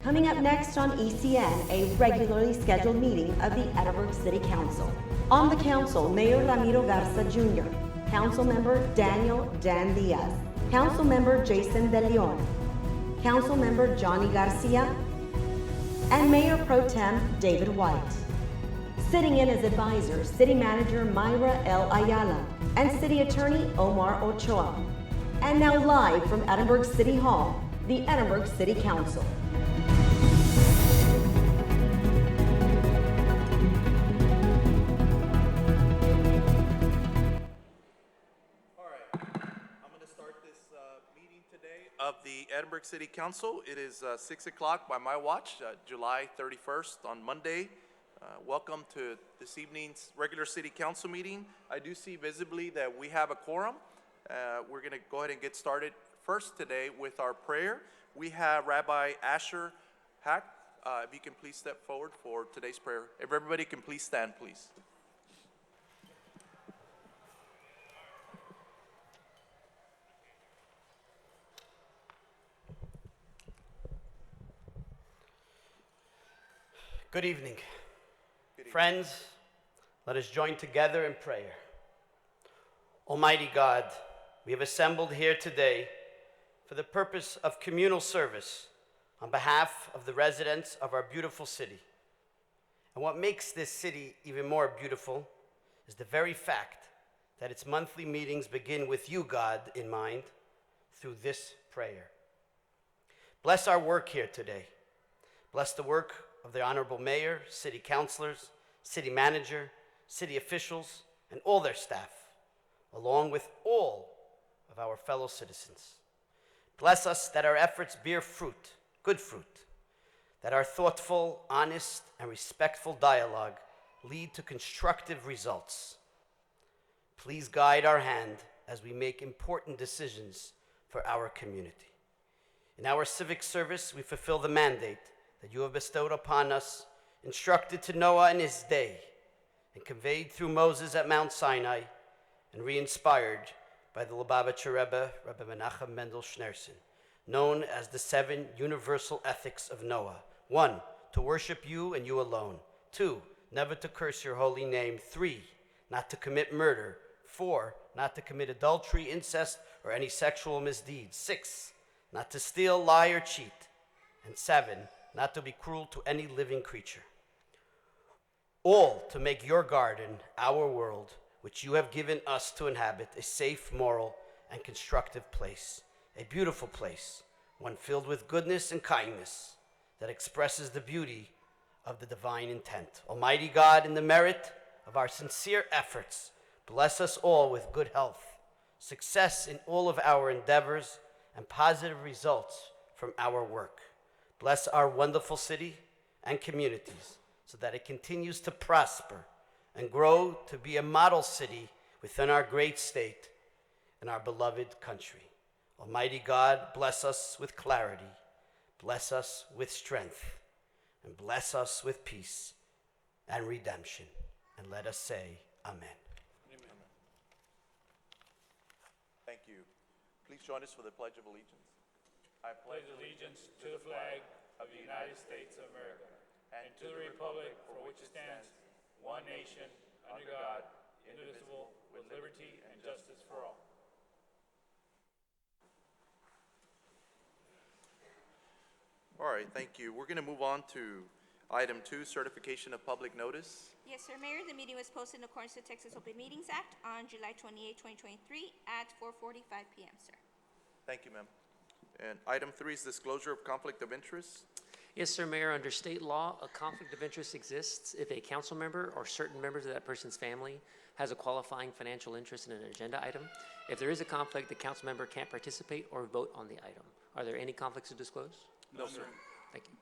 Coming up next on ECN, a regularly scheduled meeting of the Edinburg City Council. On the council, Mayor Ramiro Garza Jr., Councilmember Daniel Dan Diaz, Councilmember Jason De Leon, Councilmember Johnny Garcia, and Mayor Pro Tem David White. Sitting in as advisors, City Manager Myra L. Ayala and City Attorney Omar Ochoa. And now live from Edinburg City Hall, the Edinburg City Council. Of the Edinburg City Council. It is 6 o'clock by my watch, July 31st on Monday. Welcome to this evening's regular City Council meeting. I do see visibly that we have a quorum. We're going to go ahead and get started first today with our prayer. We have Rabbi Asher Hack. If you can please step forward for today's prayer. If everybody can please stand, please. Good evening. Friends, let us join together in prayer. Almighty God, we have assembled here today for the purpose of communal service on behalf of the residents of our beautiful city. And what makes this city even more beautiful is the very fact that its monthly meetings begin with you, God, in mind through this prayer. Bless our work here today. Bless the work of the Honorable Mayor, City Councilors, City Manager, City officials, and all their staff, along with all of our fellow citizens. Bless us that our efforts bear fruit, good fruit, that our thoughtful, honest, and respectful dialogue lead to constructive results. Please guide our hand as we make important decisions for our community. In our civic service, we fulfill the mandate that you have bestowed upon us, instructed to Noah in his day, and conveyed through Moses at Mount Sinai, and re-inspired by the Lubavitcher Rebbe, Rabbi Menachem Mendel Schneerson, known as the 7 universal ethics of Noah. 1, to worship you and you alone. 2, never to curse your holy name. 3, not to commit murder. 4, not to commit adultery, incest, or any sexual misdeeds. 6, not to steal, lie, or cheat. And 7, not to be cruel to any living creature. All to make your garden, our world, which you have given us to inhabit, a safe, moral, and constructive place. A beautiful place, one filled with goodness and kindness that expresses the beauty of the divine intent. Almighty God, in the merit of our sincere efforts, bless us all with good health, success in all of our endeavors, and positive results from our work. Bless our wonderful city and communities so that it continues to prosper and grow to be a model city within our great state and our beloved country. Almighty God, bless us with clarity, bless us with strength, and bless us with peace and redemption. And let us say, Amen. Amen. Thank you. Please join us for the Pledge of Allegiance. I pledge allegiance to the flag of the United States of America and to the republic for which it stands, one nation, under God, indivisible, with liberty and justice for all. All right, thank you. We're going to move on to item 2, certification of public notice. Yes, sir, Mayor. The meeting was posted in accordance with the Texas Open Meetings Act on July 28, 2023 at 4:45 p.m., sir. Thank you, ma'am. And item 3 is disclosure of conflict of interest. Yes, sir, Mayor. Under state law, a conflict of interest exists if a council member or certain members of that person's family has a qualifying financial interest in an agenda item. If there is a conflict, the council member can't participate or vote on the item. Are there any conflicts to disclose? No, sir. Thank you.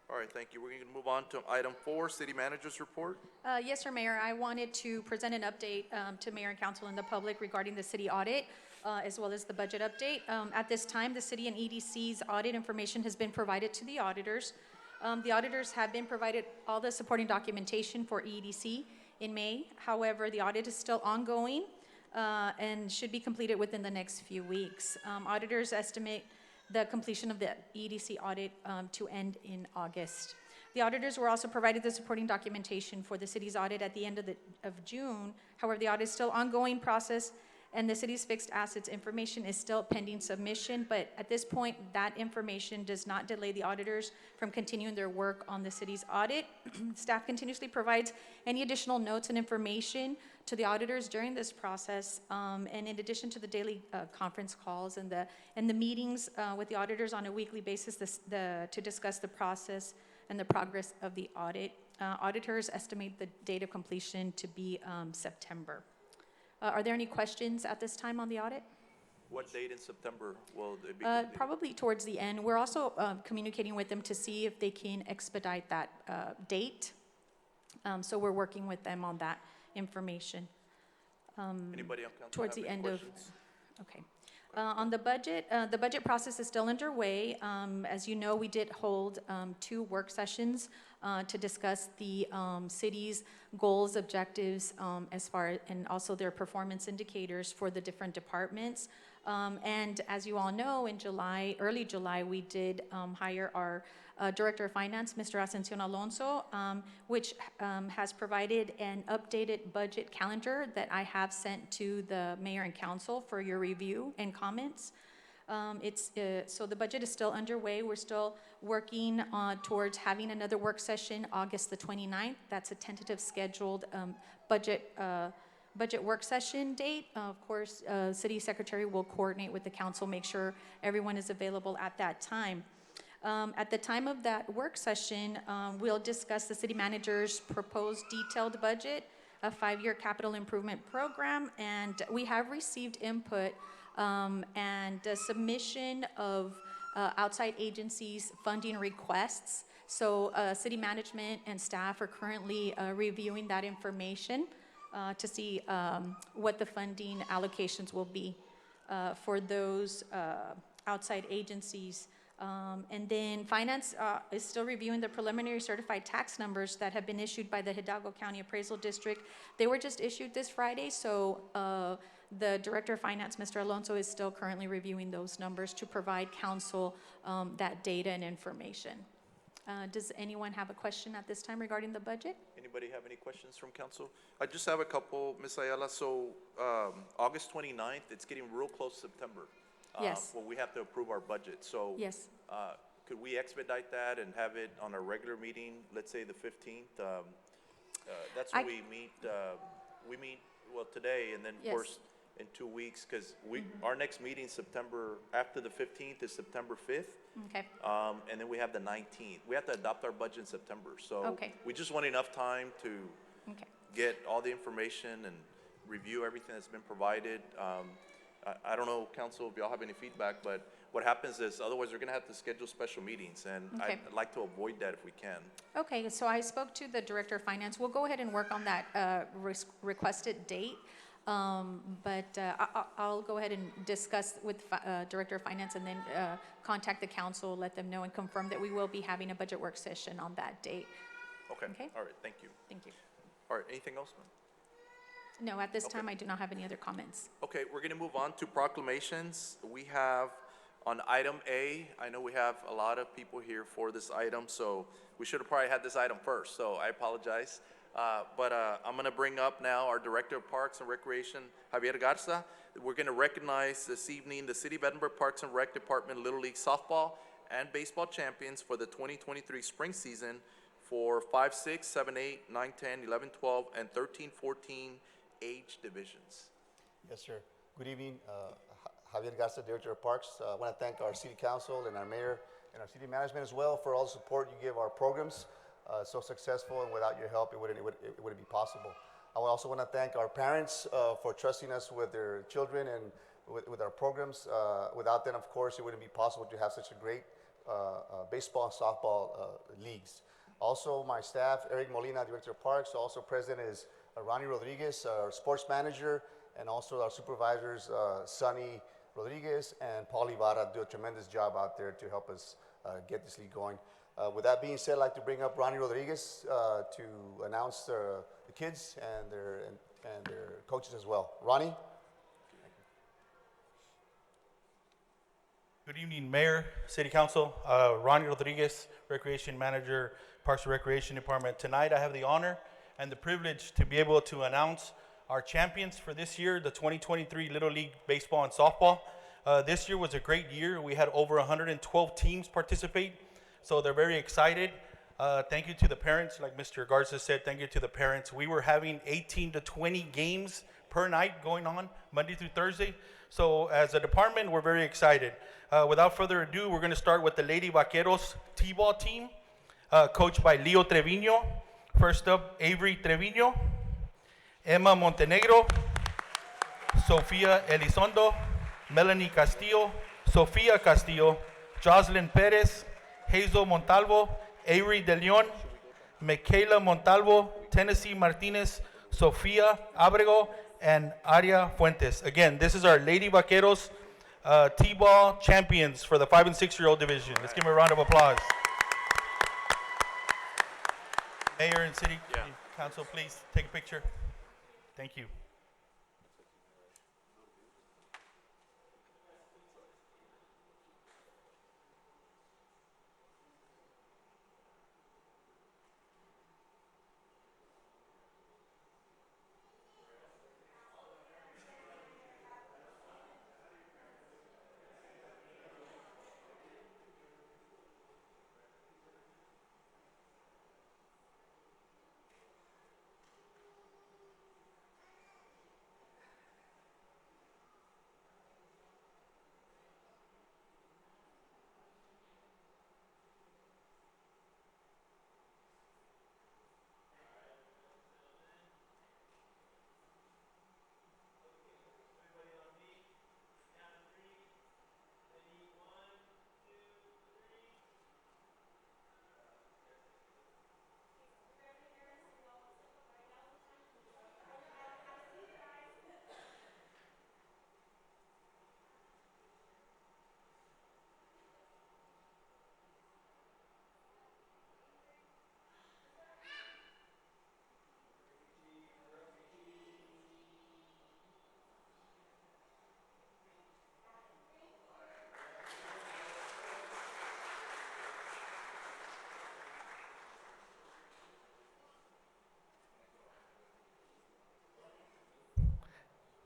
All right, thank you. We're going to move on to item 4, city manager's report. Yes, sir, Mayor. I wanted to present an update to Mayor and Council and the public regarding the city audit, as well as the budget update. At this time, the city and EDC's audit information has been provided to the auditors. The auditors have been provided all the supporting documentation for EDC in May. However, the audit is still ongoing and should be completed within the next few weeks. Auditors estimate the completion of the EDC audit to end in August. The auditors were also provided the supporting documentation for the city's audit at the end of June. However, the audit is still ongoing process, and the city's fixed assets information is still pending submission, but at this point, that information does not delay the auditors from continuing their work on the city's audit. Staff continuously provides any additional notes and information to the auditors during this process, and in addition to the daily conference calls and the meetings with the auditors on a weekly basis to discuss the process and the progress of the audit. Auditors estimate the date of completion to be September. Are there any questions at this time on the audit? What date in September will it be completed? Probably towards the end. We're also communicating with them to see if they can expedite that date. So we're working with them on that information. Anybody on council Towards have the any end questions? Okay. On the budget process is still underway. As you know, we did hold 2 work sessions to discuss the city's goals, objectives, and also their performance indicators for the different departments. And as you all know, in early July, we did hire our Director of Finance, Mr. Ascension Alonso, which has provided an updated budget calendar that I have sent to the mayor and council for your review and comments. So the budget is still underway. We're still working towards having another work session August the 29th. That's a tentative scheduled budget work session date. Of course, City Secretary will coordinate with the council, make sure everyone is available at that time. At the time of that work session, we'll discuss the city manager's proposed detailed budget, a 5-year capital improvement program, and we have received input and a submission of outside agencies' funding requests. So city management and staff are currently reviewing that information to see what the funding allocations will be for those outside agencies. And then Finance is still reviewing the preliminary certified tax numbers that have been issued by the Hidalgo County Appraisal District. They were just issued this Friday, so the Director of Finance, Mr. Alonso, is still currently reviewing those numbers to provide council that data and information. Does anyone have a question at this time regarding the budget? Anybody have any questions from council? I just have a couple, Ms. Ayala. So August 29th, it's getting real close to September. Yes. Well, we have to approve our budget. So Yes. could we expedite that and have it on a regular meeting, let's say the 15th? That's when we meet, well, today, and then, of Yes. course, in 2 weeks, because our next meeting, September, after the 15th is September 5th. Okay. And then we have the 19th. We have to adopt our budget in September. So Okay. we just want enough time to Okay. get all the information and review everything that's been provided. I don't know, council, if y'all have any feedback, but what happens is otherwise we're gonna have to schedule special meetings, and Okay. I'd like to avoid that if we can. Okay, so I spoke to the Director of Finance. We'll go ahead and work on that requested date. But I'll go ahead and discuss with Director of Finance and then contact the council, let them know and confirm that we will be having a budget work session on that date. Okay, Okay. all right, thank you. Thank you. All right, anything else, ma'am? No, at this Okay. time, I do not have any other comments. Okay, we're gonna move on to proclamations. We have on item A, I know we have a lot of people here for this item, so we should have probably had this item first, so I apologize. But I'm gonna bring up now our Director of Parks and Recreation, Javier Garza. We're gonna recognize this evening the City of Edinburg Parks and Rec Department Little League Softball and Baseball champions for the 2023 spring season for 5, 6, 7, 8, 9, 10, 11, 12, and 13, 14 age divisions. Yes, sir. Good evening. Javier Garza, Director of Parks. I want to thank our city council and our mayor and our city management as well for all the support you give our programs. So successful, and without your help, it wouldn't be possible. I also want to thank our parents for trusting us with their children and with our programs. Without them, of course, it wouldn't be possible to have such a great baseball and softball leagues. Also, my staff, Eric Molina, Director of Parks. Also present is Ronnie Rodriguez, our sports manager, and also our supervisors, Sonny Rodriguez and Paul Ibarra, do a tremendous job out there to help us get this league going. With that being said, I'd like to bring up Ronnie Rodriguez to announce the kids and their coaches as well. Ronnie? Good evening, Mayor, City Council, Ronnie Rodriguez, Recreation Manager, Parks and Recreation Department. Tonight, I have the honor and the privilege to be able to announce our champions for this year, the 2023 Little League Baseball and Softball. This year was a great year. We had over 112 teams participate, so they're very excited. Thank you to the parents, like Mr. Garza said, thank you to the parents. We were having 18 to 20 games per night going on, Monday through Thursday. So as a department, we're very excited. Without further ado, we're gonna start with the Lady Vaqueros T-ball team, coached by Leo Trevino. First up, Avery Trevino, Emma Montenegro, Sofia Elizondo, Melanie Castillo, Sofia Castillo, Jocelyn Perez, Hazel Montalvo, Avery De Leon, Michaela Montalvo, Tennessee Martinez, Sofia Abrego, and Aria Fuentes. Again, this is our Lady Vaqueros T-ball champions for the 5 and 6-year-old division. Let's give them a round of applause. Mayor and City Council, please take a picture. Thank you.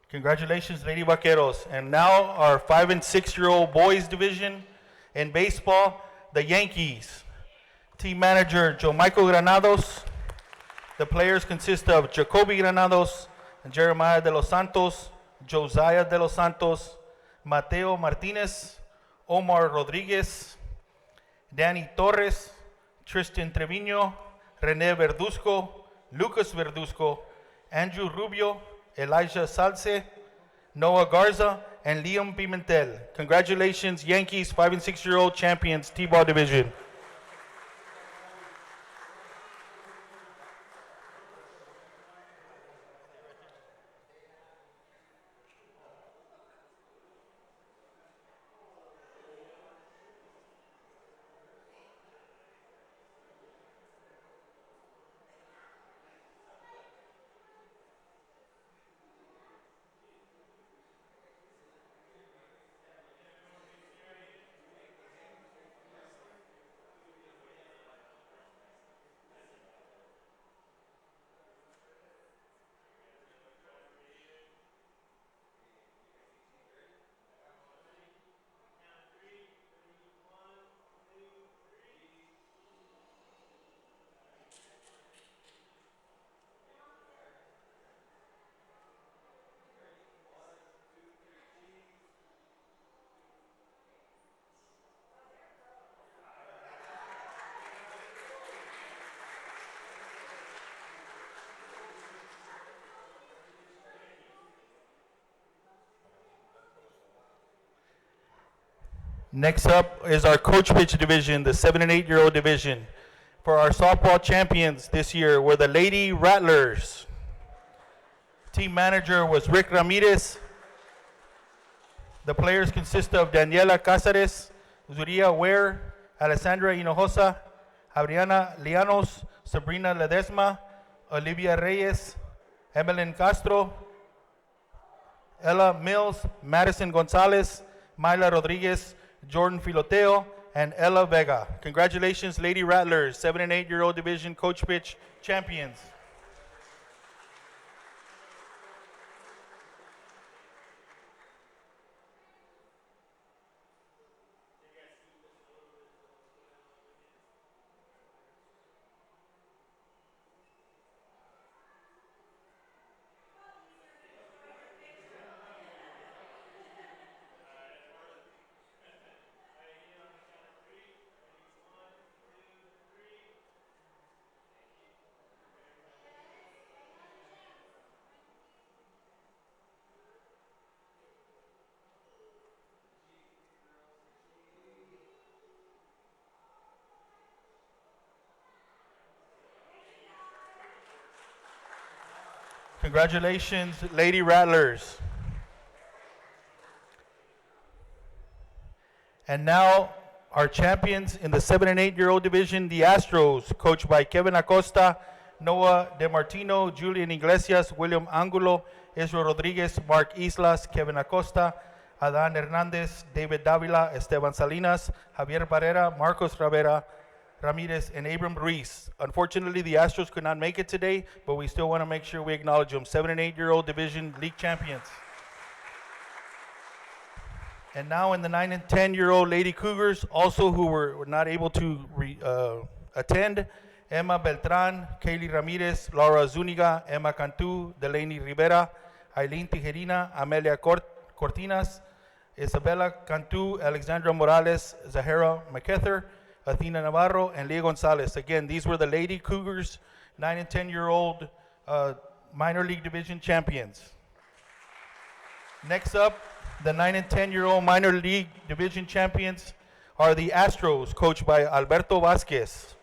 Congratulations, Lady Vaqueros. And now our 5 and 6-year-old boys division in baseball, the Yankees. Team manager, Joe Michael Granados. The players consist of Jacoby Granados, Jeremiah de los Santos, Josiah de los Santos, Mateo Martinez, Omar Rodriguez, Danny Torres, Tristan Trevino, Rene Verduzco, Lucas Verduzco, Andrew Rubio, Elijah Salce, Noah Garza, and Liam Pimentel. Congratulations, Yankees 5 and 6-year-old champions, T-ball division. Next up is our coach pitch division, the 7 and 8-year-old division. For our softball champions this year were the Lady Rattlers. Team manager was Rick Ramirez. The players consist of Daniela Cáceres, Zuria Ware, Alessandra Hinojosa, Adriana Lianos, Sabrina Ledesma, Olivia Reyes, Evelyn Castro, Ella Mills, Madison Gonzalez, Myla Rodriguez, Jordan Filoteo, and Ella Vega. Congratulations, Lady Rattlers, 7 and 8-year-old division coach pitch champions. Congratulations, Lady Rattlers. And now our champions in the 7 and 8-year-old division, the Astros, coached by Kevin Acosta, Noah DeMartino, Julian Iglesias, William Angulo, Israel Rodriguez, Mark Islas, Kevin Acosta, Adan Hernandez, David Davila, Esteban Salinas, Javier Barrera, Marcos Ramirez, and Abram Ruiz. Unfortunately, the Astros could not make it today, but we still want to make sure we acknowledge them. 7 and 8-year-old division league champions. And now in the 9 and 10-year-old Lady Cougars, also who were not able to attend, Emma Beltran, Kaylee Ramirez, Laura Zuniga, Emma Cantu, Delaney Rivera, Aileen Tijerina, Amelia Cortinas, Isabella Cantu, Alexandra Morales, Zahara McKether, Athena Navarro, and Leah Gonzalez. Again, these were the Lady Cougars, 9 and 10-year-old minor league division champions. Next up, the 9 and 10-year-old minor league division champions are the Astros, coached by Alberto Vasquez.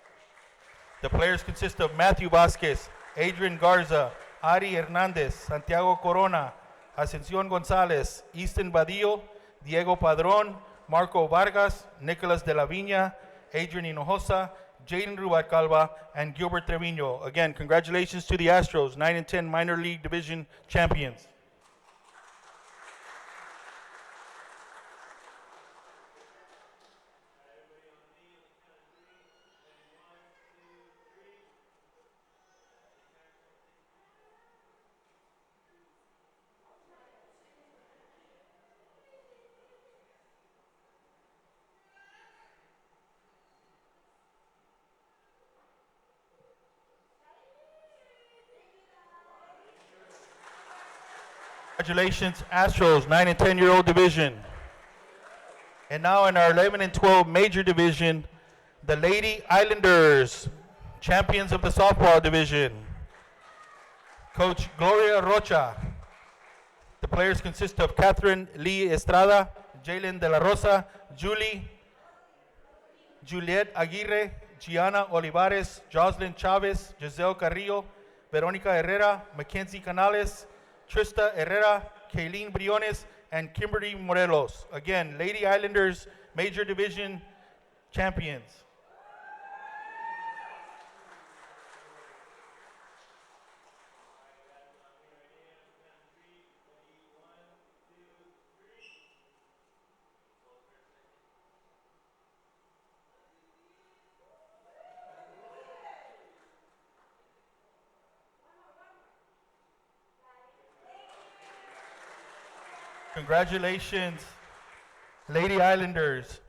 The players consist of Matthew Vasquez, Adrian Garza, Ari Hernandez, Santiago Corona, Ascension Gonzalez, Easton Badillo, Diego Padron, Marco Vargas, Nicolas de la Viña, Adrian Hinojosa, Jaden Rubalcaba, and Gilbert Trevino. Again, congratulations to the Astros, 9 and 10 minor league division champions. Congratulations, Astros, 9 and 10-year-old division. And now in our 11 and 12 major division, the Lady Islanders, champions of the softball division. Coach Gloria Rocha. The players consist of Catherine Lee Estrada, Jalen De La Rosa, Juliet Aguirre, Gianna Olivares, Jocelyn Chavez, Giselle Carrillo, Veronica Herrera, Mackenzie Canales, Trista Herrera, Kayleen Briones, and Kimberly Morelos. Again, Lady Islanders Major Division champions. Congratulations, Lady Islanders.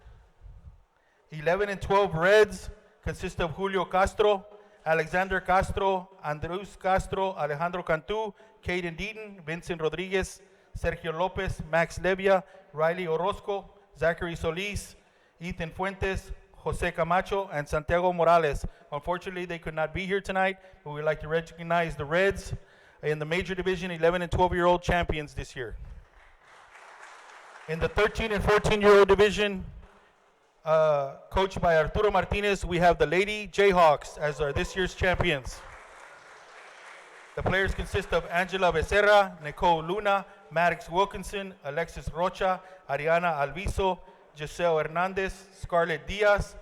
11 and 12 Reds consist of Julio Castro, Alexander Castro, Andrus Castro, Alejandro Cantu, Caden Deaton, Vincent Rodriguez, Sergio Lopez, Max Levia, Riley Orozco, Zachary Solis, Ethan Fuentes, Jose Camacho, and Santiago Morales. Unfortunately, they could not be here tonight, but we'd like to recognize the Reds in the major division 11 and 12-year-old champions this year. In the 13 and 14-year-old division, coached by Arturo Martinez, we have the Lady Jayhawks as our this year's champions. The players consist of Angela Becerra, Nicole Luna, Maddox Wilkinson, Alexis Rocha, Ariana Alviso, Giselle Hernandez, Scarlett Diaz,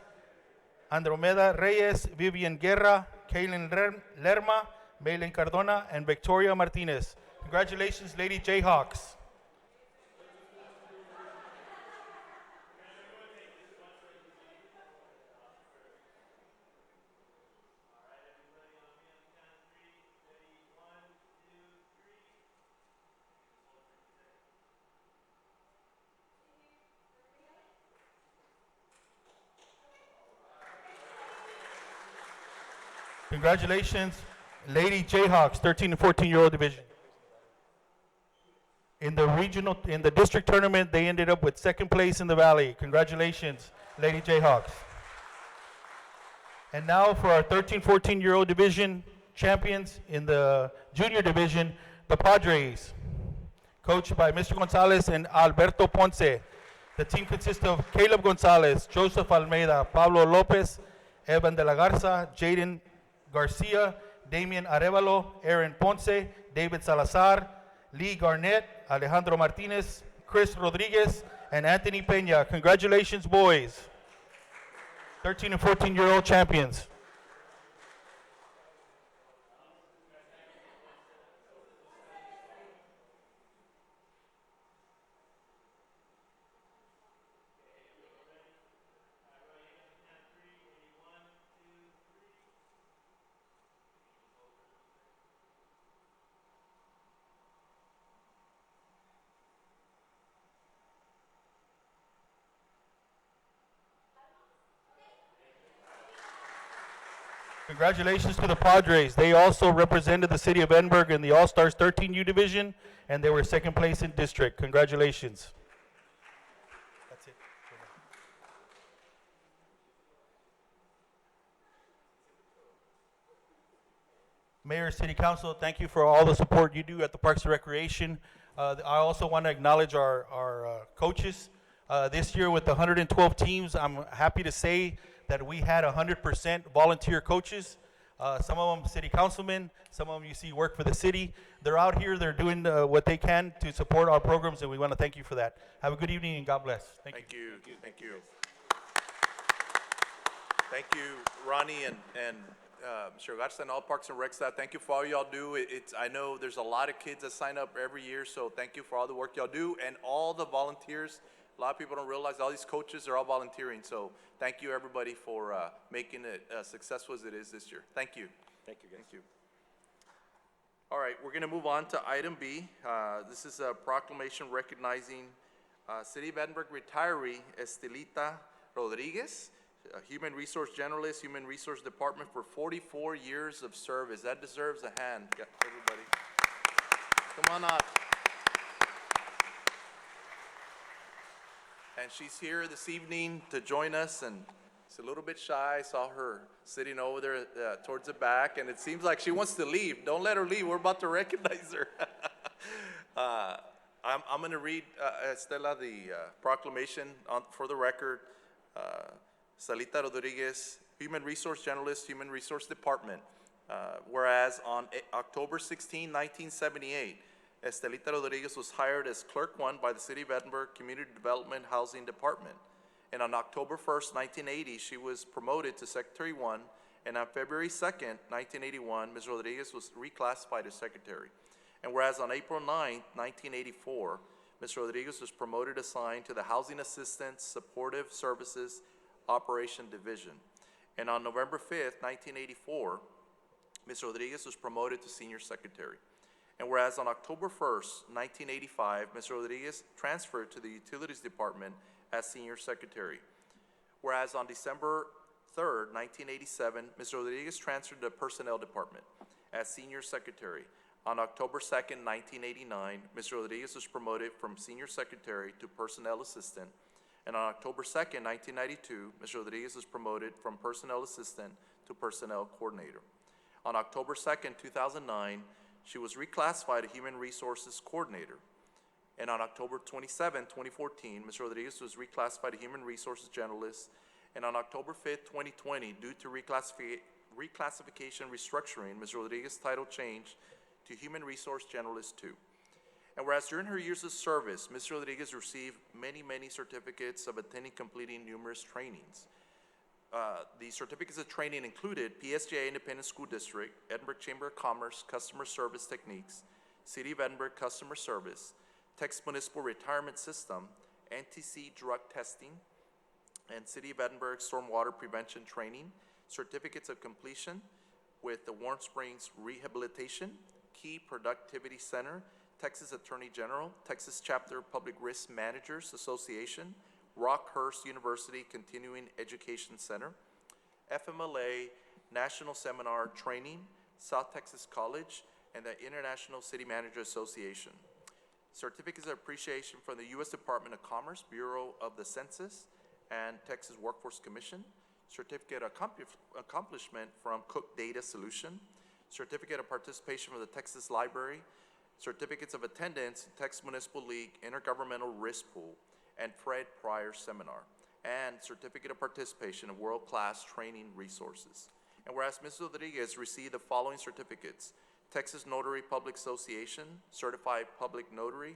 Andromeda Reyes, Vivian Guerra, Kaylin Lerma, Maylin Cardona, and Victoria Martinez. Congratulations, Lady Jayhawks. Congratulations, Lady Jayhawks, 13 and 14-year-old division. In the district tournament, they ended up with second place in the Valley. Congratulations, Lady Jayhawks. And now for our 13, 14-year-old division champions in the junior division, the Padres, coached by Mr. Gonzalez and Alberto Ponce. The team consists of Caleb Gonzalez, Joseph Almeida, Pablo Lopez, Evan de la Garza, Jaden Garcia, Damian Arevalo, Aaron Ponce, David Salazar, Lee Garnett, Alejandro Martinez, Chris Rodriguez, and Anthony Peña. Congratulations, boys. 13 and 14-year-old champions. Congratulations to the Padres. They also represented the city of Edinburgh in the All-Stars 13U division, and they were second place in district. Congratulations. That's it. Mayor, City Council, thank you for all the support you do at the Parks and Recreation. I also want to acknowledge our coaches. This year with the 112 teams, I'm happy to say that we had 100% volunteer coaches. Some of them city councilmen, some of them you see work for the city. They're out here, they're doing what they can to support our programs, and we want to thank you for that. Have a good evening and God bless. Thank you. Thank you. Thank you, Ronnie and Mr. Garza and all Parks and Rec staff. Thank you for all y'all do. I know there's a lot of kids that sign up every year, so thank you for all the work y'all do and all the volunteers. A lot of people don't realize all these coaches are all volunteering, so thank you, everybody, for making it as successful as it is this year. Thank you. Thank you, guys. Thank you. All right, we're going to move on to item B. This is a proclamation recognizing City of Edinburgh retiree Estelita Rodriguez, Human Resource Generalist, Human Resource Department for 44 years of service. That deserves a hand, everybody. Come on up. And she's here this evening to join us, and she's a little bit shy. I saw her sitting over there towards the back, and it seems like she wants to leave. Don't let her leave. We're about to recognize her. I'm going to read, Estela, the proclamation for the record. Salita Rodriguez, Human Resource Generalist, Human Resource Department. Whereas on October 16, 1978, Estelita Rodriguez was hired as Clerk 1 by the City of Edinburgh Community Development Housing Department. And on October 1st, 1980, she was promoted to Secretary 1. And on February 2nd, 1981, Ms. Rodriguez was reclassified as Secretary. And whereas on April 9th, 1984, Ms. Rodriguez was promoted assigned to the Housing Assistance Supportive Services Operation Division. And on November 5th, 1984, Ms. Rodriguez was promoted to Senior Secretary. And whereas on October 1st, 1985, Ms. Rodriguez transferred to the Utilities Department as Senior Secretary. Whereas on December 3rd, 1987, Ms. Rodriguez transferred to the Personnel Department as Senior Secretary. On October 2nd, 1989, Ms. Rodriguez was promoted from Senior Secretary to Personnel Assistant. And on October 2nd, 1992, Ms. Rodriguez was promoted from Personnel Assistant to Personnel Coordinator. On October 2nd, 2009, she was reclassified to Human Resources Coordinator. And on October 27, 2014, Ms. Rodriguez was reclassified to Human Resources Generalist. And on October 5th, 2020, due to reclassification restructuring, Ms. Rodriguez's title changed to Human Resource Generalist 2. And whereas during her years of service, Ms. Rodriguez received many certificates of attending completing numerous trainings. The certificates of training included PSJA Independent School District, Edinburgh Chamber of Commerce Customer Service Techniques, City of Edinburgh Customer Service, Texas Municipal Retirement System, NTC Drug Testing, and City of Edinburgh Stormwater Prevention Training, certificates of completion with the Warm Springs Rehabilitation, Key Productivity Center, Texas Attorney General, Texas Chapter Public Risk Managers Association, Rockhurst University Continuing Education Center, FMLA, National Seminar Training, South Texas College, and the International City Manager Association. Certificates of appreciation from the U.S. Department of Commerce, Bureau of the Census, and Texas Workforce Commission. Certificate of accomplishment from Cook Data Solution. Certificate of participation from the Texas Library. Certificates of attendance, Texas Municipal League Intergovernmental Risk Pool, and Fred Pryor Seminar. And certificate of participation of world-class training resources. And whereas Ms. Rodriguez received the following certificates: Texas Notary Public Association, Certified Public Notary,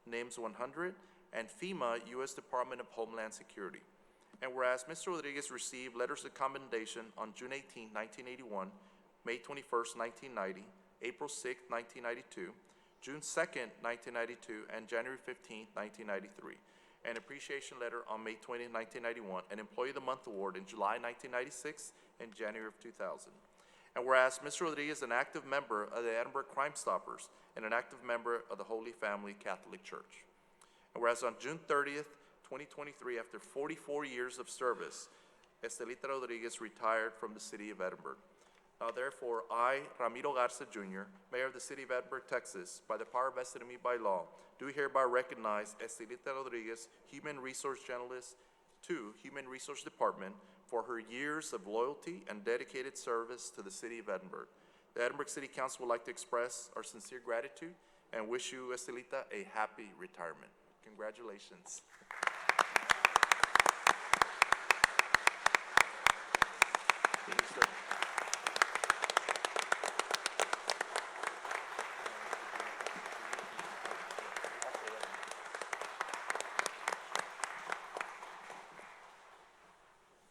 NAMES 100, and FEMA, U.S. Department of Homeland Security. And whereas Mr. Rodriguez received letters of commendation on June 18, 1981, May 21st, 1990, April 6, 1992, June 2nd, 1992, and January 15, 1993. An appreciation letter on May 20, 1991, an Employee of the Month award in July 1996 and January of 2000. And whereas Mr. Rodriguez is an active member of the Edinburgh Crime Stoppers and an active member of the Holy Family Catholic Church. And whereas on June 30th, 2023, after 44 years of service, Estelita Rodriguez retired from the city of Edinburgh. Now therefore, I, Ramiro Garza Jr., Mayor of the City of Edinburgh, Texas, by the power vested in me by law, do hereby recognize Estelita Rodriguez, Human Resource Generalist to Human Resource Department, for her years of loyalty and dedicated service to the City of Edinburgh. The Edinburgh City Council would like to express our sincere gratitude and wish you, Estelita, a happy retirement. Congratulations.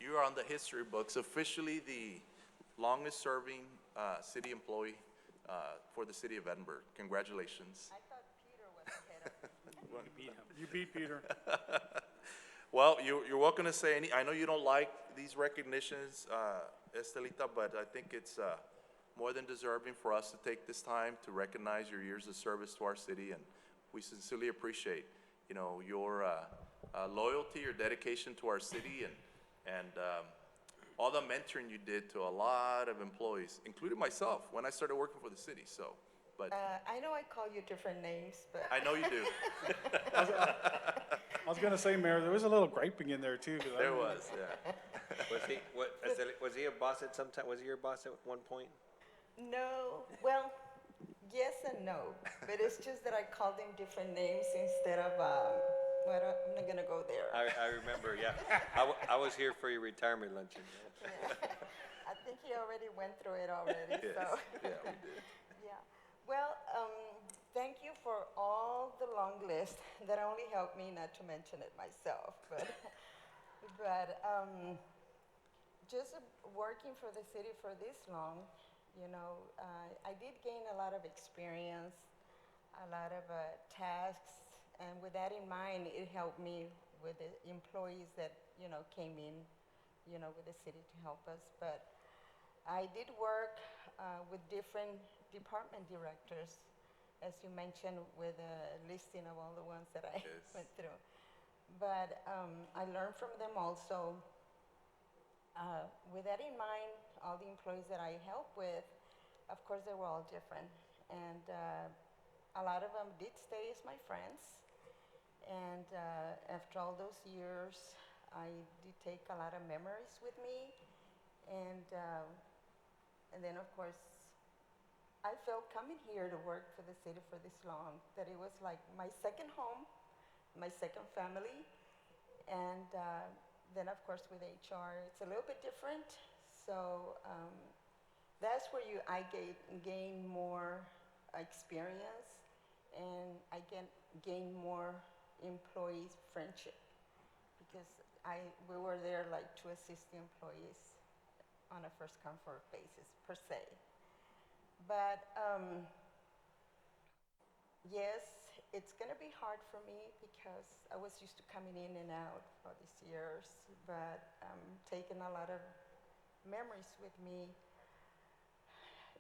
You are on the history books, officially the longest serving city employee for the city of Edinburgh. Congratulations. I thought Peter was ahead of me. You beat Peter. Well, you're welcome to say any, I know you don't like these recognitions, Estelita, but I think it's more than deserving for us to take this time to recognize your years of service to our city, and we sincerely appreciate, you know, your loyalty, your dedication to our city, and all the mentoring you did to a lot of employees, including myself, when I started working for the city, so, but. I know I call you different names, but. I know you do. I was gonna say, Mayor, there was a little griping in there too. 'Cause I There remember- was, yeah. Was he a boss at some time? Was he your boss at one point? No, well, yes and no, but it's just that I called him different names instead of, well, I'm not gonna go there. I remember, yeah. I was here for your retirement luncheon. I think he already went through it already, Yes, so. yeah, we did. Yeah, well, thank you for all the long list. That only helped me not to mention it myself, but, just working for the city for this long, you know, I did gain a lot of experience, a lot of tasks, and with that in mind, it helped me with the employees that, you know, came in, you know, with the city to help us. But I did work with different department directors, as you mentioned, with a listing of all the ones that I Yes. went through. But I learned from them also. With that in mind, all the employees that I helped with, of course, they were all different. And a lot of them did stay as my friends. And after all those years, I did take a lot of memories with me. And then, of course, I felt coming here to work for the city for this long, that it was like my second home, my second family. And then, of course, with HR, it's a little bit different. So that's where I gain more experience, and I gain more employees' friendship, because we were there like to assist the employees on a first come first basis per se. But yes, it's gonna be hard for me because I was used to coming in and out for these years, but taking a lot of memories with me,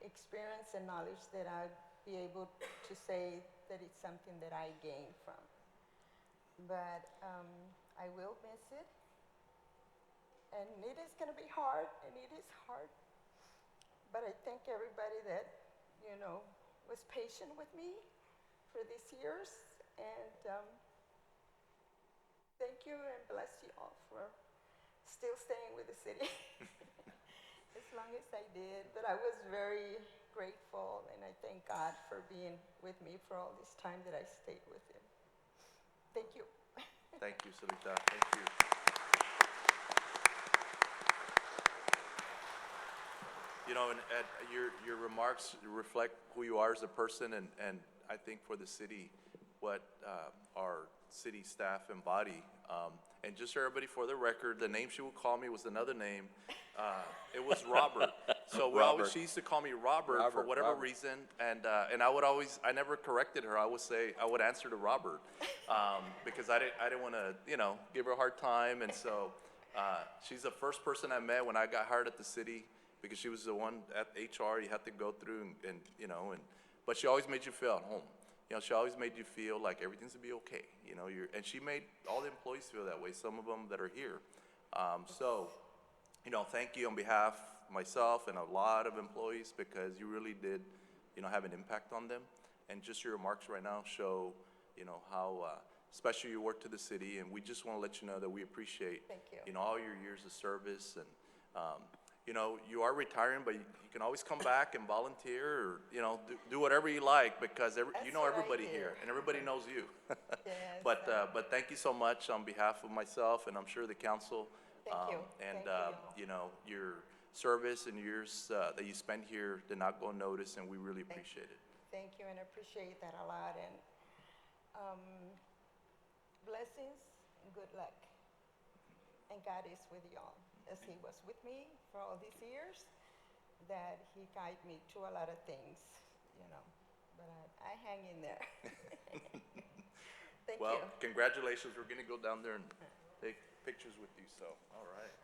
experience and knowledge that I'd be able to say that it's something that I gained from. But I will miss it, and it is gonna be hard, and it is hard. I thank everybody that, you know, was patient with me for these years. And thank you and bless you all for still staying with the city as long as I did. But I was very grateful, and I thank God for being with me for all this time that I stayed with him. Thank you. Thank you, Solita. Thank you. You know, and your remarks reflect who you are as a person, and I think for the city, what our city staff embody. And just so everybody for the record, the name she would call me was another name. It was Robert. So she used to call me Robert for whatever reason, and I never corrected her. I would answer to Robert, because I didn't want to, give her a hard time. And so she's the first person I met when I got hired at the city, because she was the one at HR you had to go through, but she always made you feel at home. She always made you feel like everything's gonna be okay. And she made all the employees feel that way, some of them that are here. Thank you on behalf of myself and a lot of employees, because you really did, have an impact on them. And just your remarks right now show, how special you work to the city. And we just want to let you know that we appreciate, all your years of service. And, you are retiring, but you can always come back and volunteer, or, do whatever you like, because everybody here and everybody knows you. Yes, But thank you so much on behalf of myself, and I'm sure the council. Thank you. And, Thank your service and years that you spent here did not go unnoticed, and we really appreciate it. Thank you, and I appreciate that a lot. And blessings and good luck. And God is with y'all, as He was with me for all these years, that He guided me to a lot of things, But I hang in there. Thank Well, you. congratulations. We're going to go down there and take pictures with you, so, all right.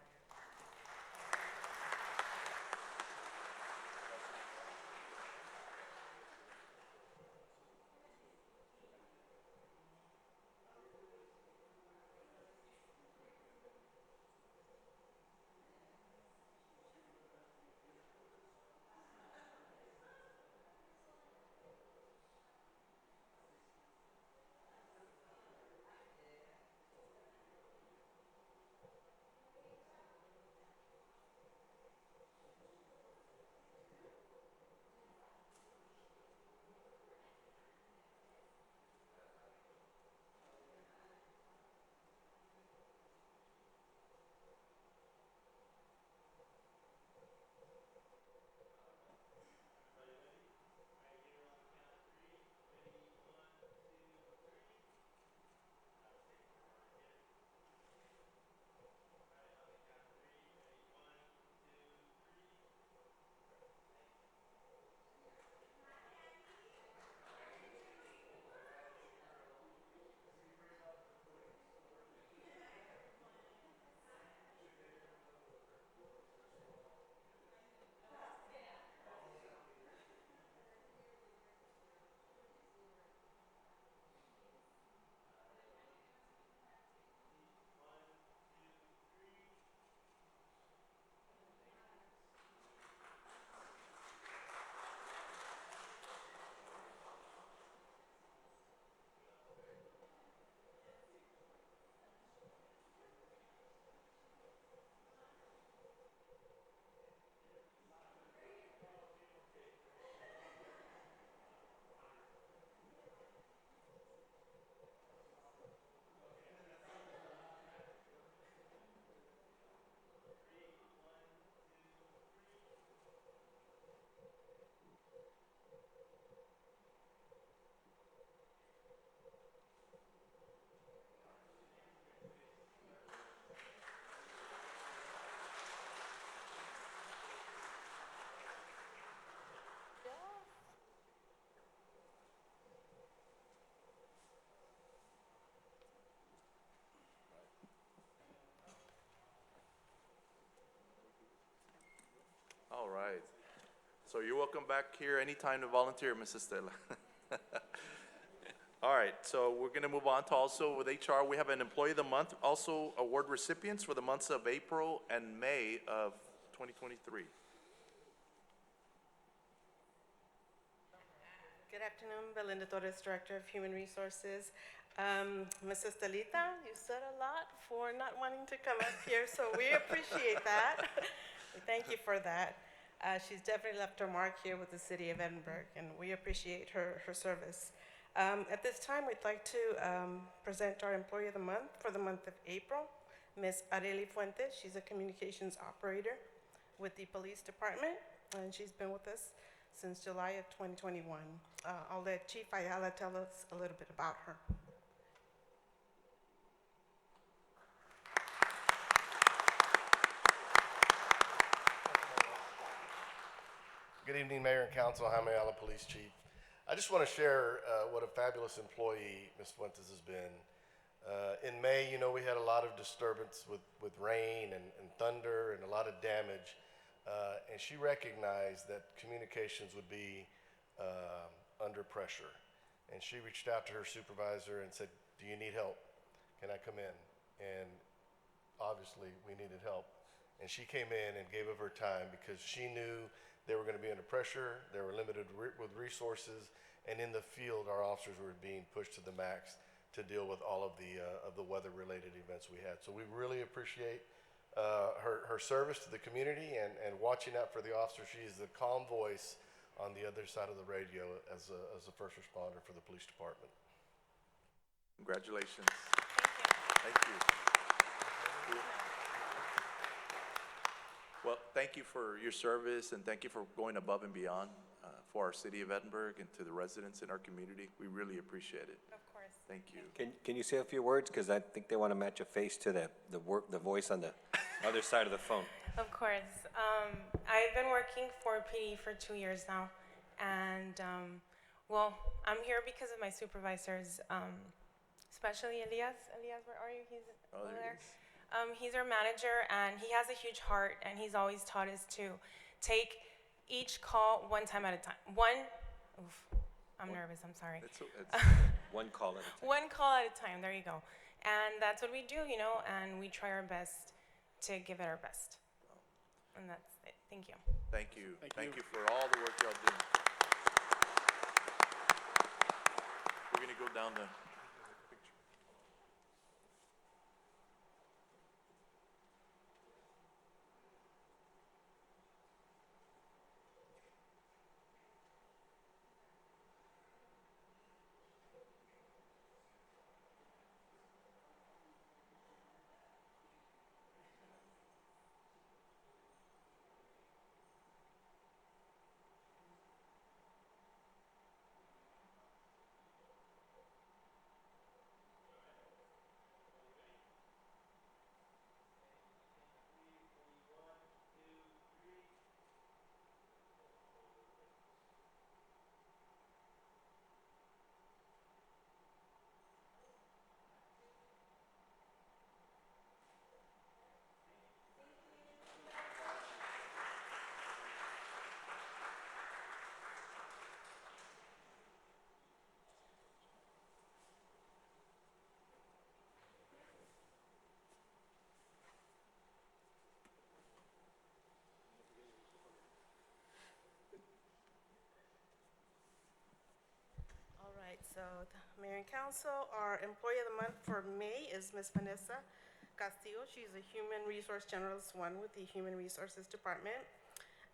All right. So you're welcome back here anytime to volunteer, Mrs. Stella. All right, so we're going to move on to also with HR. We have an Employee of the Month, also award recipients for the months of April and May of 2023. afternoon, Belinda Torres, Director of Human Resources. Mrs. Delita, you said a lot for not wanting to come up here, so we appreciate that. Thank you for that. She's definitely left her mark here with the City of Edinburgh, and we appreciate her service. At this time, we'd like to present our Employee of the Month for the month of April, Ms. Arely Fuentes. She's a communications operator with the Police Department, and she's been with us since July of 2021. I'll let Chief Ayala tell us a little bit about her. Good evening, Mayor and Council. I'm Ayala Police Chief. I just want to share what a fabulous employee Ms. Fuentes has been. In May, you know, we had a lot of disturbance with rain and thunder and a lot of damage. And she recognized that communications would be under pressure. And she reached out to her supervisor and said, "Do you need help? Can I come in?" And obviously we needed help. And she came in and gave of her time because she knew they were going to be under pressure, they were limited with resources, and in the field our officers were being pushed to the max to deal with all of the weather-related events we had. So we really appreciate her service to the community and watching out for the officers. She is the calm voice on the other side of the radio as a first responder for the police department. Congratulations. Thank you. Well, thank you for your service and thank you for going above and beyond for our City of Edinburgh and to the residents in our community. We really appreciate it. Of course. Thank you. Can you say a few words? Because I think they want to match a face to the voice on the other side of the phone. Of course. I've been working for PD for 2 years now. And, well, I'm here because of my supervisors, especially Elias. Elias, where are you? He's over there. He's our manager, and he has a huge heart, and he's always taught us to take each call one time at a time. I'm nervous, I'm sorry. It's one call at a time. One call at a time, there you go. And that's what we do, you know, and we try our best to give it our best. And that's it. Thank you. Thank you. Thank you for all the work y'all do. We're going to go down the picture. So, Mayor and Council, our Employee of the Month for May is Ms. Vanessa Castillo. She's a Human Resource Generalist 1 with the Human Resources Department.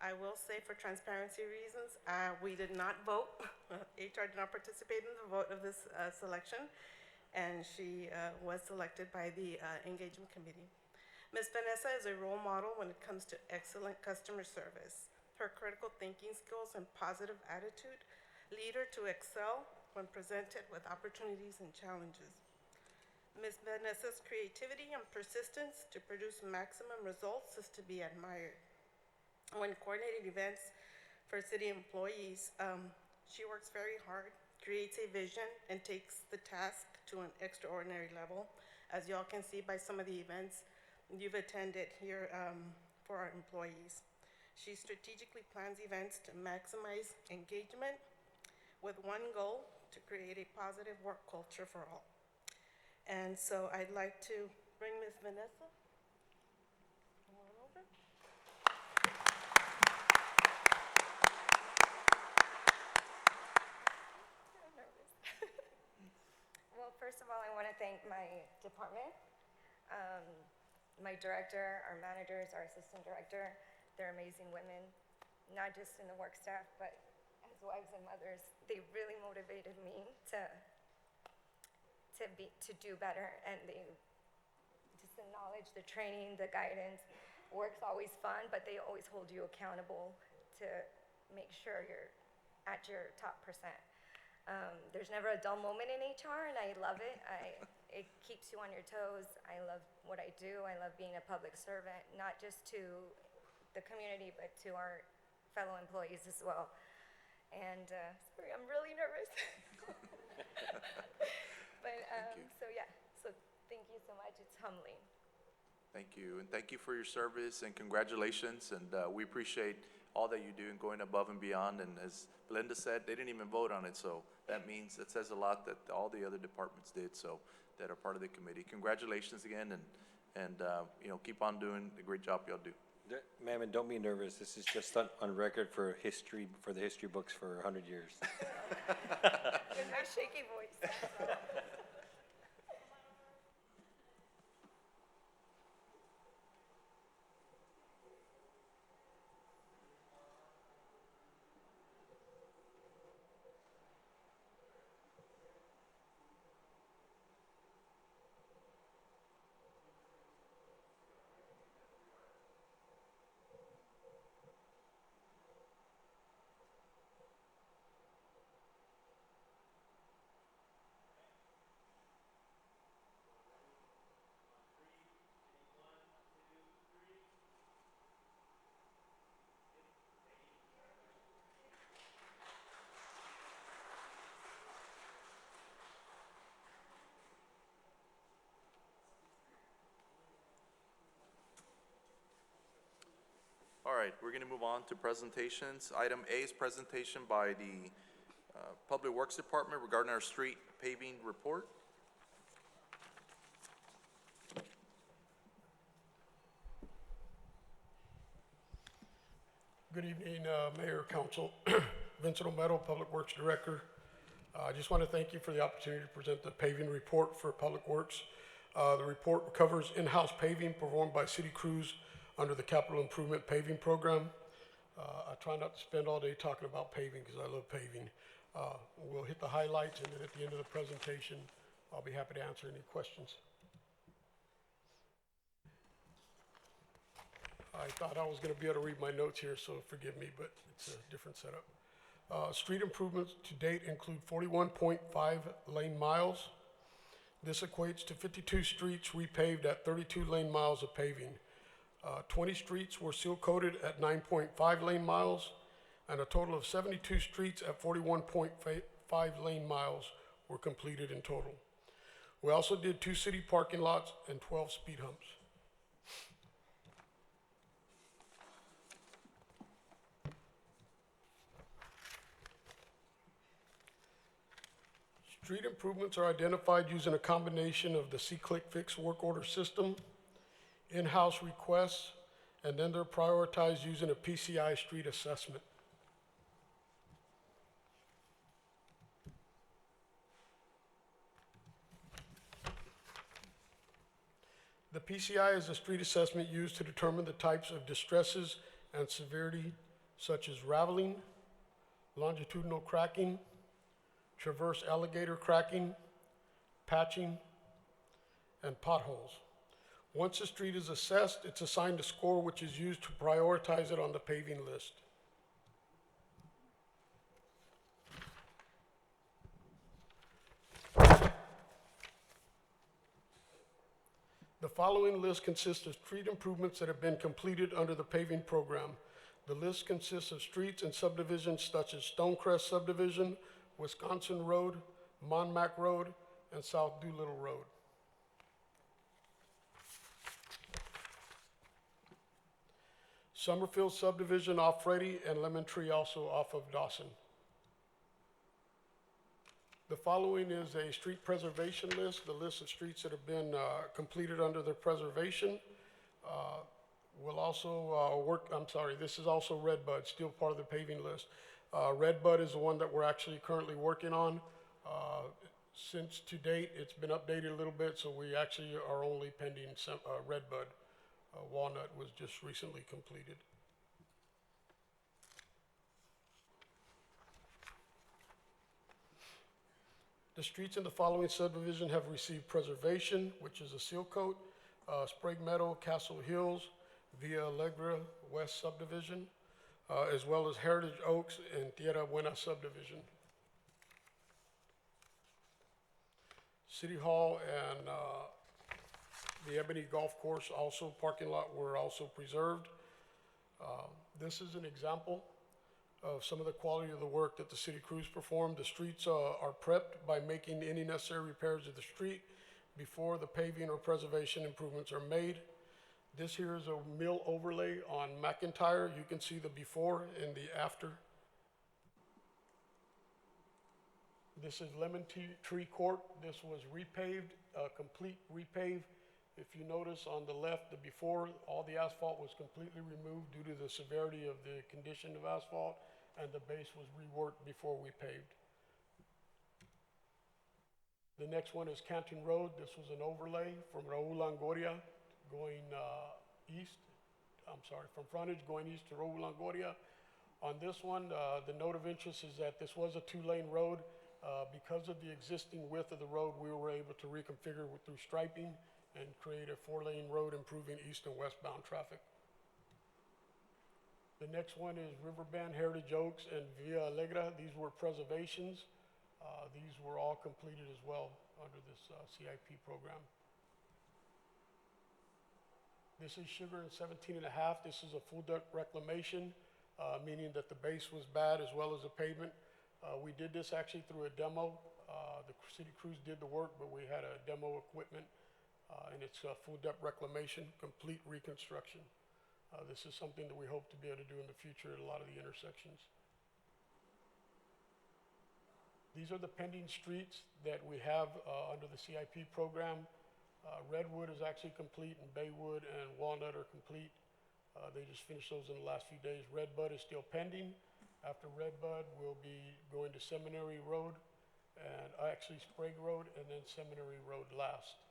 I will say for transparency reasons, we did not vote. HR did not participate in the vote of this selection, and she was selected by the Engagement Committee. Ms. Vanessa is a role model when it comes to excellent customer service. Her critical thinking skills and positive attitude lead her to excel when presented with opportunities and challenges. Ms. Vanessa's creativity and persistence to produce maximum results is to be admired. When coordinating events for city employees, she works very hard, creates a vision, and takes the task to an extraordinary level, as y'all can see by some of the events you've attended here for our employees. She strategically plans events to maximize engagement with one goal: to create a positive work culture for all. And so I'd like to bring Ms. Vanessa. Come on over. department. My director, our managers, our assistant director, they're amazing women, not just in the work staff, but as wives and mothers. They really motivated me to do better, and they just the knowledge, the training, the guidance. Work's always fun, but they always hold you accountable to make sure you're at your top percent. There's never a dull moment in HR, and I love it. It keeps you on your toes. I love what I do. I love being a public servant, not just to the community, but to our fellow employees as well. And sorry, I'm really nervous. But so yeah, so thank you so much. It's humbling. Thank you, and thank you for your service, and congratulations, and we appreciate all that you do and going above and beyond. And as Belinda said, they didn't even vote on it, so that means, it says a lot that all the other departments did, so that are part of the committee. Congratulations again, and you know, keep on doing the great job y'all do. Ma'am, and don't be nervous. This is just on record for history, for the history books for 100 years. With my shaky voice. All right, we're gonna move on to presentations. Item A is presentation by the Public Works Department regarding our street paving report. Good evening, Mayor, Council. Vincent O'Meara, Public Works Director. I just want to thank you for the opportunity to present the paving report for Public Works. The report covers in-house paving performed by city crews under the Capital Improvement Paving Program. I try not to spend all day talking about paving because I love paving. We'll hit the highlights, and then at the end of the presentation, I'll be happy to answer any questions. I thought I was going to be able to read my notes here, so forgive me, but it's a different setup. Street improvements to date include 41.5 lane miles. This equates to 52 streets repaved at 32 lane miles of paving. 20 streets were seal coated at 9.5 lane miles, and a total of 72 streets at 41.5 lane miles were completed in total. We also did 2 city parking lots and 12 speed humps. Street improvements are identified using a combination of the C-Click Fix work order system, in-house requests, and then they're prioritized using a PCI street assessment. The PCI is a street assessment used to determine the types of distresses and severity, such as raveling, longitudinal cracking, traverse alligator cracking, patching, and potholes. Once a street is assessed, it's assigned a score which is used to prioritize it on the paving list. The following list consists of street improvements that have been completed under the paving program. The list consists of streets and subdivisions such as Stonecrest Subdivision, Wisconsin Road, Monmac Road, and South Doolittle Road. Summerfield Subdivision off Freddy, and Lemon Tree also off of Dawson. The following is a street preservation list, the list of streets that have been completed under their preservation. We'll also this is also Redbud, still part of the paving list. Redbud is the one that we're actually currently working on. Since to date, it's been updated a little bit, so we actually are only pending some, Redbud. Walnut was just recently completed. The streets in the following subdivision have received preservation, which is a seal coat: Sprague Meadow, Castle Hills, Villa Allegra West subdivision, as well as Heritage Oaks and Tierra Buena subdivision. City Hall and the Ebony Golf Course, also parking lot, were also preserved. This is an example of some of the quality of the work that the city crews performed. The streets are prepped by making any necessary repairs to the street before the paving or preservation improvements are made. This here is a mill overlay on McIntyre. You can see the before and the after. This is Lemon Tree Court. This was repaved, a complete repave. If you notice on the left, the before, all the asphalt was completely removed due to the severity of the condition of asphalt, and the base was reworked before we paved. The next one is Canton Road. This was an overlay from Raul Longoria going from frontage going east to Raul Longoria. On this one, the note of interest is that this was a 2-lane road. Because of the existing width of the road, we were able to reconfigure through striping and create a 4-lane road, improving east and westbound traffic. The next one is Riverbend, Heritage Oaks, and Villa Allegra. These were preservations. These were all completed as well under this CIP program. This is Sugar and 17 and a half. This is a full duct reclamation, meaning that the base was bad as well as the pavement. We did this actually through a demo. The city crews did the work, but we had a demo equipment, and it's a full depth reclamation, complete reconstruction. This is something that we hope to be able to do in the future at a lot of the intersections. These are the pending streets that we have under the CIP program. Redwood is actually complete, and Baywood and Walnut are complete. They just finished those in the last few days. Redbud is still pending. After Redbud, we'll be going to Seminary Road, and actually Sprague Road, and then Seminary Road last.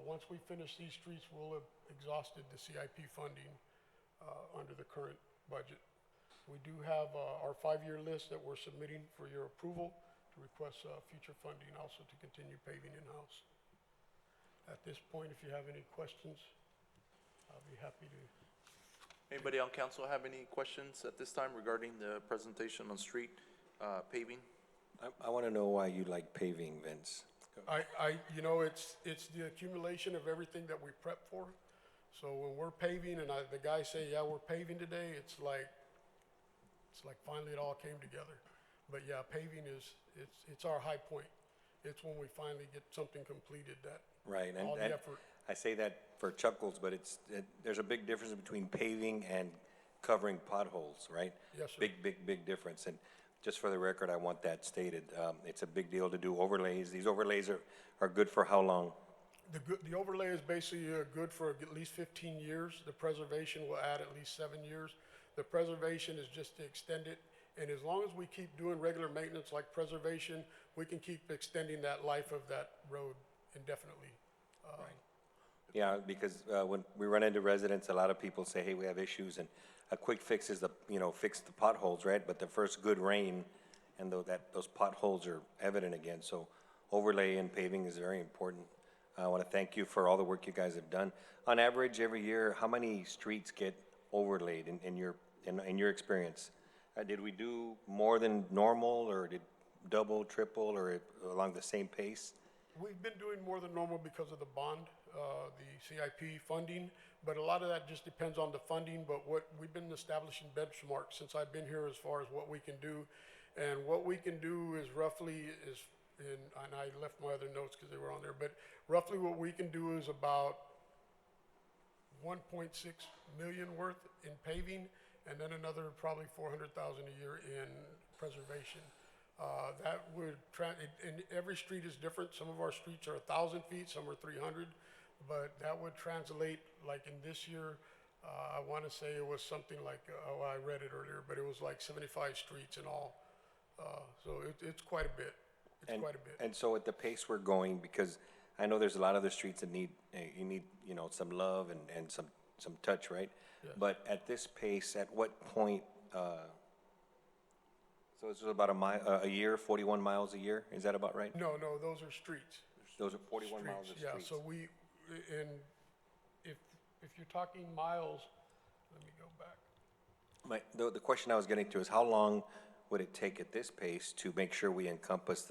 Once we finish these streets, we'll have exhausted the CIP funding under the current budget. We do have our 5-year list that we're submitting for your approval to request future funding also to continue paving in-house. At this point, if you have any questions, I'll be happy to. Anybody on council have any questions at this time regarding the presentation on street paving? I want to know why you like paving, Vince. You know, it's the accumulation of everything that we prep for. So when we're paving and the guys say, yeah, we're paving today, it's like finally it all came together. But yeah, paving it's our high point. It's when we finally get something completed that right, all the effort. I say that for chuckles, but there's a big difference between paving and covering potholes, right? Yes, sir. Big difference. And just for the record, I want that stated. It's a big deal to do overlays. These overlays are good for how long? The overlay is basically good for at least 15 years. The preservation will add at least 7 years. The preservation is just to extend it. And as long as we keep doing regular maintenance like preservation, we can keep extending that life of that road indefinitely. Right. Yeah, because when we run into residents, a lot of people say, hey, we have issues, and a quick fix is fix the potholes, right? But the first good rain, and those potholes are evident again. So overlay and paving is very important. I want to thank you for all the work you guys have done. On average, every year, how many streets get overlaid in your experience? Did we do more than normal, or did double, triple, or along the same pace? We've been doing more than normal because of the bond, the CIP funding, but a lot of that just depends on the funding. But what we've been establishing benchmarks since I've been here as far as what we can do, and what we can do is roughly and I left my other notes because they were on there, but roughly what we can do is about 1.6 million worth in paving, and then another probably 400,000 a year in preservation. That would, and every street is different. Some of our streets are 1,000 feet, some are 300, but that would translate, like in this year, I want to say it was something like, I read it earlier, but it was like 75 streets in all. So it's quite a bit. It's quite a bit. And so at the pace we're going, because I know there's a lot of other streets that need, you need, you know, some love and some touch, right? Yes. But at this pace, at what point, so it's about a year, 41 miles a year, is that about right? No, those are streets. Those are 41 miles of Yeah, streets. so and if you're talking miles, let me go back. The question I was getting to is how long would it take at this pace to make sure we encompass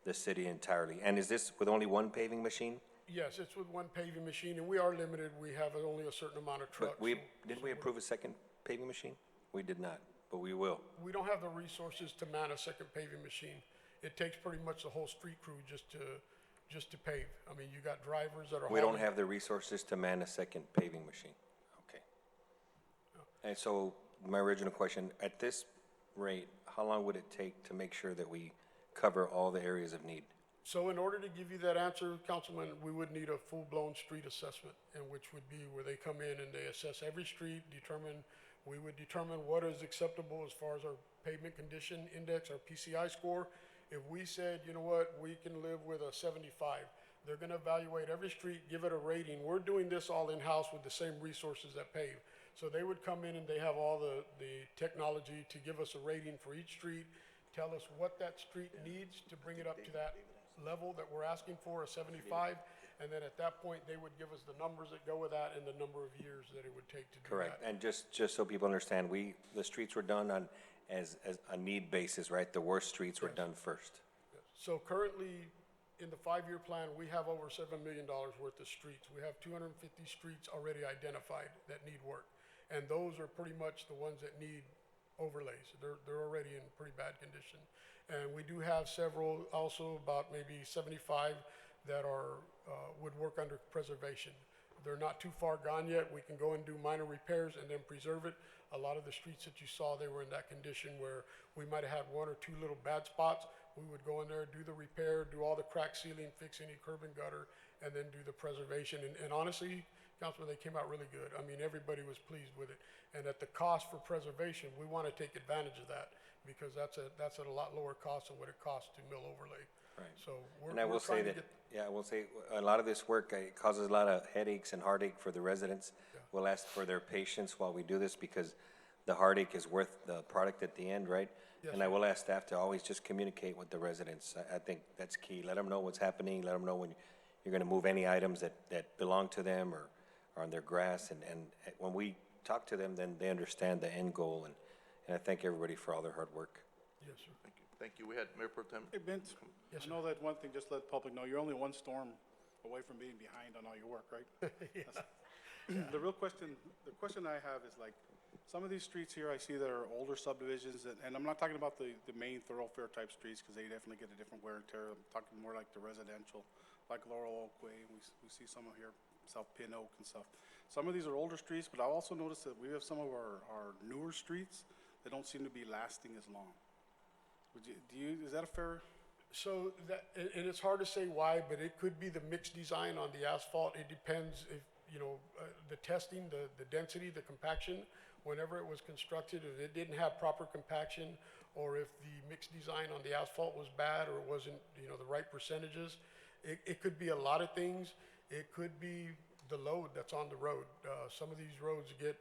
the city entirely? And is this with only one paving machine? Yes, it's with one paving machine, and we are limited. We have only a certain amount of trucks. But didn't we approve a second paving machine? We did not, but we will. We don't have the resources to man a second paving machine. It takes pretty much the whole street crew just to pave. I mean, you got drivers that are. We don't have the resources to man a second paving machine. Okay. And so my original question, at this rate, how long would it take to make sure that we cover all the areas of need? So in order to give you that answer, Councilman, we would need a full-blown street assessment, and which would be where they come in and they assess every street, we would determine what is acceptable as far as our pavement condition index, our PCI score. If we said, you know what, we can live with a 75, they're gonna evaluate every street, give it a rating. We're doing this all in-house with the same resources that pave. So they would come in and they have all the technology to give us a rating for each street, tell us what that street needs to bring it up to that level that we're asking for, a 75, and then at that point, they would give us the numbers that go with that and the number of years that it would take to do that. Correct. And just so people understand, the streets were done on as a need basis, right? The worst streets were done first. So currently, in the 5-year plan, we have over $7 million worth of streets. We have 250 streets already identified that need work. And those are pretty much the ones that need overlays. They're already in pretty bad condition. And we do have several, also about maybe 75 that would work under preservation. They're not too far gone yet. We can go and do minor repairs and then preserve it. A lot of the streets that you saw, they were in that condition where we might have had 1 or 2 little bad spots. We would go in there, do the repair, do all the crack sealing, fix any curb and gutter, and then do the preservation. And honestly, Councilman, they came out really good. I mean, everybody was pleased with it. And at the cost for preservation, we want to take advantage of that because that's at a lot lower cost than what it costs to mill overlay. Right. So And I will say that, I will say, a lot of this work, it causes a lot of headaches and heartache for the residents. We'll ask for their patience while we do this because the heartache is worth the product at the end, right? Yes, And I will ask staff to always just communicate with the residents. I think that's key. Let them know what's happening, let them know when you're gonna move any items that belong to them or are on their grass. And when we talk to them, then they understand the end goal. And I thank everybody for all their hard work. Yes, sir. Thank you. Thank you. We had Mayor Pro Tem. Hey, Vince, Yes, I know that one thing, just let the public know, you're only one storm away from being behind on all your work, right? The question I have is like, some of these streets here I see that are older subdivisions, and I'm not talking about the main thoroughfare type streets, because they definitely get a different wear and tear. I'm talking more like the residential, like Laurel Oak Way, we see some of here, South Pin Oak and stuff. Some of these are older streets, but I also noticed that we have some of our newer streets that don't seem to be lasting as long. Is that a fair? So and it's hard to say why, but it could be the mixed design on the asphalt. It depends if, the testing, the density, the compaction, whenever it was constructed, if it didn't have proper compaction, or if the mixed design on the asphalt was bad, or it wasn't, the right percentages. It could be a lot of things. It could be the load that's on the road. Some of these roads get,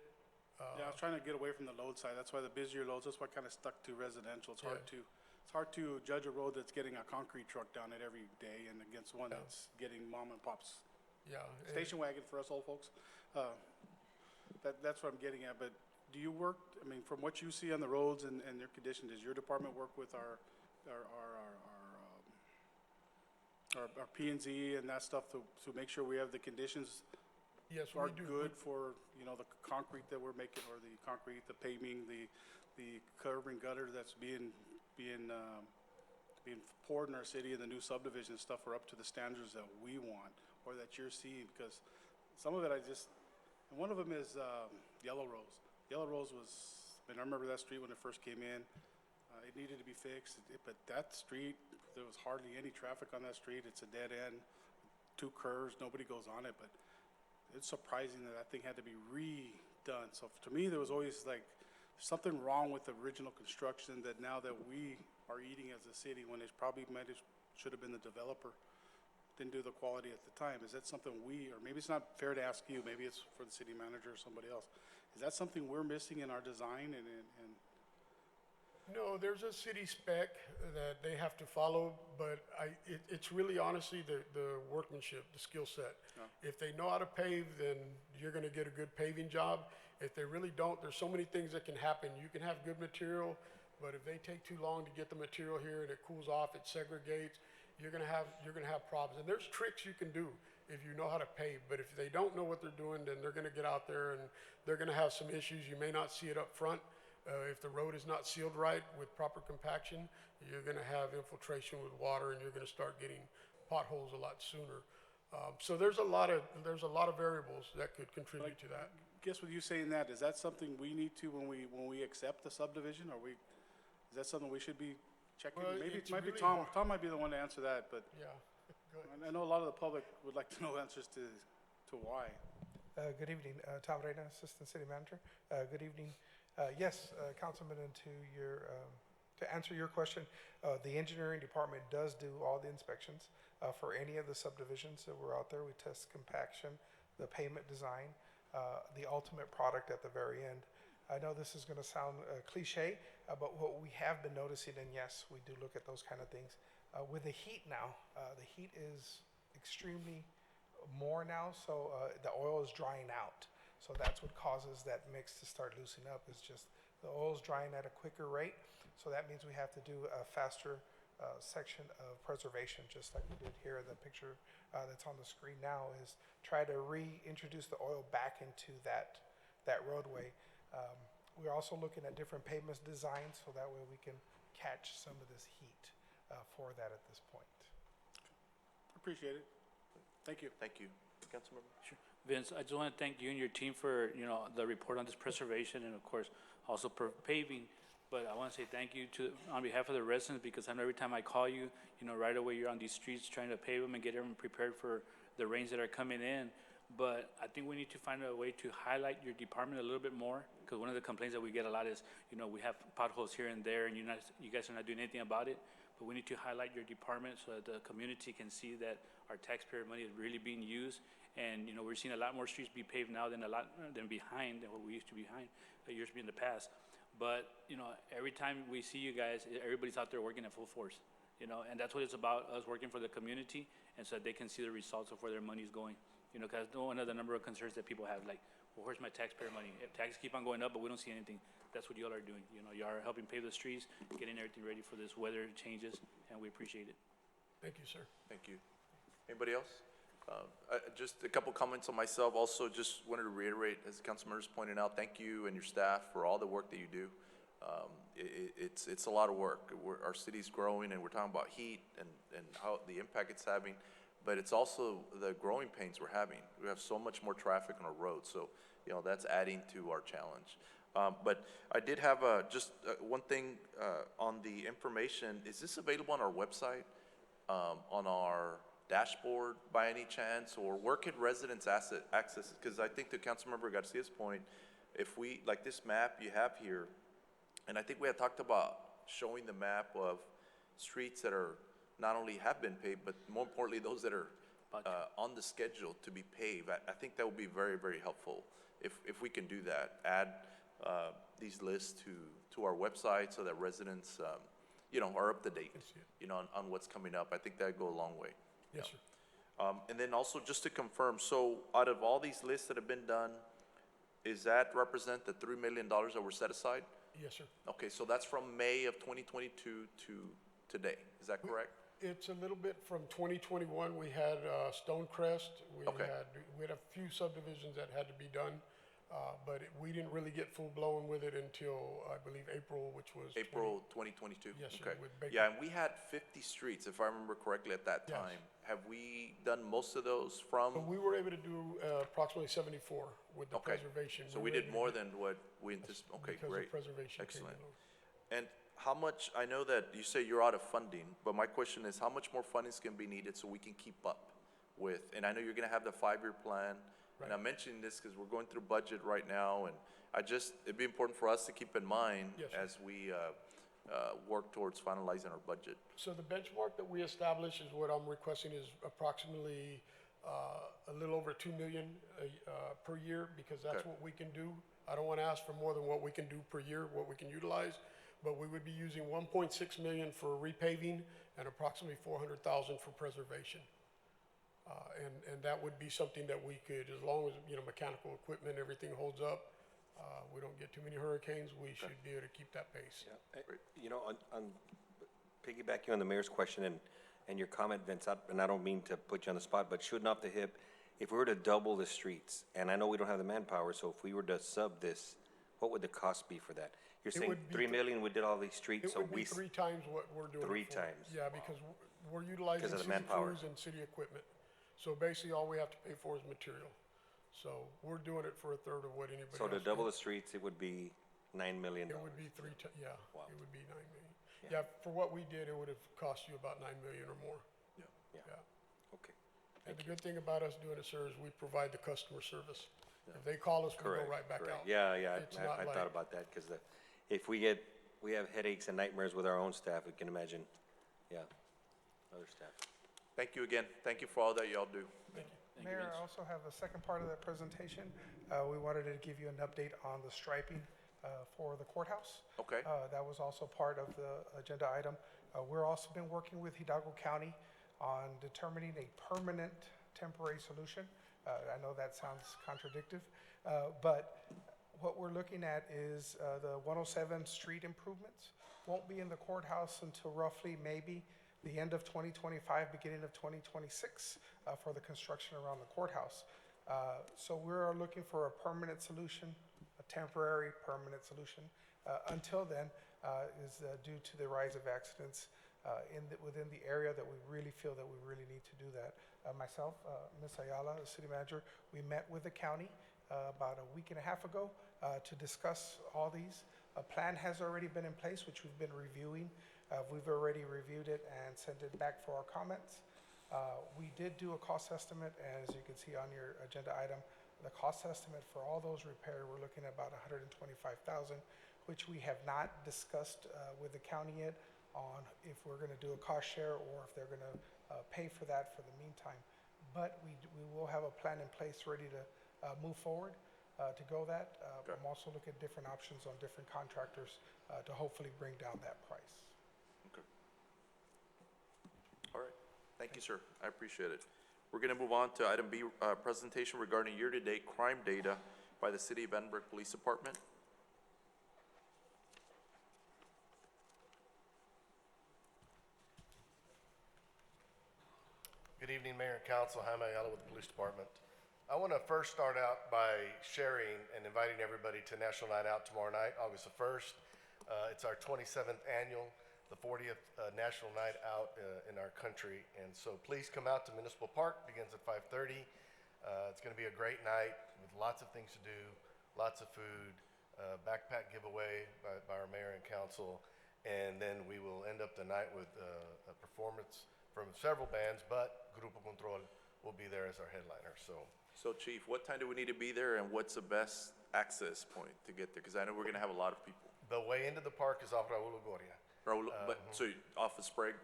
Yeah, I was trying to get away from the load side. That's why the busier loads, that's why I kind of stuck to residential. It's hard to judge a road that's getting a concrete truck down it every day and against one that's getting mom and pop's station wagon for us old folks. That's what I'm getting at. But do you work, I mean, from what you see on the roads and their condition, does your department work with our P&Z and that stuff to make sure we have the conditions yes, are we do. good for, the concrete that we're making, or the concrete, the paving, the curb and gutter that's being poured in our city and the new subdivision stuff are up to the standards that we want or that you're seeing? Because some of it and one of them is Yellow Rose. Yellow Rose I remember that street when it first came in. It needed to be fixed, but that street, there was hardly any traffic on that street. It's a dead end, 2 curves, nobody goes on it, but it's surprising that thing had to be redone. So to me, there was always like something wrong with the original construction that now that we are eating as a city, when it probably might have should have been the developer, didn't do the quality at the time. Is that something we, or maybe it's not fair to ask you, maybe it's for the city manager or somebody else. Is that something we're missing in our design and No, there's a city spec that they have to follow, but it's really honestly the workmanship, the skill set. If they know how to pave, then you're gonna get a good paving job. If they really don't, there's so many things that can happen. You can have good material, but if they take too long to get the material here and it cools off, it segregates, you're gonna have problems. And there's tricks you can do if you know how to pave, but if they don't know what they're doing, then they're gonna get out there and they're gonna have some issues. You may not see it up front. If the road is not sealed right with proper compaction, you're gonna have infiltration with water and you're gonna start getting potholes a lot sooner. So there's a lot of variables that could contribute to that. guess with you saying that, is that something we need to, when we accept the subdivision, is that something we should be checking? Well, Maybe it's it might be really Tom. hard. Tom might be the one to answer that, but Yeah, go ahead. I know a lot of the public would like to know answers to why. Good evening, Tom Reyna, Assistant City Manager. Good evening. Yes, Councilman, and to answer your question, the engineering department does do all the inspections for any of the subdivisions that were out there. We test compaction, the pavement design, the ultimate product at the very end. I know this is going to sound cliche, but what we have been noticing, and yes, we do look at those kind of things. With the heat now, the heat is extremely more now, so the oil is drying out. So that's what causes that mix to start loosening up. It's just the oil's drying at a quicker rate. So that means we have to do a faster section of preservation, just like we did here in the picture that's on the screen now, is try to reintroduce the oil back into that roadway. We're also looking at different pavement designs so that way we can catch some of this heat for that at this point. Appreciate it. Thank you. Thank you. Councilmember? Sure. Vince, I just want to thank you and your team for, the report on this preservation and of course also for paving. But I want to say thank you on behalf of the residents, because I know every time I call you, right away you're on these streets trying to pave them and get everyone prepared for the rains that are coming in. But I think we need to find a way to highlight your department a little bit more, because one of the complaints that we get a lot is, we have potholes here and there and you guys are not doing anything about it. But we need to highlight your department so that the community can see that our taxpayer money is really being used. And, we're seeing a lot more streets be paved now than behind, than what we used to be behind, years in the past. But, every time we see you guys, everybody's out there working at full force, and that's what it's about, us working for the community, and so that they can see the results of where their money is going. Because one of the number of concerns that people have, like, well, where's my taxpayer money? If taxes keep on going up, but we don't see anything, that's what y'all are doing. You are helping pave the streets, getting everything ready for this weather changes, and we appreciate it. Thank you, sir. Thank you. Anybody else? Just a couple comments on myself. Also, just wanted to reiterate, as the council members pointed out, thank you and your staff for all the work that you do. It's a lot of work. Our city's growing, and we're talking about heat and how the impact it's having, but it's also the growing pains we're having. We have so much more traffic on our roads, so that's adding to our challenge. But I did have one thing on the information. Is this available on our website, on our dashboard by any chance, or where could residents access it? Because I think to Councilmember Garcia's point, if we, like this map you have here, and I think we had talked about showing the map of streets that are not only have been paved, but more importantly, those that are on the schedule to be paved. I think that would be very, very helpful if we can do that. Add these lists to our website so that residents, are up to date, on what's coming up. I think that'd go a long way. Yes, sir. And then also just to confirm, so out of all these lists that have been done, is that represent the $3 million that were set aside? Yes, sir. Okay, so that's from May of 2022 to today, is that correct? It's a little bit from 2021. We had Stonecrest. We had a few subdivisions that had to be done, but we didn't really get full blown with it until I believe April, which was April 2022. Yes, sir. Okay. With Baker. Yeah, and we had 50 streets, if I remember correctly, at that Yes. time. Have we done most of those from? But we were able to do approximately 74 with the preservation. So we were did able more to do- than what we anticipated. Okay, because great. of preservation. came Excellent. along. And how much, I know that you say you're out of funding, but my question is, how much more funding can be needed so we can keep up with, and I know you're gonna have the 5-year plan, and I'm mentioning this because we're going through budget right now, and it'd be important for us to keep in mind Yes, sir. as we work towards finalizing our budget. So the benchmark that we established is what I'm requesting is approximately a little over 2 million per year, because that's Okay. what we can do. I don't want to ask for more than what we can do per year, what we can utilize, but we would be using 1.6 million for repaving and approximately 400,000 for preservation. And that would be something that we could, as long as, you know, mechanical equipment, everything holds up, we don't get too many hurricanes, we should be able to keep that pace. You know, on piggybacking on the mayor's question and your comment, Vince, and I don't mean to put you on the spot, but shooting off the hip, if we were to double the streets, and I know we don't have the manpower, so if we were to sub this, what would the cost be for that? You're It saying would be 3 million, we did all these streets, It so would be we, 3 times what we're doing. it 3 for. times. Yeah, because we're utilizing Because of the city manpower. crews and city equipment. So basically, all we have to pay for is material. So we're doing it for a third of what anybody else. so to would. double the streets, it would be $9 million. It would be yeah, Wow. it would be 9 million. Yeah, for what we did, it would have cost you about 9 million or more. Yeah. Yeah. Okay. And the good thing about us doing it, sir, is we provide the customer service. If they call us, we go Correct, right back correct. out. Yeah, It's not I like- thought about that, because if we have headaches and nightmares with our own staff, we can imagine, other staff. Thank you again. Thank you for all that y'all do. Mayor, I also have a second part of that presentation. We wanted to give you an update on the striping for the courthouse. Okay. That was also part of the agenda item. We're also been working with Hidalgo County on determining a permanent temporary solution. I know that sounds contradictory, but what we're looking at is the 107 street improvements won't be in the courthouse until roughly maybe the end of 2025, beginning of 2026 for the construction around the courthouse. So we're looking for a permanent solution, a temporary permanent solution. Until then, is due to the rise of accidents within the area that we really feel that we really need to do that. Myself, Ms. Ayala, the city manager, we met with the county about a week and a half ago to discuss all these. A plan has already been in place, which we've been reviewing. We've already reviewed it and sent it back for our comments. We did do a cost estimate, and as you can see on your agenda item, the cost estimate for all those repairs, we're looking at about $125,000, which we have not discussed with the county yet on if we're going to do a cost share or if they're going to pay for that for the meantime. But we will have a plan in place ready to move forward to go that. I'm also looking at different options on different contractors to hopefully bring down that price. Okay. All right. Thank you, sir. I appreciate it. We're going to move on to item B, presentation regarding year-to-date crime data by the City of Edinburg Police Department. Good evening, Mayor and Council. Jaime Ayala with the Police Department. I want to first start out by sharing and inviting everybody to National Night Out tomorrow night, August the 1st. It's our 27th annual, the 40th National Night Out in our country. And so please come out to Municipal Park, begins at 5:30. It's going to be a great night with lots of things to do, lots of food, backpack giveaway by our mayor and council. And then we will end up the night with a performance from several bands, but Grupo Control will be there as our headliner. So Chief, what time do we need to be there and what's the best access point to get there? Because I know we're going to have a lot of people. The way into the park is off Raul Goria. Raul, but, so off of Sprague?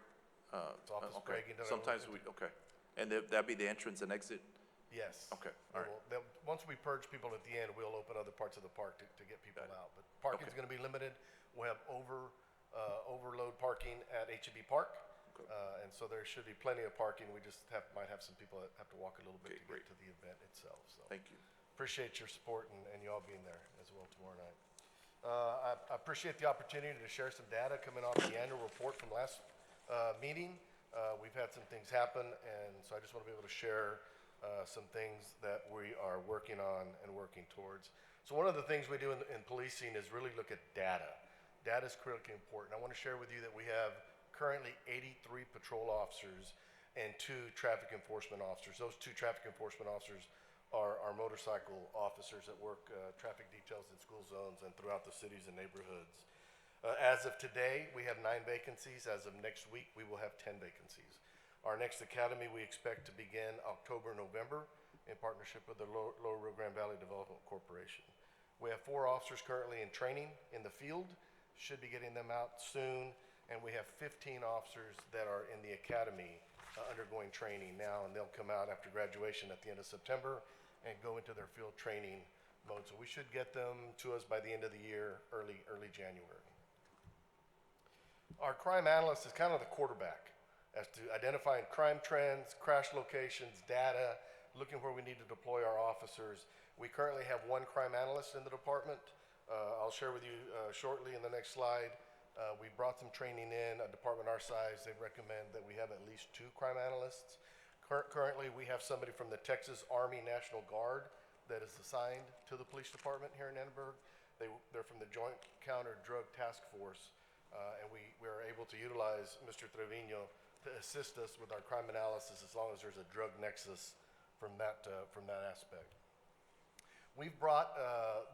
It's off of okay. Sprague into Raul. Sometimes okay. And that'd be the entrance and exit? Yes. Okay, all right. Once we purge people at the end, we'll open other parts of the park to get people out. But parking's going to be limited. We'll have overload parking at HEB Park. And so there should be plenty of parking. We just might have some people that have to walk a little bit to get to the event itself. So thank you. Appreciate your support and you all being there as well tomorrow night. I appreciate the opportunity to share some data coming off the annual report from last meeting. We've had some things happen, and so I just want to be able to share some things that we are working on and working towards. So one of the things we do in policing is really look at data. Data is critically important. I want to share with you that we have currently 83 patrol officers and 2 traffic enforcement officers. Those 2 traffic enforcement officers are our motorcycle officers that work traffic details in school zones and throughout the cities and neighborhoods. As of today, we have 9 vacancies. As of next week, we will have 10 vacancies. Our next academy we expect to begin October, November in partnership with the Lower Rio Grande Valley Development Corporation. We have 4 officers currently in training in the field. should be getting them out soon. And we have 15 officers that are in the academy undergoing training now, and they'll come out after graduation at the end of September and go into their field training mode. So we should get them to us by the end of the year, early January. Our crime analyst is kind of the quarterback as to identifying crime trends, crash locations, data, looking where we need to deploy our officers. We currently have one crime analyst in the department. I'll share with you shortly in the next slide. We brought some training in. A department our size, they recommend that we have at least 2 crime analysts. Currently, we have somebody from the Texas Army National Guard that is assigned to the police department here in Edinburg. They're from the Joint Counter Drug Task Force, and we are able to utilize Mr. Trevino to assist us with our crime analysis as long as there's a drug nexus from that aspect. We've brought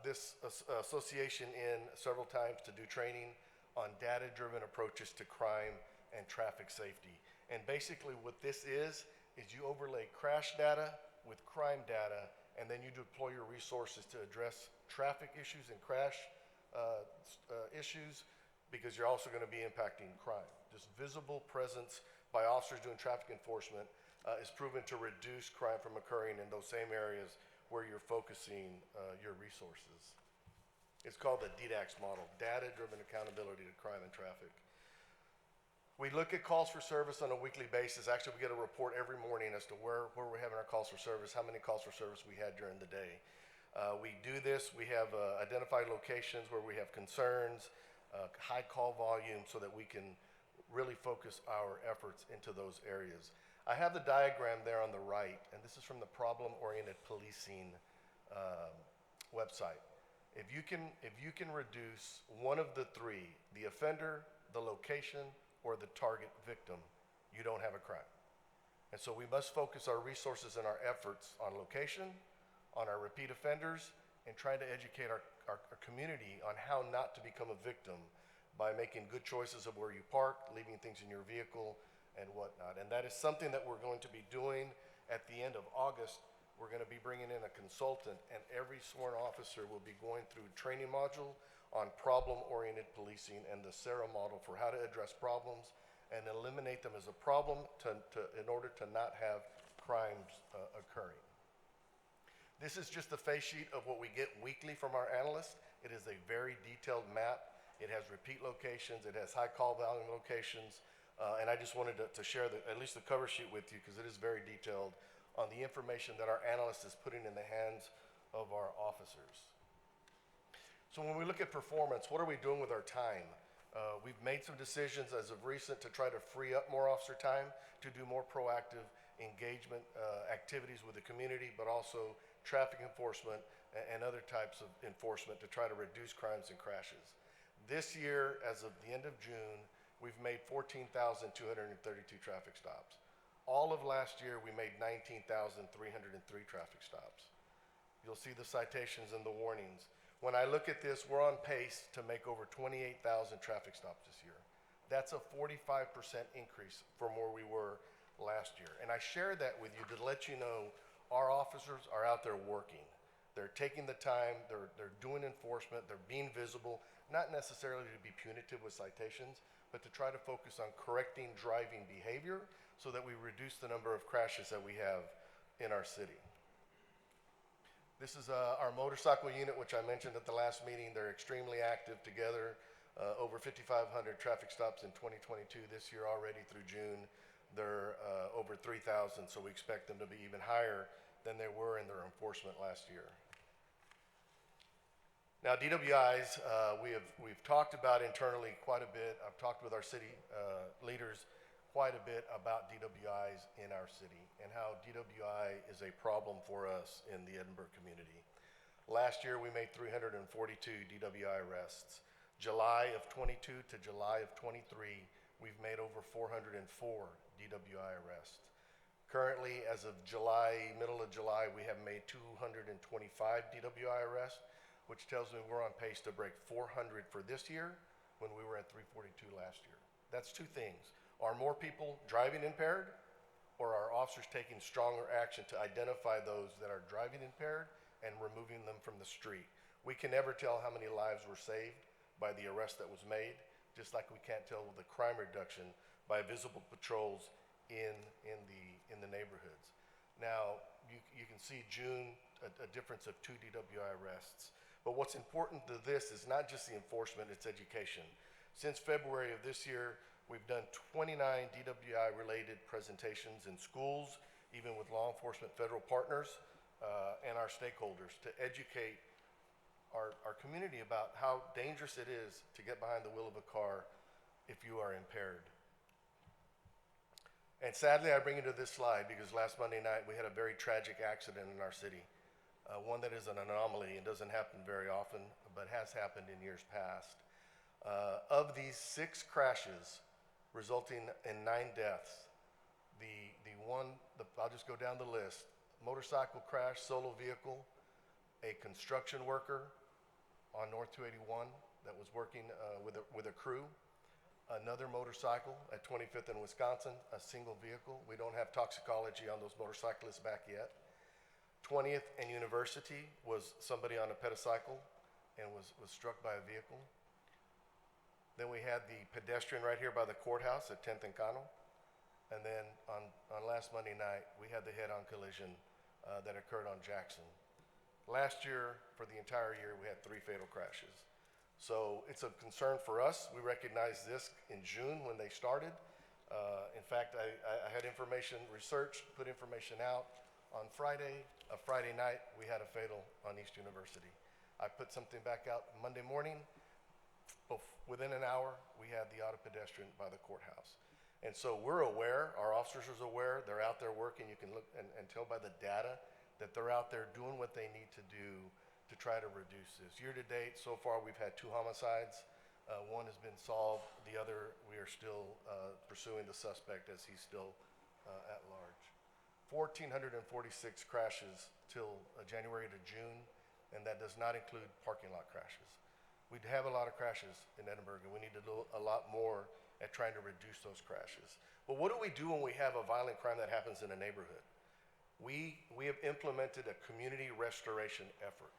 this association in several times to do training on data-driven approaches to crime and traffic safety. And basically what this is you overlay crash data with crime data, and then you deploy your resources to address traffic issues and crash issues, because you're also going to be impacting crime. This visible presence by officers doing traffic enforcement is proven to reduce crime from occurring in those same areas where you're focusing your resources. It's called the DDAX model, Data-Driven Accountability to Crime and Traffic. We look at calls for service on a weekly basis. Actually, we get a report every morning as to where we're having our calls for service, how many calls for service we had during the day. We do this, we have identified locations where we have concerns, high call volume, so that we can really focus our efforts into those areas. I have the diagram there on the right, and this is from the Problem-Oriented Policing website. If you can reduce one of the 3, the offender, the location, or the target victim, you don't have a crime. And so we must focus our resources and our efforts on location, on our repeat offenders, and trying to educate our community on how not to become a victim by making good choices of where you park, leaving things in your vehicle, and whatnot. And that is something that we're going to be doing at the end of August. We're going to be bringing in a consultant, and every sworn officer will be going through a training module on problem-oriented policing and the SARA model for how to address problems and eliminate them as a problem in order to not have crimes occurring. This is just the face sheet of what we get weekly from our analysts. It is a very detailed map. It has repeat locations. It has high call volume locations. And I just wanted to share at least the cover sheet with you, because it is very detailed on the information that our analyst is putting in the hands of our officers. So when we look at performance, what are we doing with our time? We've made some decisions as of recent to try to free up more officer time to do more proactive engagement activities with the community, but also traffic enforcement and other types of enforcement to try to reduce crimes and crashes. This year, as of the end of June, we've made 14,232 traffic stops. All of last year, we made 19,303 traffic stops. You'll see the citations and the warnings. When I look at this, we're on pace to make over 28,000 traffic stops this year. That's a 45% increase from where we were last year. And I share that with you to let you know our officers are out there working. They're taking the time, they're doing enforcement, they're being visible, not necessarily to be punitive with citations, but to try to focus on correcting driving behavior so that we reduce the number of crashes that we have in our city. This is our motorcycle unit, which I mentioned at the last meeting. They're extremely active together. Over 5,500 traffic stops in 2022 this year already through June. They're over 3,000, so we expect them to be even higher than they were in their enforcement last year. Now, DWIs, we've talked about internally quite a bit. I've talked with our city leaders quite a bit about DWIs in our city and how DWI is a problem for us in the Edinburg community. Last year, we made 342 DWI arrests. July of 22 to July of 23, we've made over 404 DWI arrests. Currently, as of July, middle of July, we have made 225 DWI arrests, which tells me we're on pace to break 400 for this year when we were at 342 last year. That's two things. Are more people driving impaired, or are officers taking stronger action to identify those that are driving impaired and removing them from the street? We can never tell how many lives were saved by the arrest that was made, just like we can't tell the crime reduction by visible patrols in the neighborhoods. Now, you can see June, a difference of 2 DWI arrests. But what's important to this is not just the enforcement, it's education. Since February of this year, we've done 29 DWI-related presentations in schools, even with law enforcement federal partners and our stakeholders, to educate our community about how dangerous it is to get behind the wheel of a car if you are impaired. And sadly, I bring you to this slide because last Monday night we had a very tragic accident in our city. One that is an anomaly and doesn't happen very often, but has happened in years past. Of these 6 crashes resulting in 9 deaths, I'll just go down the list. Motorcycle crash, solo vehicle, a construction worker on North 281 that was working with a crew, another motorcycle at 25th and Wisconsin, a single vehicle. We don't have toxicology on those motorcyclists back yet. 20th and University was somebody on a pedicycle and was struck by a vehicle. Then we had the pedestrian right here by the courthouse at 10th and Cano. And then on last Monday night, we had the head-on collision that occurred on Jackson. Last year, for the entire year, we had 3 fatal crashes. So it's a concern for us. We recognized this in June when they started. In fact, I had information researched, put information out. On Friday night, we had a fatal on East University. I put something back out Monday morning. Within an hour, we had the auto pedestrian by the courthouse. And so we're aware, our officers are aware, they're out there working. You can look and tell by the data that they're out there doing what they need to do to try to reduce this. Year to date, so far, we've had 2 homicides. One has been solved. The other, we are still pursuing the suspect as he's still at large. 1,446 crashes till January to June, and that does not include parking lot crashes. We have a lot of crashes in Edinburg, and we need to do a lot more at trying to reduce those crashes. But what do we do when we have a violent crime that happens in a neighborhood? We have implemented a community restoration effort.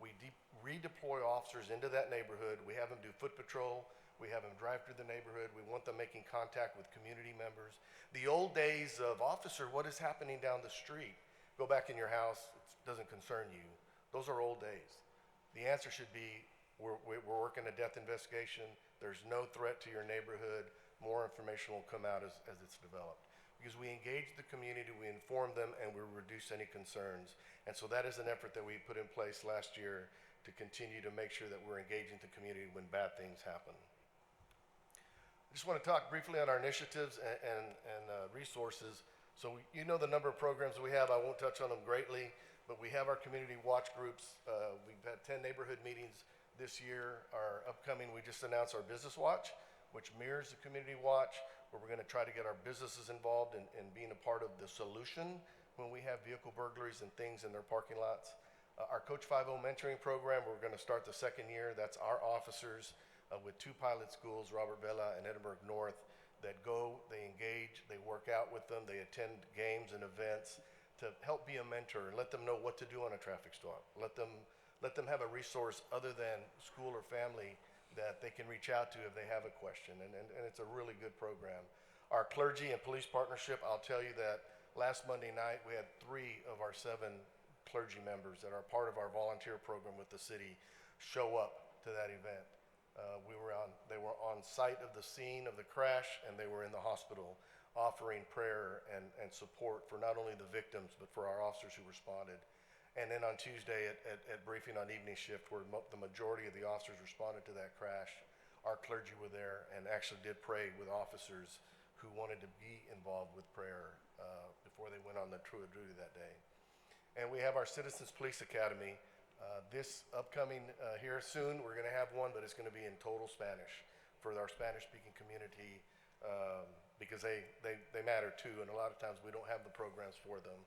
We redeploy officers into that neighborhood. We have them do foot patrol. We have them drive through the neighborhood. We want them making contact with community members. The old days of, officer, what is happening down the street? Go back in your house. It doesn't concern you. Those are old days. The answer should be, we're working a death investigation. There's no threat to your neighborhood. More information will come out as it's developed. Because we engage the community, we inform them, and we reduce any concerns. And so that is an effort that we put in place last year to continue to make sure that we're engaging the community when bad things happen. I just want to talk briefly on our initiatives and resources. So you know the number of programs we have. I won't touch on them greatly, but we have our community watch groups. We've had 10 neighborhood meetings this year. Our upcoming, we just announced our business watch, which mirrors the community watch, where we're going to try to get our businesses involved in being a part of the solution when we have vehicle burglaries and things in their parking lots. Our Coach 5.0 mentoring program, we're going to start the 2nd year. That's our officers with 2 pilot schools, Robert Vela and Edinburg North, that go, they engage, they work out with them, they attend games and events to help be a mentor and let them know what to do on a traffic stop. Let them have a resource other than school or family that they can reach out to if they have a question, and it's a really good program. Our clergy and police partnership, I'll tell you that last Monday night we had 3 of our 7 clergy members that are part of our volunteer program with the city show up to that event. They were on site of the scene of the crash, and they were in the hospital offering prayer and support for not only the victims but for our officers who responded. And then on Tuesday at briefing on evening shift, where the majority of the officers responded to that crash, our clergy were there and actually did pray with officers who wanted to be involved with prayer before they went on the tour of duty that day. And we have our Citizens Police Academy. This upcoming here soon, we're going to have one, but it's going to be in total Spanish for our Spanish-speaking community because they matter too, and a lot of times we don't have the programs for them.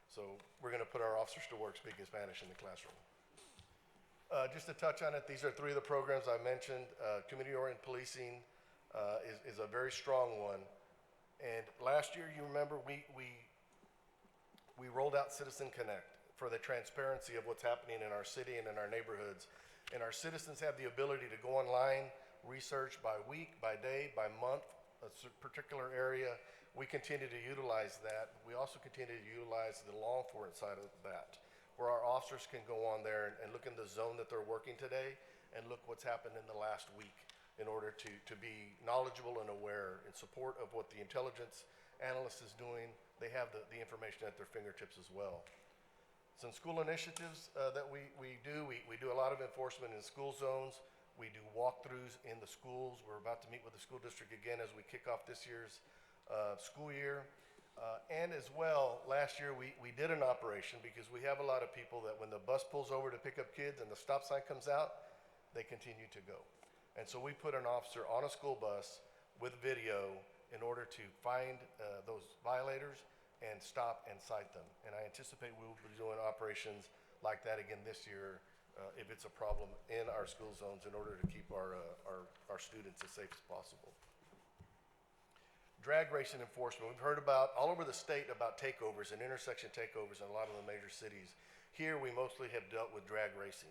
So we're going to put our officers to work speaking Spanish in the classroom. Just to touch on it, these are 3 of the programs I mentioned. Community-oriented policing is a very strong one. And last year, you remember, we rolled out Citizen Connect for the transparency of what's happening in our city and in our neighborhoods. And our citizens have the ability to go online, research by week, by day, by month, a particular area. We continue to utilize that. We also continue to utilize the law enforcement side of that, where our officers can go on there and look in the zone that they're working today and look what's happened in the last week in order to be knowledgeable and aware in support of what the intelligence analyst is doing. They have the information at their fingertips as well. Some school initiatives that we do a lot of enforcement in school zones. We do walkthroughs in the schools. We're about to meet with the school district again as we kick off this year's school year. And as well, last year we did an operation because we have a lot of people that when the bus pulls over to pick up kids and the stop sign comes out, they continue to go. And so we put an officer on a school bus with video in order to find those violators and stop and cite them. And I anticipate we will be doing operations like that again this year if it's a problem in our school zones in order to keep our students as safe as possible. Drag racing enforcement. We've heard about all over the state about takeovers and intersection takeovers in a lot of the major cities. Here we mostly have dealt with drag racing.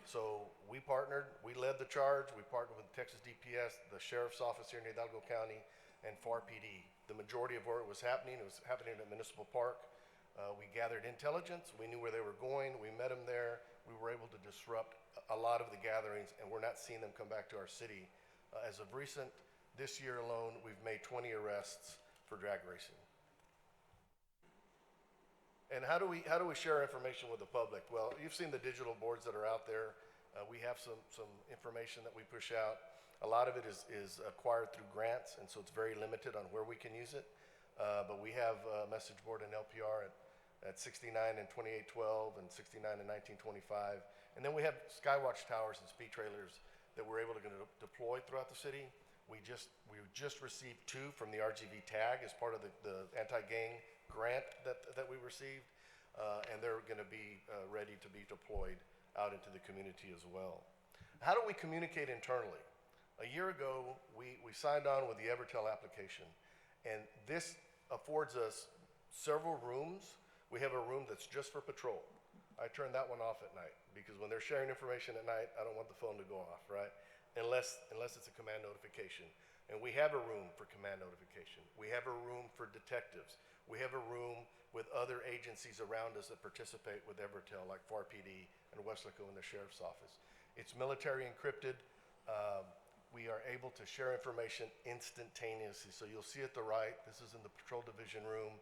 So we led the charge. We partnered with Texas DPS, the Sheriff's Office here in Hidalgo County, and FAR PD. The majority of where it was happening at Municipal Park. We gathered intelligence. We knew where they were going. We met them there. We were able to disrupt a lot of the gatherings, and we're not seeing them come back to our city. As of recent, this year alone, we've made 20 arrests for drag racing. And how do we share information with the public? Well, you've seen the digital boards that are out there. We have some information that we push out. A lot of it is acquired through grants, and so it's very limited on where we can use it. But we have a message board in LPR at 69 and 2812 and 69 and 1925. And then we have Skywatch towers and speed trailers that we're able to deploy throughout the city. We just received 2 from the RGV TAG as part of the anti-gang grant that we received. And they're going to be ready to be deployed out into the community as well. How do we communicate internally? A year ago, we signed on with the Evertel application, and this affords us several rooms. We have a room that's just for patrol. I turn that one off at night because when they're sharing information at night, I don't want the phone to go off, right? Unless it's a command notification. And we have a room for command notification. We have a room for detectives. We have a room with other agencies around us that participate with Evertel, like FAR PD and Weslaco and the Sheriff's Office. It's military encrypted. We are able to share information instantaneously. So you'll see at the right, this is in the patrol division room.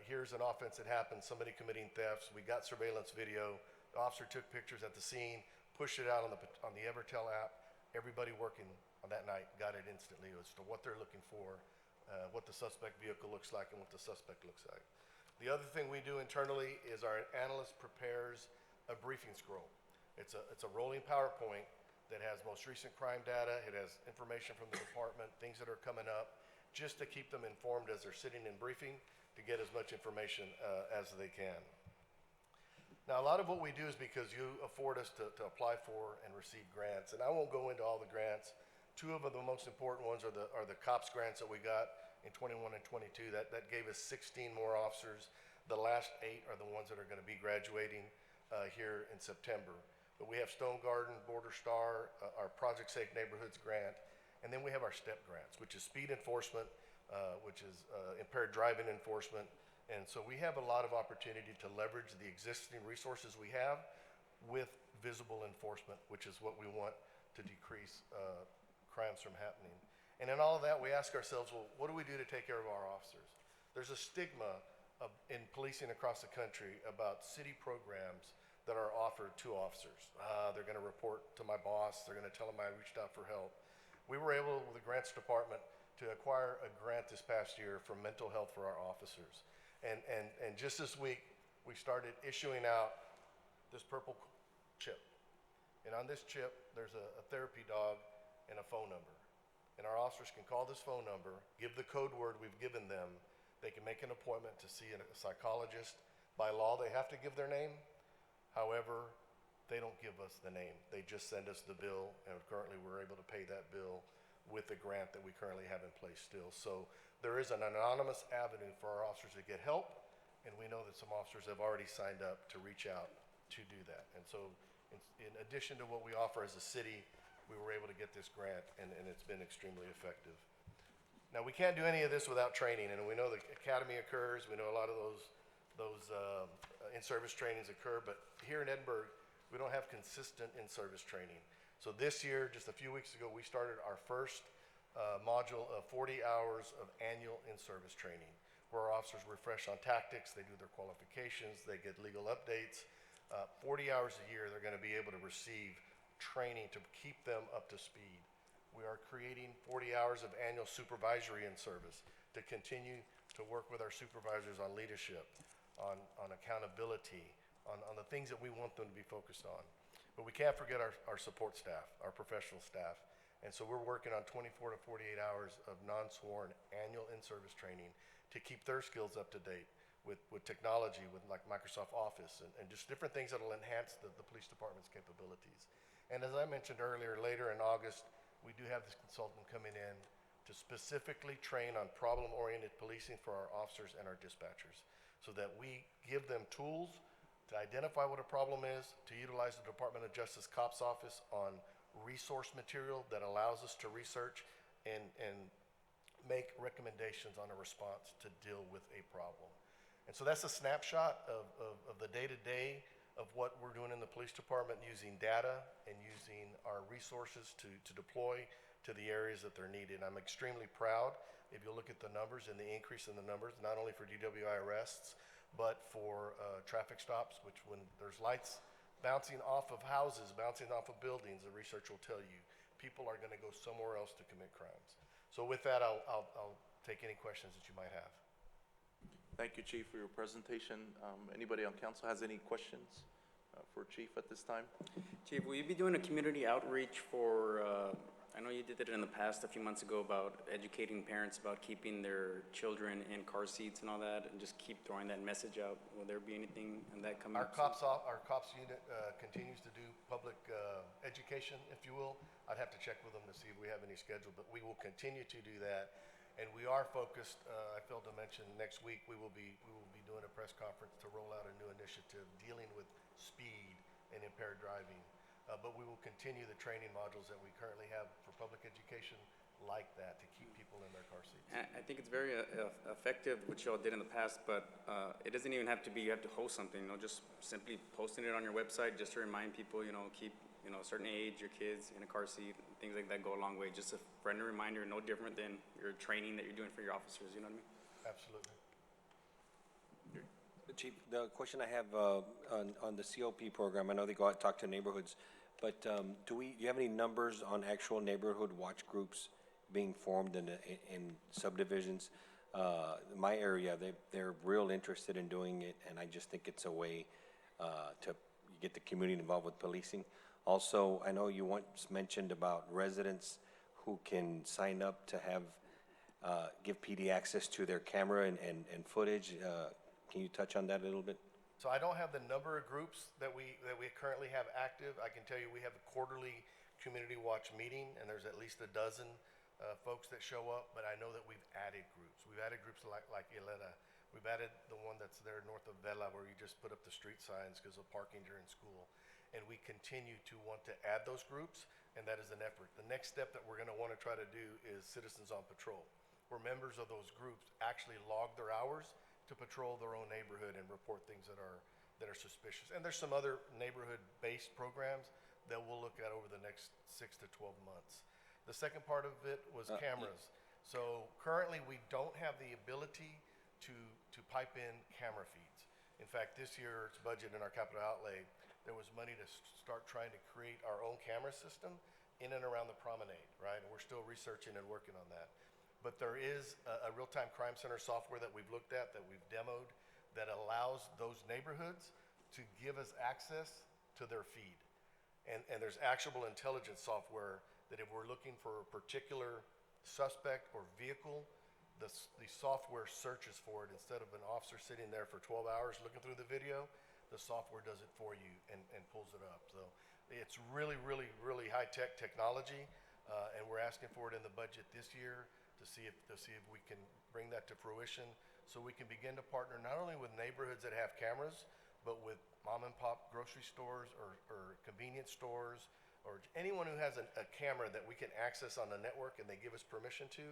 Here's an offense that happened, somebody committing thefts. We got surveillance video. The officer took pictures at the scene, pushed it out on the Evertel app. Everybody working on that night got it instantly as to what they're looking for, what the suspect vehicle looks like, and what the suspect looks like. The other thing we do internally is our analyst prepares a briefing scroll. It's a rolling PowerPoint that has most recent crime data. It has information from the department, things that are coming up, just to keep them informed as they're sitting in briefing to get as much information as they can. Now, a lot of what we do is because you afford us to apply for and receive grants, and I won't go into all the grants. 2 of the most important ones are the COPS grants that we got in 21 and 22. That gave us 16 more officers. The last 8 are the ones that are going to be graduating here in September. But we have Stone Garden, Border Star, our Project Safe Neighborhoods grant, and then we have our STEP grants, which is speed enforcement, which is impaired driving enforcement. And so we have a lot of opportunity to leverage the existing resources we have with visible enforcement, which is what we want to decrease crimes from happening. And in all of that, we ask ourselves, well, what do we do to take care of our officers? There's a stigma in policing across the country about city programs that are offered to officers. They're going to report to my boss. They're going to tell them I reached out for help. We were able, with the grants department, to acquire a grant this past year for mental health for our officers. And just this week, we started issuing out this purple chip. And on this chip, there's a therapy dog and a phone number. And our officers can call this phone number, give the code word we've given them. They can make an appointment to see a psychologist. By law, they have to give their name. However, they don't give us the name. They just send us the bill, and currently we're able to pay that bill with the grant that we currently have in place still. So there is an anonymous avenue for our officers to get help, and we know that some officers have already signed up to reach out to do that. And so in addition to what we offer as a city, we were able to get this grant, and it's been extremely effective. Now, we can't do any of this without training, and we know the academy occurs, we know a lot of those in-service trainings occur, but here in Edinburgh, we don't have consistent in-service training. So this year, just a few weeks ago, we started our first module of 40 hours of annual in-service training, where our officers refresh on tactics, they do their qualifications, they get legal updates. 40 hours a year, they're gonna be able to receive training to keep them up to speed. We are creating 40 hours of annual supervisory in-service to continue to work with our supervisors on leadership, on accountability, on the things that we want them to be focused on. But we can't forget our support staff, our professional staff. And so we're working on 24 to 48 hours of non-sworn annual in-service training to keep their skills up to date with technology, with like Microsoft Office, and just different things that will enhance the police department's capabilities. And as I mentioned earlier, later in August, we do have this consultant coming in to specifically train on problem-oriented policing for our officers and our dispatchers, so that we give them tools to identify what a problem is, to utilize the Department of Justice Cops Office on resource material that allows us to research and make recommendations on a response to deal with a problem. And so that's a snapshot of the day-to-day of what we're doing in the police department, using data and using our resources to deploy to the areas that they're needed. I'm extremely proud, if you look at the numbers and the increase in the numbers, not only for DWI arrests, but for traffic stops, which when there's lights bouncing off of houses, bouncing off of buildings, the research will tell you, people are gonna go somewhere else to commit crimes. So with that, I'll take any questions that you might have. Thank you, Chief, for your presentation. Anybody on council has any questions for Chief at this time? Chief, will you be doing a community outreach for, I know you did it in the past a few months ago about educating parents about keeping their children in car seats and all that, and just keep throwing that message out? Will there be anything in that coming up soon? Our cops unit continues to do public education, if you will. I'd have to check with them to see if we have any schedule, but we will continue to do that. And we are focused, I failed to mention, next week we will be doing a press conference to roll out a new initiative dealing with speed and impaired driving. But we will continue the training modules that we currently have for public education like that to keep people in their car seats. I think it's very effective, which y'all did in the past, but it doesn't even have to be, you have to host something, just simply posting it on your website just to remind people, keep, a certain age, your kids in a car seat, things like that go a long way. Just a friendly reminder, no different than your training that you're doing for your officers, you know what I mean? Absolutely. Chief, the question I have on the COP program, I know they go out and talk to neighborhoods, but do you have any numbers on actual neighborhood watch groups being formed in subdivisions? My area, they're real interested in doing it, and I just think it's a way to get the community involved with policing. Also, I know you once mentioned about residents who can sign up to give PD access to their camera and footage. Can you touch on that a little bit? So I don't have the number of groups that we currently have active. I can tell you we have a quarterly community watch meeting, and there's at least a dozen folks that show up, but I know that we've added groups. We've added groups like Elena. We've added the one that's there north of Vela, where you just put up the street signs because of parking during school. And we continue to want to add those groups, and that is an effort. The next step that we're gonna wanna try to do is Citizens on Patrol, where members of those groups actually log their hours to patrol their own neighborhood and report things that are suspicious. And there's some other neighborhood-based programs that we'll look at over the next 6 to 12 months. The second part of it was cameras. So currently, we don't have the ability to pipe in camera feeds. In fact, this year's budget in our capital outlay, there was money to start trying to create our own camera system in and around the promenade, right? And we're still researching and working on that. But there is a real-time crime center software that we've looked at, that we've demoed, that allows those neighborhoods to give us access to their feed. And there's actionable intelligence software that if we're looking for a particular suspect or vehicle, the software searches for it. Instead of an officer sitting there for 12 hours looking through the video, the software does it for you and pulls it up. So it's really, really, really high-tech technology, and we're asking for it in the budget this year to see if we can bring that to fruition, so we can begin to partner not only with neighborhoods that have cameras, but with mom and pop grocery stores or convenience stores, or anyone who has a camera that we can access on the network and they give us permission to,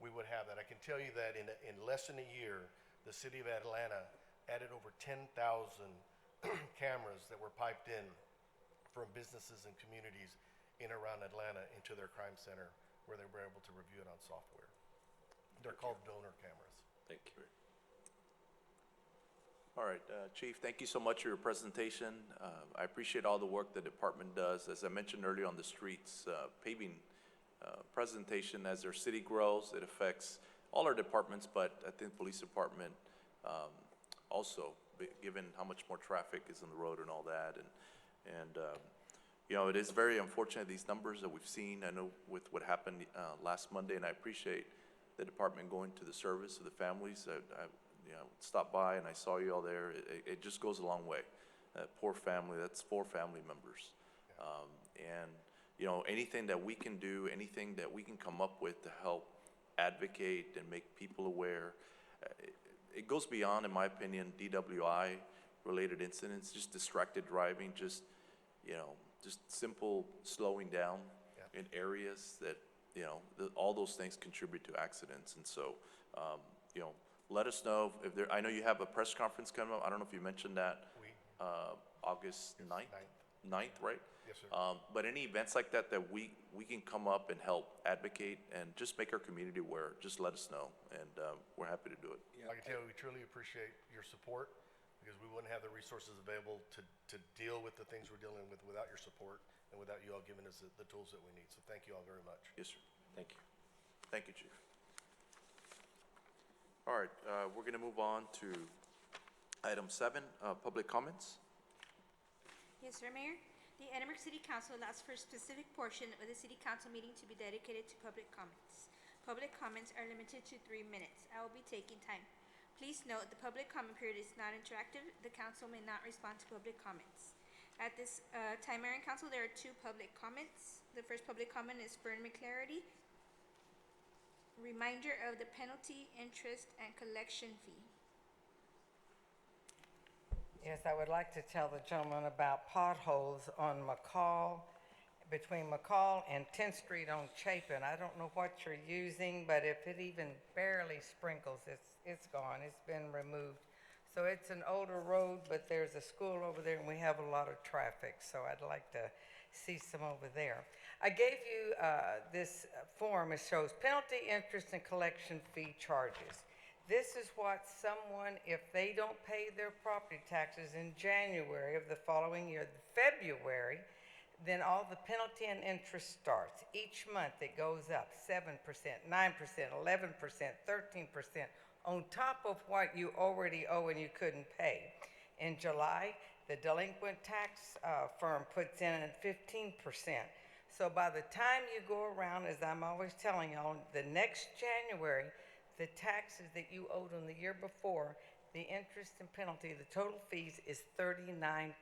we would have that. I can tell you that in less than a year, the city of Atlanta added over 10,000 cameras that were piped in from businesses and communities in around Atlanta into their crime center, where they were able to review it on software. They're called donor cameras. Thank you. All right, Chief, thank you so much for your presentation. I appreciate all the work the department does. As I mentioned earlier on the streets, paving presentation, as our city grows, it affects all our departments, but I think police department also, given how much more traffic is on the road and all that. And you know, it is very unfortunate, these numbers that we've seen. I know with what happened last Monday, and I appreciate the department going to the service of the families. I you know, stopped by and I saw you all there. It just goes a long way. Poor family, that's 4 family members. And, you know, anything that we can do, anything that we can come up with to help advocate and make people aware, it goes beyond, in my opinion, DWI-related incidents, just distracted driving, just, you know, just simple slowing down in areas that, you know, all those things contribute to accidents. And so, you know, let us know if there, I know you have a press conference coming up. I don't know if you mentioned that. August 9th, right? Yes, sir. But any events like that we can come up and help advocate and just make our community aware, just let us know, and we're happy to do it. I can tell you, we truly appreciate your support, because we wouldn't have the resources available to deal with the things we're dealing with without your support and without you all giving us the tools that we need. So thank you all very much. Yes, sir. Thank you. Thank you, Chief. All right, we're going to move on to item 7, public comments. Yes, sir, Mayor. The Edinburgh City Council allows for a specific portion of the city council meeting to be dedicated to public comments. Public comments are limited to 3 minutes. I will be taking time. Please note, the public comment period is not interactive. The council may not respond to public comments. At this time, Mayor and Council, there are 2 public comments. The first public comment is Fern McClarity. Reminder of the penalty, interest, and collection fee. Yes, I would like to tell the gentleman about potholes on McCall, between McCall and 10th Street on Chapin. I don't know what you're using, but if it even barely sprinkles, it's gone. It's been removed. So it's an older road, but there's a school over there and we have a lot of traffic. So I'd like to see some over there. I gave you this form. It shows penalty, interest, and collection fee charges. This is what someone, if they don't pay their property taxes in January of the following year, February, then all the penalty and interest starts. Each month it goes up 7%, 9%, 11%, 13%, on top of what you already owe and you couldn't pay. In July, the delinquent tax firm puts in at 15%. So by the time you go around, as I'm always telling y'all, the next January, the taxes that you owed on the year before, the interest and penalty, the total fees is 39%.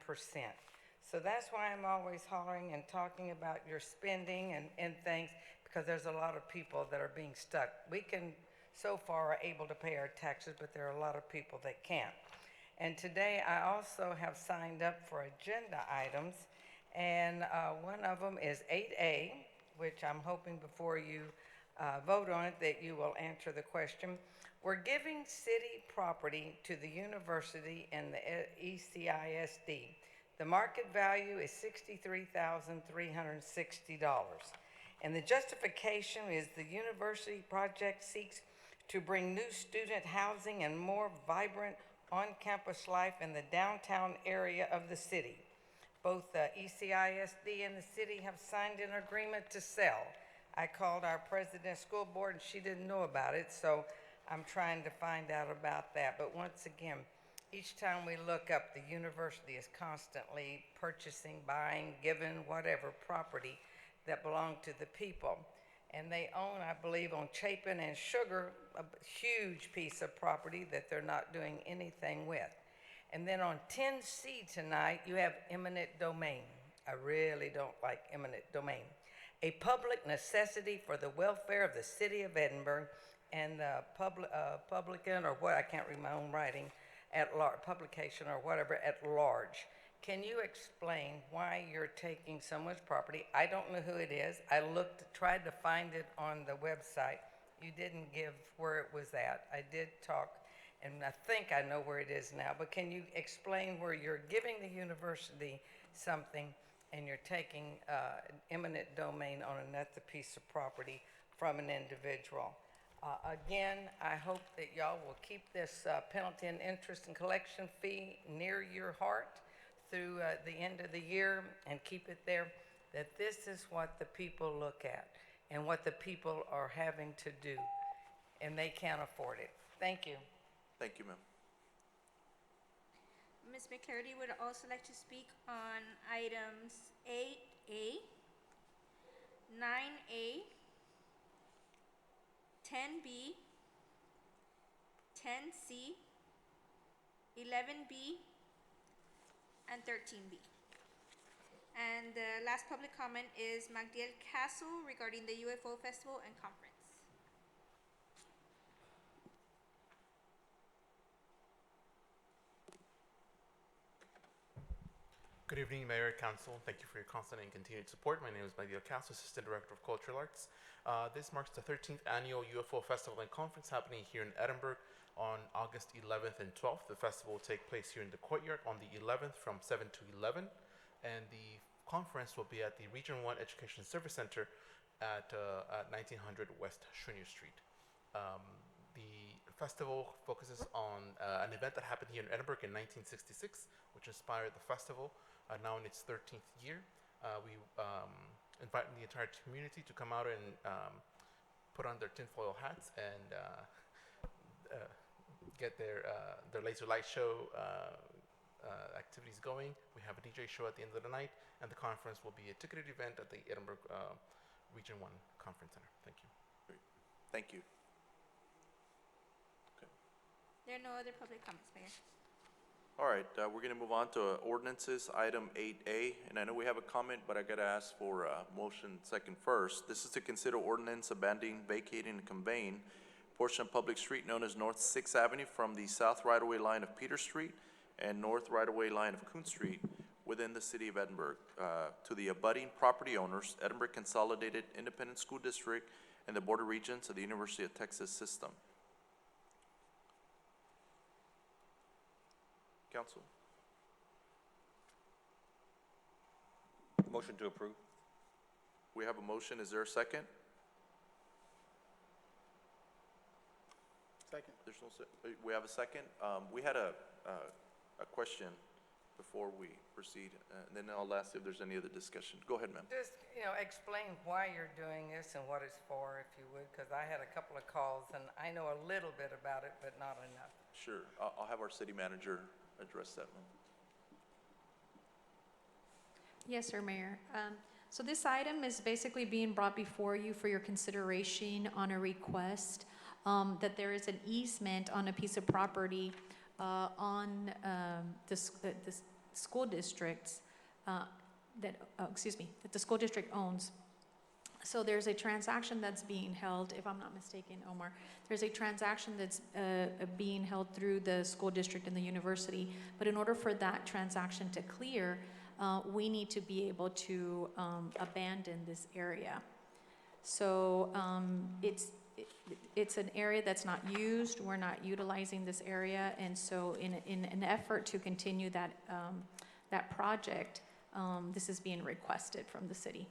So that's why I'm always hollering and talking about your spending and things, because there's a lot of people that are being stuck. We can, so far, are able to pay our taxes, but there are a lot of people that can't. And today I also have signed up for agenda items, and one of them is 8A, which I'm hoping before you vote on it that you will answer the question. We're giving city property to the university and the ECISD. The market value is $63,360. And the justification is the university project seeks to bring new student housing and more vibrant on-campus life in the downtown area of the city. Both the ECISD and the city have signed an agreement to sell. I called our president school board and she didn't know about it, so I'm trying to find out about that. But once again, each time we look up, the university is constantly purchasing, buying, giving, whatever property that belong to the people. And they own, I believe, on Chapin and Sugar, a huge piece of property that they're not doing anything with. And then on 10C tonight, you have eminent domain. I really don't like eminent domain. A public necessity for the welfare of the city of Edinburgh, and the publican, or what, I can't read my own writing, at large, publication or whatever at large. Can you explain why you're taking so much property? I don't know who it is. I tried to find it on the website. You didn't give where it was at. I did talk, and I think I know where it is now, but can you explain where you're giving the university something and you're taking eminent domain on another piece of property from an individual? Again, I hope that y'all will keep this penalty and interest and collection fee near your heart through the end of the year and keep it there, that this is what the people look at and what the people are having to do, and they can't afford it. Thank you. Thank you, ma'am. Ms. McClarty would also like to speak on items 8A, 9A, 10B, 10C, 11B, and 13B. And the last public comment is Magdiel Castle regarding the UFO Festival and Conference. Good evening, Mayor, Council. Thank you for your constant and continued support. My name is Magdiel Castle, Assistant Director of Cultural Arts. This marks the 13th Annual UFO Festival and Conference happening here in Edinburgh on August 11th and 12th. The festival will take place here in the courtyard on the 11th from 7 to 11. And the conference will be at the Region 1 Education Service Center at 1900 West Shrunier Street. The festival focuses on an event that happened here in Edinburgh in 1966, which inspired the festival. Now in its 13th year, we invite the entire community to come out and put on their tinfoil hats and get their laser light show activities going. We have a DJ show at the end of the night, and the conference will be a ticketed event at the Edinburgh Region 1 Conference Center. Thank you. Great. Thank you. Okay. There are no other public comments, Mayor. All right, we're going to move on to ordinances, item 8A. And I know we have a comment, but I got to ask for a motion second first. This is to consider ordinance abandoning, vacating, and conveying portion of public street known as North 6th Avenue from the south right-of-way line of Peter Street and north right-of-way line of Coon Street within the city of Edinburgh to the abutting property owners, Edinburgh Consolidated Independent School District and the Board of Regents of the University of Texas System. Council. Motion to approve. We have a motion. Is there a second? Second. There's no we have a second. We had a question before we proceed, and then I'll ask if there's any other discussion. Go ahead, ma'am. Just, explain why you're doing this and what it's for, if you would, because I had a couple of calls and I know a little bit about it, but not enough. Sure. I'll have our city manager address that one. Yes, sir, Mayor. So this item is basically being brought before you for your consideration on a request that there is an easement on a piece of property on the school districts that the school district owns. So there's a transaction that's being held, if I'm not mistaken, Omar, there's a transaction that's being held through the school district and the university. But in order for that transaction to clear, we need to be able to abandon this area. So it's an area that's not used. We're not utilizing this area. And so in an effort to continue that project, this is being requested from the city.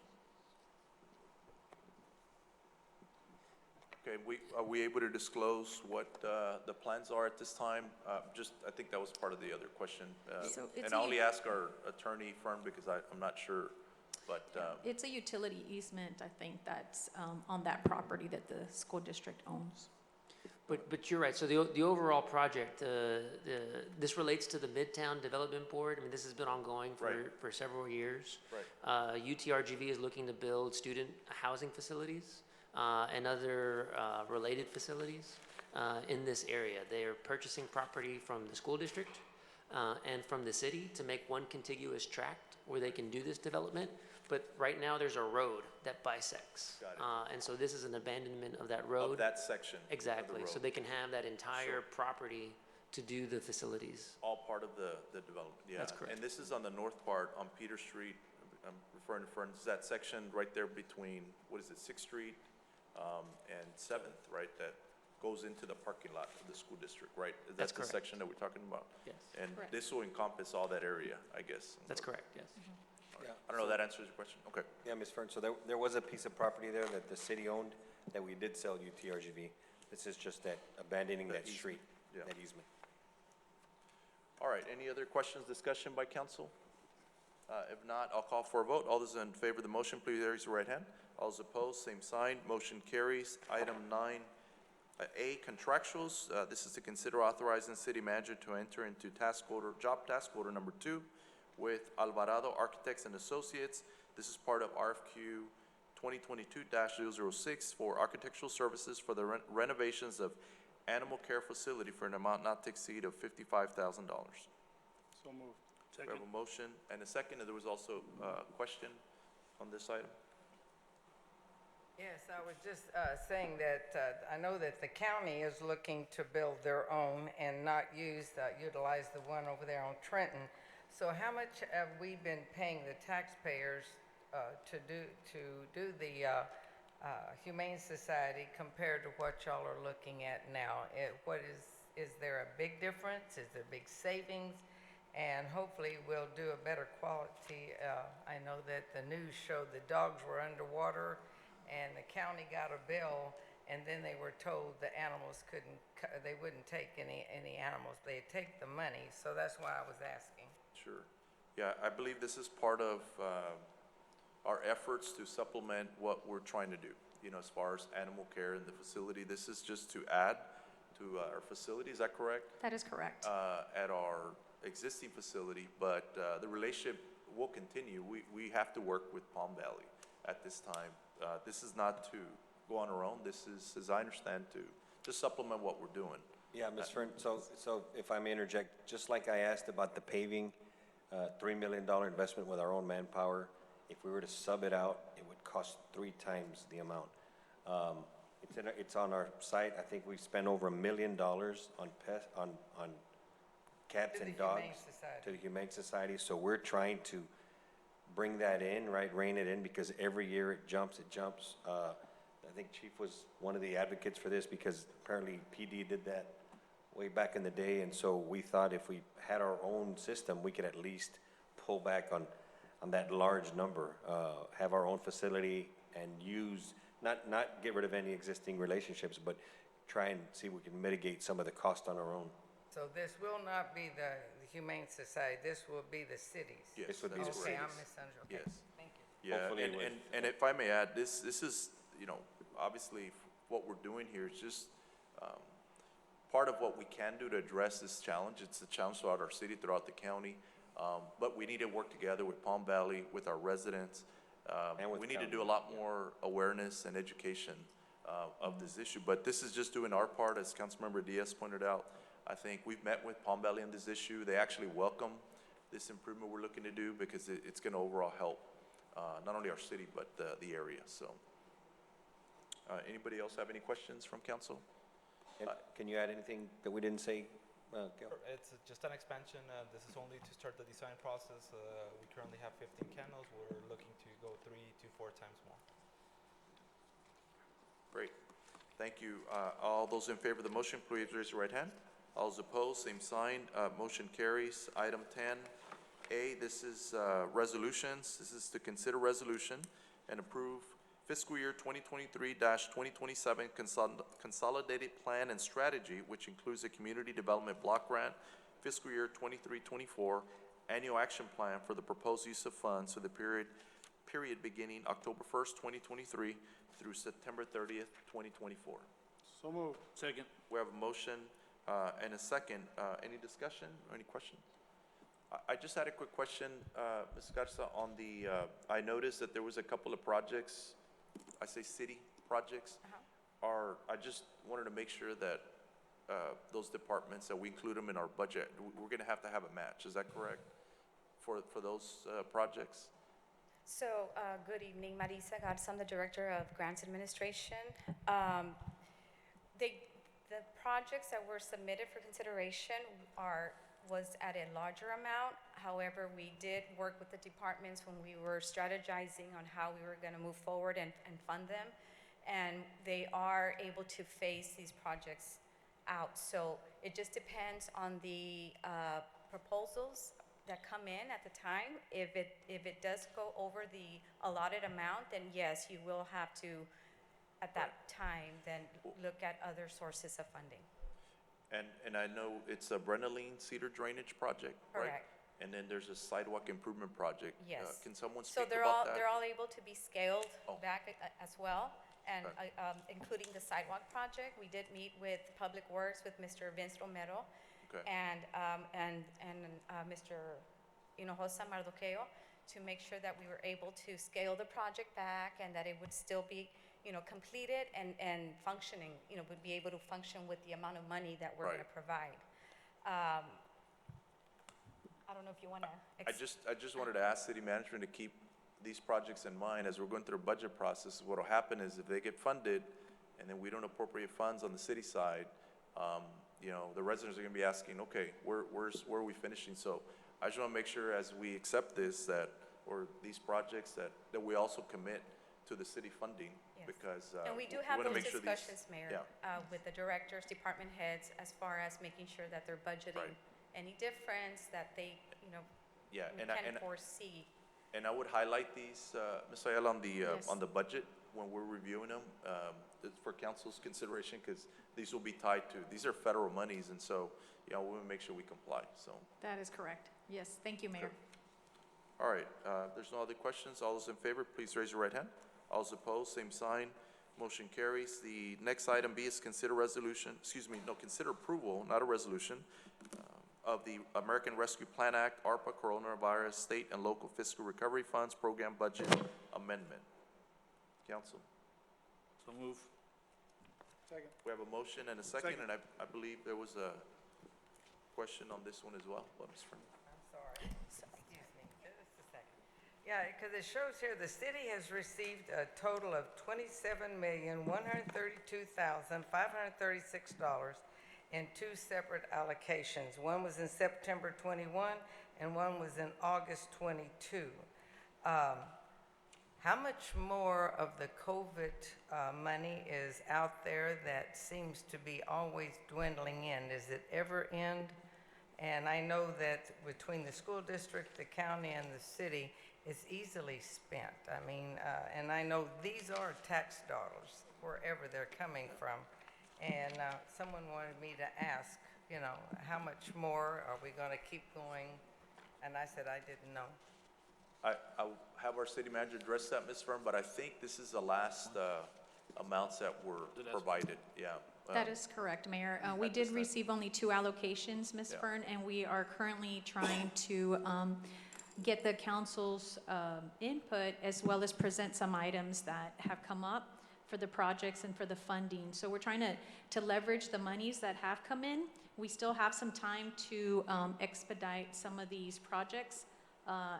Okay, are we able to disclose what the plans are at this time? I think that was part of the other question. And I only ask our attorney firm because I'm not sure, but. It's a utility easement, I think, that's on that property that the school district owns. But you're right, so the overall project, this relates to the Midtown Development Board. I mean, this has been ongoing for several years. Right. UTRGV is looking to build student housing facilities and other related facilities in this area. They are purchasing property from the school district and from the city to make one contiguous tract where they can do this development. But right now, there's a road that bisects. Got it. And so this is an abandonment of that road. Of that section. Exactly. Of the So road. they can have that entire property to do the facilities. All part of the development, yeah. That's correct. And this is on the north part on Peter Street. I'm referring to friends, that section right there between, what is it, Sixth Street, and Seventh, right? That goes into the parking lot of the school district, right? That's The correct. section that we're talking about? Yes. And Correct. this will encompass all that area, I guess. That's correct, yes. Yeah. I don't know, that answers your question? Okay. Yeah, Ms. Fern, so there was a piece of property there that the city owned that we did sell UTRGV. This is just that abandoning that street, Yeah. that easement. All right, any other questions, discussion by council? If not, I'll call for a vote. All those in favor of the motion, please raise your right hand. All those opposed, same sign. Motion carries. Item 9A, contractuals. This is to consider authorizing city manager to enter into job task order number 2 with Alvarado Architects and Associates. This is part of RFQ 2022-006 for architectural services for the renovations of animal care facility for an amount not to exceed of $55,000. So moved. We have a motion and a second, and there was also a question on this item. Yes, I was just saying that I know that the county is looking to build their own and not utilize the one over there on Trenton. So how much have we been paying the taxpayers to do the Humane Society compared to what y'all are looking at now? Is there a big difference? Is there big savings? And hopefully we'll do a better quality. I know that the news showed the dogs were underwater and the county got a bill and then they were told the animals they wouldn't take any animals. They'd take the money. So that's why I was asking. Sure. Yeah, I believe this is part of our efforts to supplement what we're trying to do, as far as animal care in the facility. This is just to add to our facility, is that correct? That is correct. At our existing facility, but the relationship will continue. We have to work with Palm Valley at this time. This is not to go on our own. This is, as I understand, to supplement what we're doing. Yeah, Ms. Fern, so if I may interject, just like I asked about the paving, $3 million investment with our own manpower, if we were to sub it out, it would cost 3 times the amount. It's on our site. I think we spent over $1 million on cats and dogs to the Humane Society. So we're trying to bring that in, right, rein it in, because every year it jumps. I think Chief was one of the advocates for this because apparently PD did that way back in the day. And so we thought if we had our own system, we could at least pull back on that large number, have our own facility and use, not get rid of any existing relationships, but try and see if we can mitigate some of the cost on our own. So this will not be the Humane Society, this will be the cities? Yes, This would be that's the Okay, correct. I'm misunderstanding. Okay, Yes. thank you. Yeah, Hopefully with- and if I may add, this is, obviously what we're doing here is just part of what we can do to address this challenge. It's a challenge throughout our city, throughout the county, but we need to work together with Palm Valley, with our residents. And with we need to county. do a lot more awareness and education of this issue, but this is just doing our part, as Councilmember Diaz pointed out. I think we've met with Palm Valley on this issue. They actually welcome this improvement we're looking to do because it's going to overall help not only our city but the area. So, anybody else have any questions from council? Can you add anything that we didn't say, Gil? It's just an expansion. This is only to start the design process. We currently have 15 kennels. We're looking to go 3 to 4 times more. Great. Thank you. All those in favor of the motion, please raise your right hand. All those opposed, same sign. Motion carries. Item 10A, this is resolutions. This is to consider resolution and approve fiscal year 2023-2027 consolidated plan and strategy, which includes a community development block grant, fiscal year 23-24 annual action plan for the proposed use of funds for the period beginning October 1st, 2023 through September 30th, 2024. So moved. Second. We have a motion and a second. Any discussion or any questions? I just had a quick question, Ms. Garza, on the, I noticed that there was a couple of projects, I say city projects, I just wanted to make sure that those departments, that we include them in our budget. We're going to have a match, is that correct, for those projects? So, good evening, Marisa Garza, I'm the Director of Grants Administration. The projects that were submitted for consideration was at a larger amount. However, we did work with the departments when we were strategizing on how we were going to move forward and fund them. And they are able to phase these projects out. So it just depends on the proposals that come in at the time. If it does go over the allotted amount, then yes, you will have to, at that time, then look at other sources of funding. And I know it's a Brennaline Cedar Drainage Project, right? Correct. And then there's a sidewalk improvement project. Yes. Can someone So speak they're about all, that? they're all able to be scaled Oh. back as well, and Okay. including the sidewalk project. We did meet with Public Works with Mr. Vince Romero Okay. and Mr. Hinojosa Mardoqueo to make sure that we were able to scale the project back and that it would still be, completed and functioning, would be able to function with the amount of money that we're going to provide. I don't know if you want to. I just wanted to ask city management to keep these projects in mind as we're going through a budget process. What'll happen is if they get funded and then we don't appropriate funds on the city side, the residents are gonna be asking, okay, where are we finishing? So I just wanna make sure as we accept this or these projects that we also commit to the city funding. Yes. Because, And we do we have wanna those make sure these- discussions, Mayor, Yeah. with the directors, department heads, as far as making sure that they're budgeting Right. any difference that they, Yeah, we and I- can and- foresee. And I would highlight these, Ms. Ayala, Yes. on the budget when we're reviewing them, it's for council's consideration, because these will be tied to, these are federal monies, and so, we want to make sure we comply, so. That is correct. Yes, thank you, Mayor. All right, there's no other questions. All those in favor, please raise your right hand. All those opposed, same sign. Motion carries. The next item B is consider approval, not a resolution, of the American Rescue Plan Act, ARPA, Coronavirus, State and Local Fiscal Recovery Funds Program Budget Amendment. Council, So move. Second. we have a motion and a second, and I believe there was a question on this one as well. Ms. Fern. I'm sorry. Excuse me, just a second. Yeah, because it shows here the city has received a total of $27,132,536 in two separate allocations. One was in September 21 and one was in August 22. How much more of the COVID money is out there that seems to be always dwindling in? Does it ever end? And I know that between the school district, the county, and the city, it's easily spent. I mean, and I know these are tax dollars, wherever they're coming from. And someone wanted me to ask, how much more are we going to keep going? And I said I didn't know. I'll have our city manager address that, Ms. Fern, but I think this is the last amounts that were provided, yeah. That is correct, Mayor. We at this did time. receive only 2 allocations, Ms. Yeah. Fern, and we are currently trying to get the council's input as well as present some items that have come up for the projects and for the funding. So we're trying to leverage the monies that have come in. We still have some time to expedite some of these projects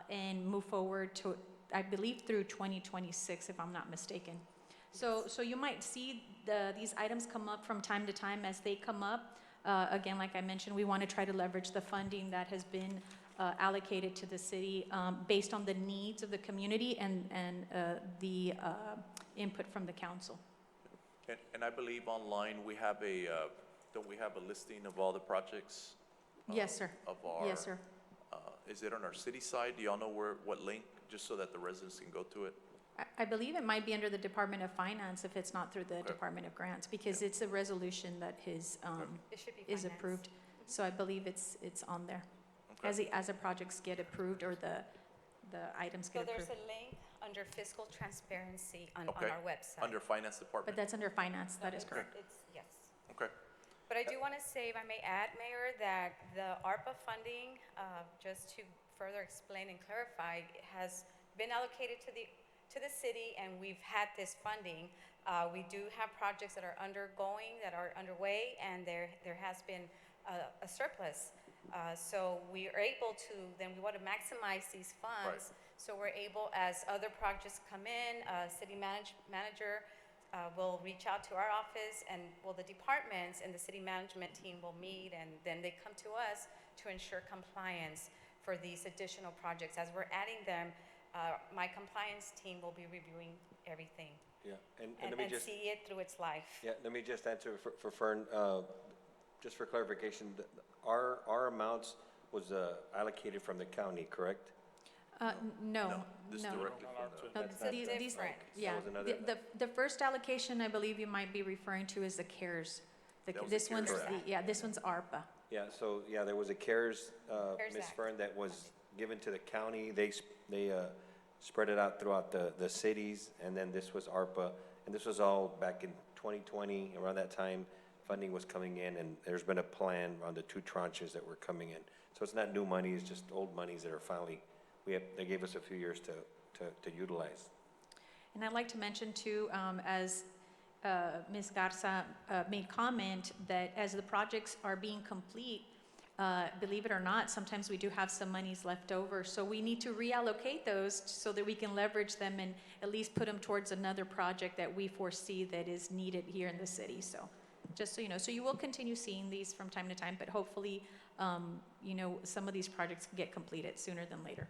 and move forward to, I believe, through 2026, if I'm not mistaken. So you might see these items come up from time to time as they come up. Again, like I mentioned, we want to try to leverage the funding that has been allocated to the city based on the needs of the community and the input from the council. And I believe online we have don't we have a listing of all the projects? Yes, sir. Of our. Yes, sir. Is it on our city side? Do y'all know what link, just so that the residents can go to it? I believe it might be under the Department of Finance if it's not through the Department of Grants, because it's a resolution that is It should be is finance. approved. So I believe it's on there. Okay. As the projects get approved or the items So get there's approved. a link under fiscal transparency on Okay. our website. Under Finance But Department? that's under Finance, that is It's- correct. yes. Okay. But I do want to say, if I may add, Mayor, that the ARPA funding, just to further explain and clarify, has been allocated to the city, and we've had this funding. We do have projects that are underway, and there has been a surplus. So we are able to, then we want to maximize these funds. So we're able, as other projects come in, city manager will reach out to our office, and, well, the departments and the city management team will meet, and then they come to us to ensure compliance for these additional projects. As we're adding them, my compliance team will be reviewing everything Yeah, and and let me just, see it through its life. yeah, let me just answer for Fern, just for clarification, our amounts was allocated from the county, correct? No, This no. directly from the. No, It's these- different. Yeah, was another- the first allocation I believe you might be referring to is the CARES. That was the This one's, CARES Act. yeah, this one's ARPA. Yeah, so, yeah, there was a CARES, CARES Ms. Act. Fern, that was given to the county. They spread it out throughout the cities, and then this was ARPA. And this was all back in 2020, around that time, funding was coming in, and there's been a plan on the 2 tranches that were coming in. So it's not new money, it's just old monies that are finally, they gave us a few years to utilize. And I'd like to mention too, as Ms. Garza made comment, that as the projects are being complete, believe it or not, sometimes we do have some monies left over. So we need to reallocate those so that we can leverage them and at least put them towards another project that we foresee that is needed here in the city. So just so you know, so you will continue seeing these from time to time, but hopefully, you know, some of these projects get completed sooner than later.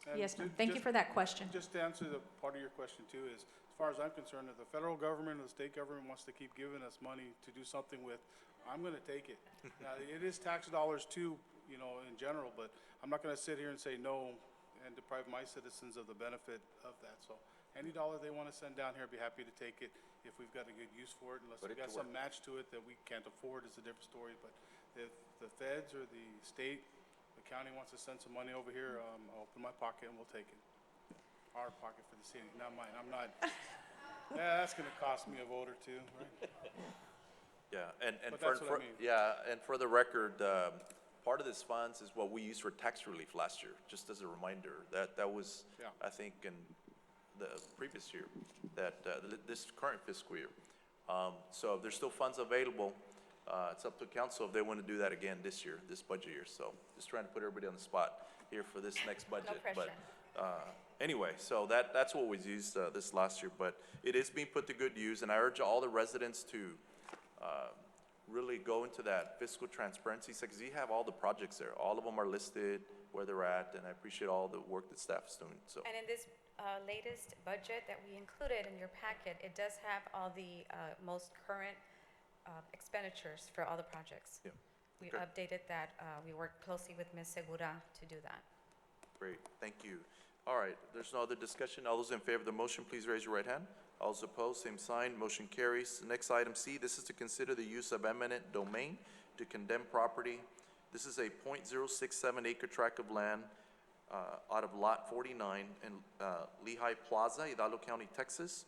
And Yes, ma'am. ju- Thank you just- for that question. Just to answer the part of your question too, is as far as I'm concerned, if the federal government or the state government wants to keep giving us money to do something with, I'm gonna take it. Now, it is tax dollars too, you know, in general, but I'm not gonna sit here and say no and deprive my citizens of the benefit of that. So any dollar they wanna send down here, I'd be happy to take it if we've got a good use for it. Unless Put we've it got to some work. match to it that we can't afford, is a different story. But if the feds or the state, the county wants to send some money over here, I'll open my pocket and we'll take it. Our pocket for the city, not mine. I'm not, yeah, that's gonna cost me a vote or two, right? Yeah, and But for, that's what I mean. yeah, and for the record, part of this funds is what we used for tax relief last year, just as a reminder. That was, Yeah. I think, in the previous year, that, this current fiscal year. So if there's still funds available, it's up to council if they want to do that again this year, this budget year. So just trying to put everybody on the spot here for this next budget. pressure. But, anyway, so that's what was used, this last year. But it is being put to good use, and I urge all the residents to, really go into that fiscal transparency, because you have all the projects there. All of them are listed, where they're at, and I appreciate all the work that staff is doing, so. And in this latest budget that we included in your packet, it does have all the most current expenditures for all the projects. Yeah. We Okay. updated that. We worked closely with Ms. Segura to do that. Great, thank you. All right, there's no other discussion. All those in favor of the motion, please raise your right hand. All those opposed, same sign. Motion carries. Next item C, this is to consider the use of eminent domain to condemn property. This is a .067 acre tract of land out of Lot 49 in Lehigh Plaza, Hidalgo County, Texas.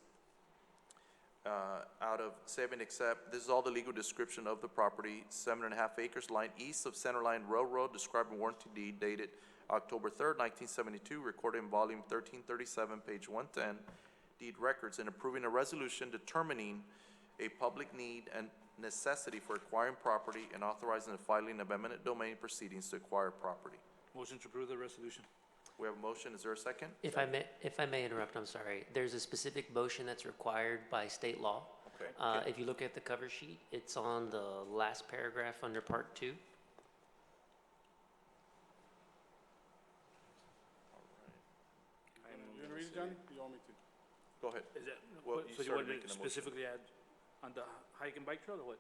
Out of 7 except, this is all the legal description of the property, 7.5 acres lying east of Centerline Railroad, described in warranty deed dated October 3rd, 1972, recorded in volume 1337, page 110, deed records, and approving a resolution determining a public need and necessity for acquiring property and authorizing the filing of eminent domain proceedings to acquire property. Motion to approve the resolution. We have a motion, is there a second? If I may interrupt, I'm sorry. There's a specific motion that's required by state law. Okay. If you look at the cover sheet, it's on the last paragraph under part 2. You gonna read it, Johnny? You want me to? Go ahead. Is that, Well, so you started want to making a motion. specifically add on the hike and bike trail or what?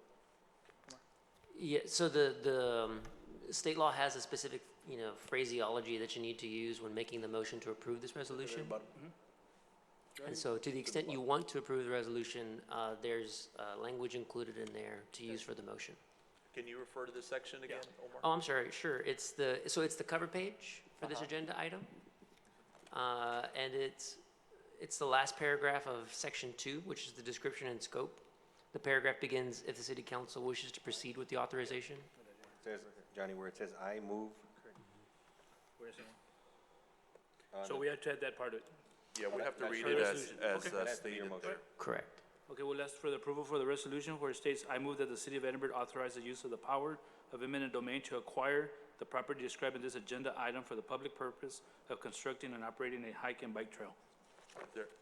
Yeah, so the state law has a specific, you know, phraseology that you need to use when making the motion to approve this resolution. And so to the extent you want to approve the resolution, there's language included in there to use for the motion. Can you refer to this section again, Omar? Oh, I'm sorry, sure. It's the cover page for this agenda item. And it's the last paragraph of section 2, which is the description and scope. The paragraph begins, if the city council wishes to proceed with the authorization. It says, Johnny, where it says I move. Where is it? So we have to add that part of it. Yeah, we have to That's read for it the as, resolution. as Okay. That's for your stated motion. there. Correct. Okay, we'll ask for the approval for the resolution where it states, I move that the city of Edinburgh authorize the use of the power of eminent domain to acquire the property described in this agenda item for the public purpose of constructing and operating a hike and bike trail.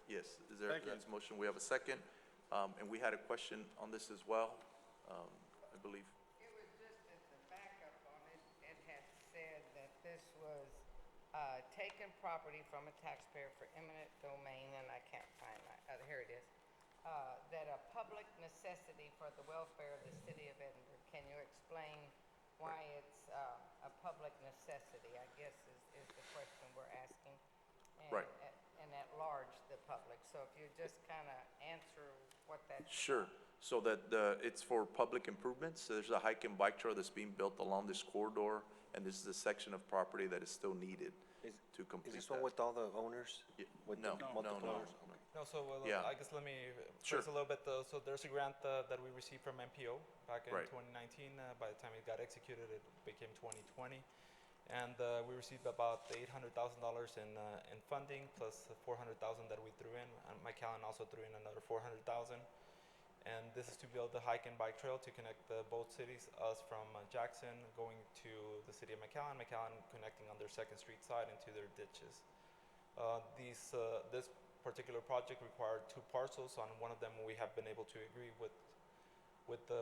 Yes, is there, Thank you. that's a motion. We have a second. And we had a question on this as well, I believe. It was just as a backup on it, it had said that this was taken property from a taxpayer for eminent domain, and I can't find that, here it is. That a public necessity for the welfare of the city of Edinburgh. Can you explain why it's a public necessity, I guess is the question we're asking? And Right. And at large, the public. So if you just kind of answer what that. Sure. So that it's for public improvements. So there's a hike and bike trail that's being built along this corridor, and this is a section of property that is still needed to complete Is this that. one with all the owners? With the No, no, multiple no. owners? No, so Yeah. I guess let me Sure. phrase a little bit. So there's a grant that we received from MPO back in Right. 2019. By the time it got executed, it became 2020. And we received about $800,000 in funding, plus the $400,000 that we threw in. And McAllen also threw in another $400,000. And this is to build the hike and bike trail to connect both cities, us from Jackson going to the city of McAllen, McAllen connecting on their 2nd Street side into their ditches. This particular project required 2 parcels. On one of them, we have been able to agree with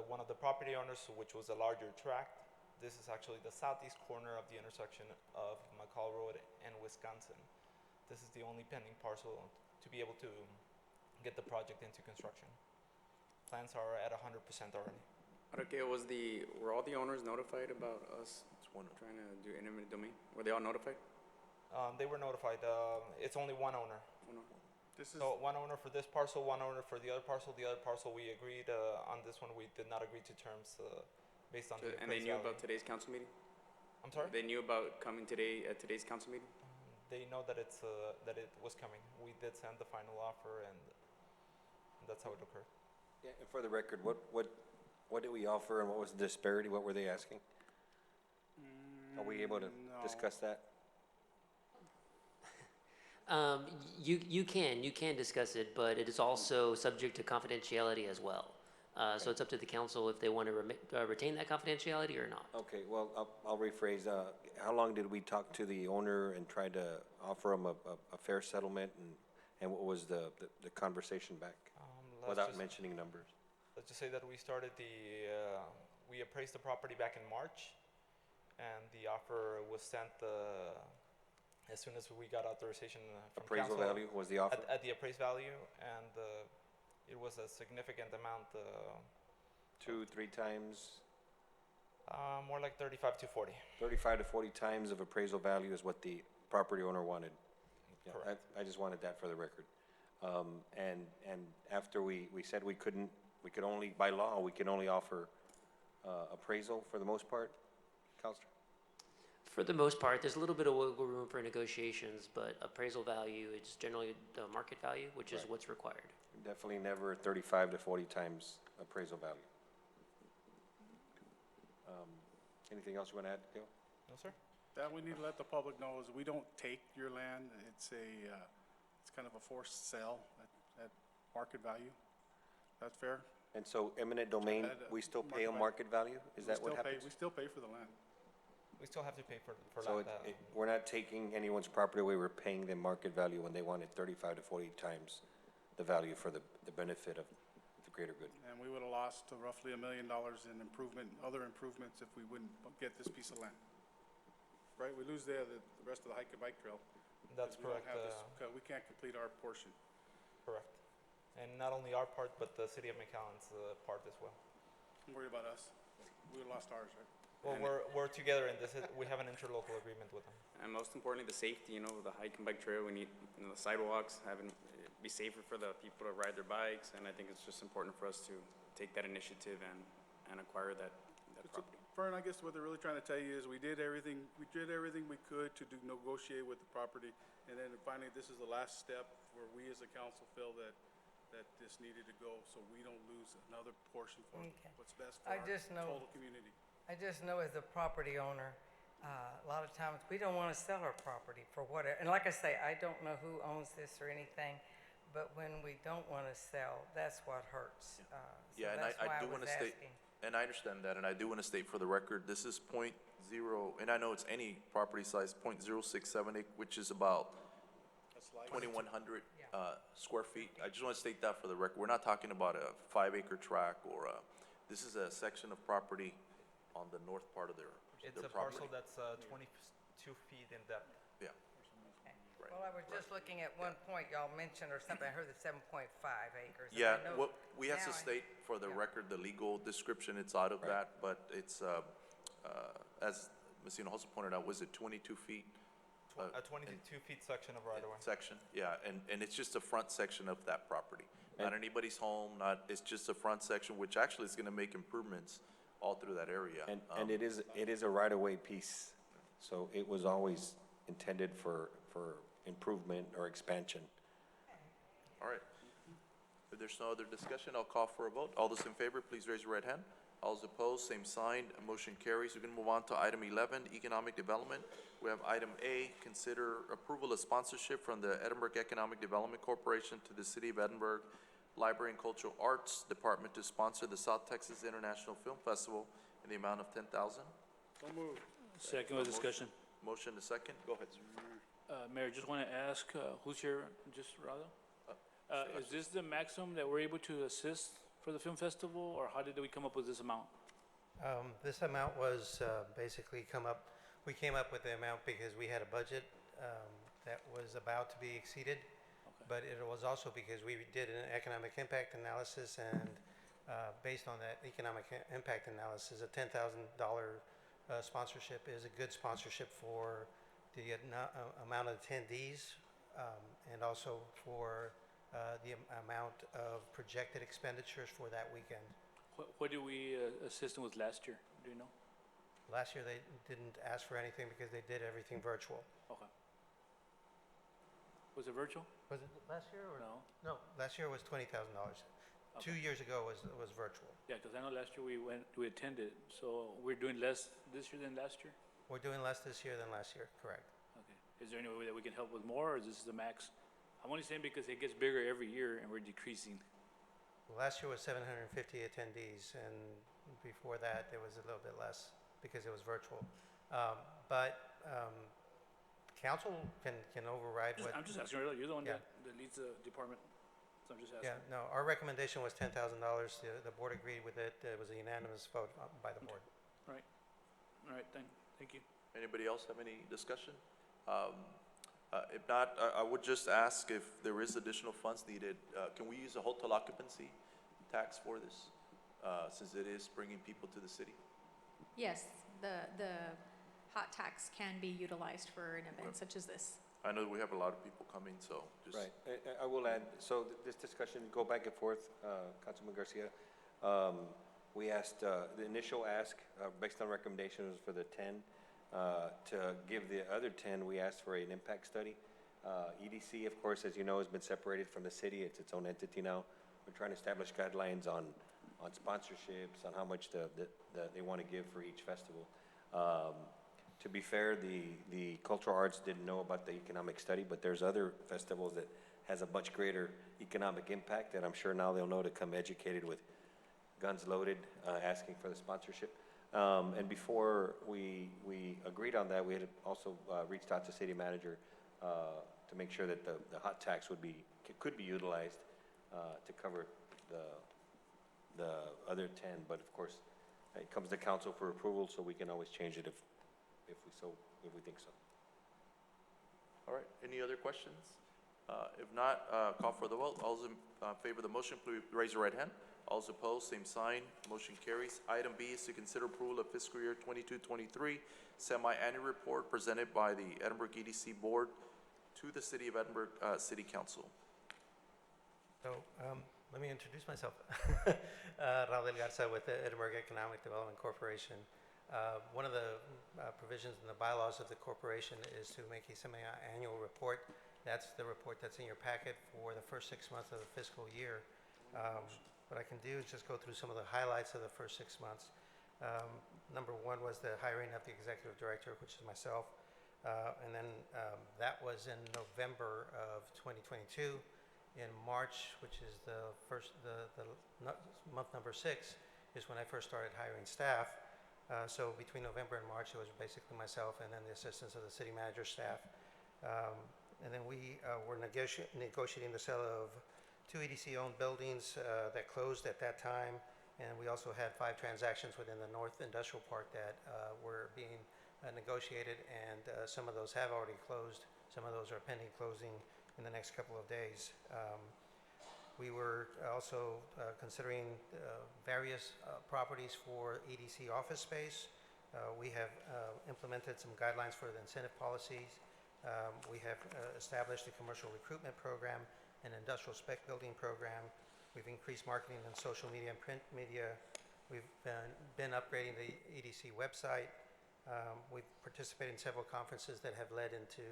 one of the property owners, which was a larger tract. This is actually the southeast corner of the intersection of McCall Road and Wisconsin. This is the only pending parcel to be able to get the project into construction. Plans are at 100% already. Okay, were all the owners notified about us trying to do eminent domain? Were they all notified? They were notified. It's only one owner. This is, So one owner for this parcel, one owner for the other parcel. The other parcel we agreed on this one. We did not agree to terms based on the And they appraised knew value. about today's council meeting? I'm sorry? They knew about coming today at today's council meeting? They know that that it was coming. We did send the final offer, and that's how it occurred. Yeah, and for the record, what did we offer and what was the disparity? What were they asking? Are we able to discuss that? You can discuss it, but it is also subject to confidentiality as well. So it's up to the council if they want to retain that confidentiality or not. Okay, well, I'll rephrase. How long did we talk to the owner and try to offer him a fair settlement, and what was the conversation back? Without mentioning numbers. Let's just say that we started we appraised the property back in March, and the offer was sent as soon as we got authorization from Appraisal council. value was the offer? At the appraised value, and it was a significant amount. 2-3 times? More like 35 to 40. 35 to 40 times of appraisal value is what the property owner wanted. Yeah, Correct. I just wanted that for the record. And after we said we could only, by law, we can only offer appraisal for the most part, Counselor? For the most part, there's a little bit of wiggle room for negotiations, but appraisal value is generally the market value, which is Right. what's required. Definitely never 35 to 40 times appraisal value. Anything else you want to add, Gil? No, sir. that we need to let the public know is we don't take your land. It's kind of a forced sale at market value. That's fair? And so eminent domain, At, we still pay market on market value? Is that what happens? We still pay for the land. We still have to pay for So land. we're not taking anyone's property away, we're paying them market value when they wanted 35 to 40 times the value for the benefit of the greater good. And we would have lost roughly $1 million in other improvements if we wouldn't get this piece of land. Right, we lose the rest of the hike and bike trail. That's because we don't correct. have this- we can't complete our portion. Correct. And not only our part, but the city of McAllen's part as well. Don't worry about us. We would've lost ours, right? Well, we're together in this. We have an interlocal agreement with them. And most importantly, the safety, the hike and bike trail, we need, the sidewalks, be safer for the people to ride their bikes, and I think it's just important for us to take that initiative and acquire that property. Fern, I guess what they're really trying to tell you is we did everything we could to negotiate with the property, and then finally, this is the last step where we as a council feel that this needed to go, so we don't lose another portion for Okay. what's best for I our just know- total community. I just know as a property owner, a lot of times, we don't want to sell our property for whatever. And like I say, I don't know who owns this or anything, but when we don't want to sell, that's what hurts. Yeah, and that's why I do was want to state, asking. and I understand that, and I do want to state for the record, this is .0, and I know it's any property size, .0678, which is about A slice. 2,100 square feet. I just want to state that for the record. We're not talking about a 5-acre tract or this is a section of property on the north part of their It's a property. parcel that's 22 feet in depth. Yeah. Right. Well, I was just looking at one point, y'all mentioned or something, I heard the 7.5 acres. and I Yeah, know what we have to now I- state for the record, the legal description, it's out of that, but it's, as Ms. Hinojosa pointed out, was it 22 feet? A 22 feet section of right of way. Section, yeah, and it's just the front section of that property. Not anybody's home, it's just a front section, which actually is gonna make improvements all through that area. And it is a right-of-way piece, so it was always intended for improvement or expansion. All right. If there's no other discussion, I'll call for a vote. All those in favor, please raise your right hand. All those opposed, same sign. Motion carries. We're gonna move on to item 11, economic development. We have item A, consider approval of sponsorship from the Edinburgh Economic Development Corporation to the City of Edinburgh Library and Cultural Arts Department to sponsor the South Texas International Film Festival in the amount of $10,000. So moved. Second with discussion. Motion to second. Go ahead, sir. Mayor, just want to ask, who's here, just Rado? Is this the maximum that we're able to assist for the film festival, or how did we come up with this amount? This amount was basically we came up with the amount because we had a budget that was about to be exceeded. But it was also because we did an economic impact analysis, and based on that economic impact analysis, a $10,000 sponsorship is a good sponsorship for the amount of attendees and also for the amount of projected expenditures for that weekend. What did we assist them with last year? Do you know? Last year, they didn't ask for anything because they did everything virtual. Okay. Was it virtual? Was it last year or? No. No, last year was $20,000. 2 years ago was virtual. Yeah, because I know last year we attended, so we're doing less this year than last year? We're doing less this year than last year, correct. Okay. Is there any way that we can help with more, or is this the max? I'm only saying because it gets bigger every year and we're decreasing. Last year was 750 attendees, and before that, there was a little bit less because it was virtual. But council can override what. I'm just asking, you're the one Yeah. that leads the department, so I'm just asking. Yeah, no, our recommendation was $10,000. The board agreed with it. It was a unanimous vote by the board. Right. All right, thank you. Anybody else have any discussion? If not, I would just ask if there is additional funds needed, can we use a hotel occupancy tax for this, since it is bringing people to the city? Yes, the hot tax can be utilized for an event such as this. I know we have a lot of people coming, so just. Right. I will add, so this discussion, go back and forth, Councilman Garcia. We asked, the initial ask, based on recommendations was for the 10. To give the other 10, we asked for an impact study. EDC, of course, as you know, has been separated from the city. It's its own entity now. We're trying to establish guidelines on sponsorships, on how much they want to give for each festival. To be fair, the cultural arts didn't know about the economic study, but there's other festivals that has a much greater economic impact that I'm sure now they'll know to come educated with guns loaded, asking for the sponsorship. And before we agreed on that, we had also reached out to city manager to make sure that the hot tax could be utilized to cover the other 10. But of course, it comes to council for approval, so we can always change it if we think so. All right, any other questions? If not, call for the vote. All those in favor of the motion, please raise your right hand. All those opposed, same sign. Motion carries. Item B is to consider approval of fiscal year 22-23 semi-annual report presented by the Edinburgh EDC Board to the City of Edinburgh City Council. So let me introduce myself. Raul Garza with the Edinburgh Economic Development Corporation. One of the provisions in the bylaws of the corporation is to make a semi-annual report. That's the report that's in your packet for the first 6 months of the fiscal year. What I can do is just go through some of the highlights of the first 6 months. Number one was the hiring of the executive director, which is myself. And then that was in November of 2022. In March, which is the month number 6, is when I first started hiring staff. So between November and March, it was basically myself and then the assistance of the city manager staff. And then we were negotiating the sale of 2 EDC-owned buildings that closed at that time. And we also had 5 transactions within the North Industrial Park that were being negotiated, and some of those have already closed. Some of those are pending closing in the next couple of days. We were also considering various properties for EDC office space. We have implemented some guidelines for the incentive policies. We have established a commercial recruitment program, an industrial spec building program. We've increased marketing in social media and print media. We've been upgrading the EDC website. We've participated in several conferences that have led into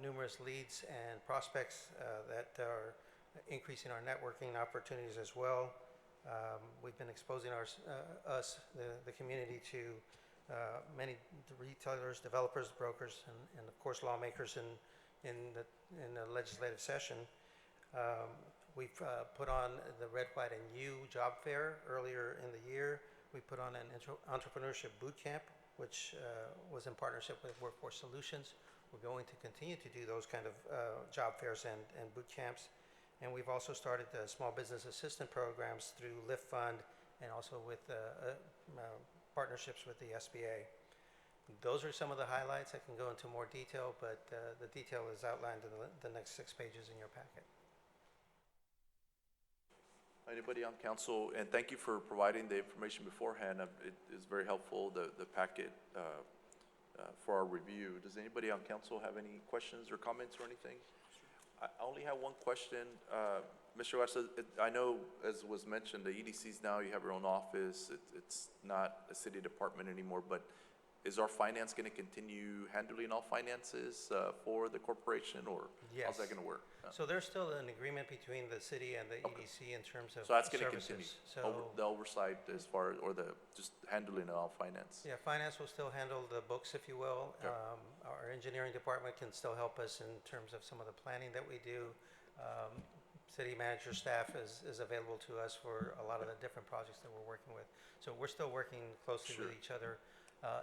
numerous leads and prospects that are increasing our networking opportunities as well. We've been exposing the community to many retailers, developers, brokers, and of course lawmakers in the legislative session. We've put on the Red, White, and U job fair earlier in the year. We put on an entrepreneurship boot camp, which was in partnership with Workforce Solutions. We're going to continue to do those kind of job fairs and boot camps. And we've also started the small business assistant programs through Lift Fund and also with partnerships with the SBA. Those are some of the highlights. I can go into more detail, but the detail is outlined in the next 6 pages in your packet. Anybody on council? And thank you for providing the information beforehand. It is very helpful, the packet for our review. Does anybody on council have any questions or comments or anything? I only have one question. Mr. Garza, I know, as was mentioned, the EDCs now, you have your own office. It's not a city department anymore, but is our finance going to continue handling all finances for the corporation, or how's that going to work? So there's still an agreement between the city and the EDC in terms of So that's going to services. continue, the oversight as far, or the just handling all finance? Yeah, finance will still handle the books, if you will. Okay. Our engineering department can still help us in terms of some of the planning that we do. City manager staff is available to us for a lot of the different projects that we're working with. So we're still working closely with each other.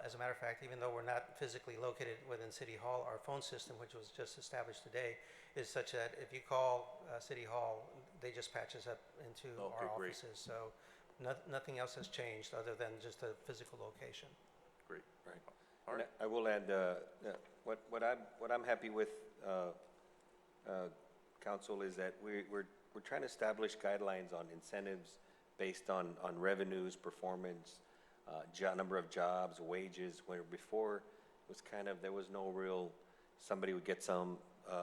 As a matter of fact, even though we're not physically located within City Hall, our phone system, which was just established today, is such that if you call City Hall, they just patch us up into our offices. So nothing else has changed other than just a physical location. Great. Right. All right. And I will add, what I'm happy with, council, is that we're trying to establish guidelines on incentives based on revenues, performance, number of jobs, wages, where before it was kind of, there was no real, somebody would get some,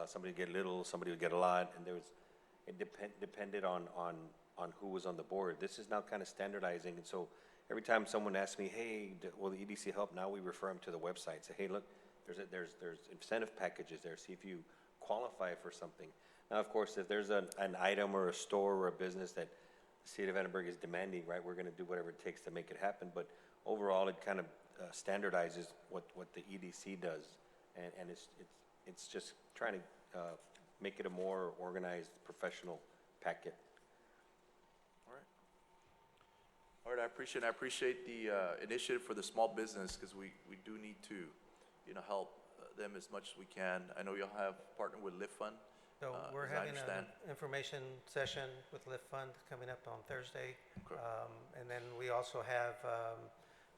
somebody would get little, somebody would get a lot, and it depended on who was on the board. This is now kind of standardizing, and so every time someone asks me, hey, will the EDC help, now we refer them to the website, say, hey, look, there's incentive packages there, see if you qualify for something. Now, of course, if there's an item or a store or a business that the city of Edinburg is demanding, right, we're going to do whatever it takes to make it happen. But overall, it kind of standardizes what the EDC does, and it's just trying to make it a more organized, professional packet. All right, I appreciate the initiative for the small business, because we do need to, help them as much as we can. I know y'all have partnered with Lift Fund. So we're as I having understand. an information session with Lift Fund coming up on Thursday. And then we also have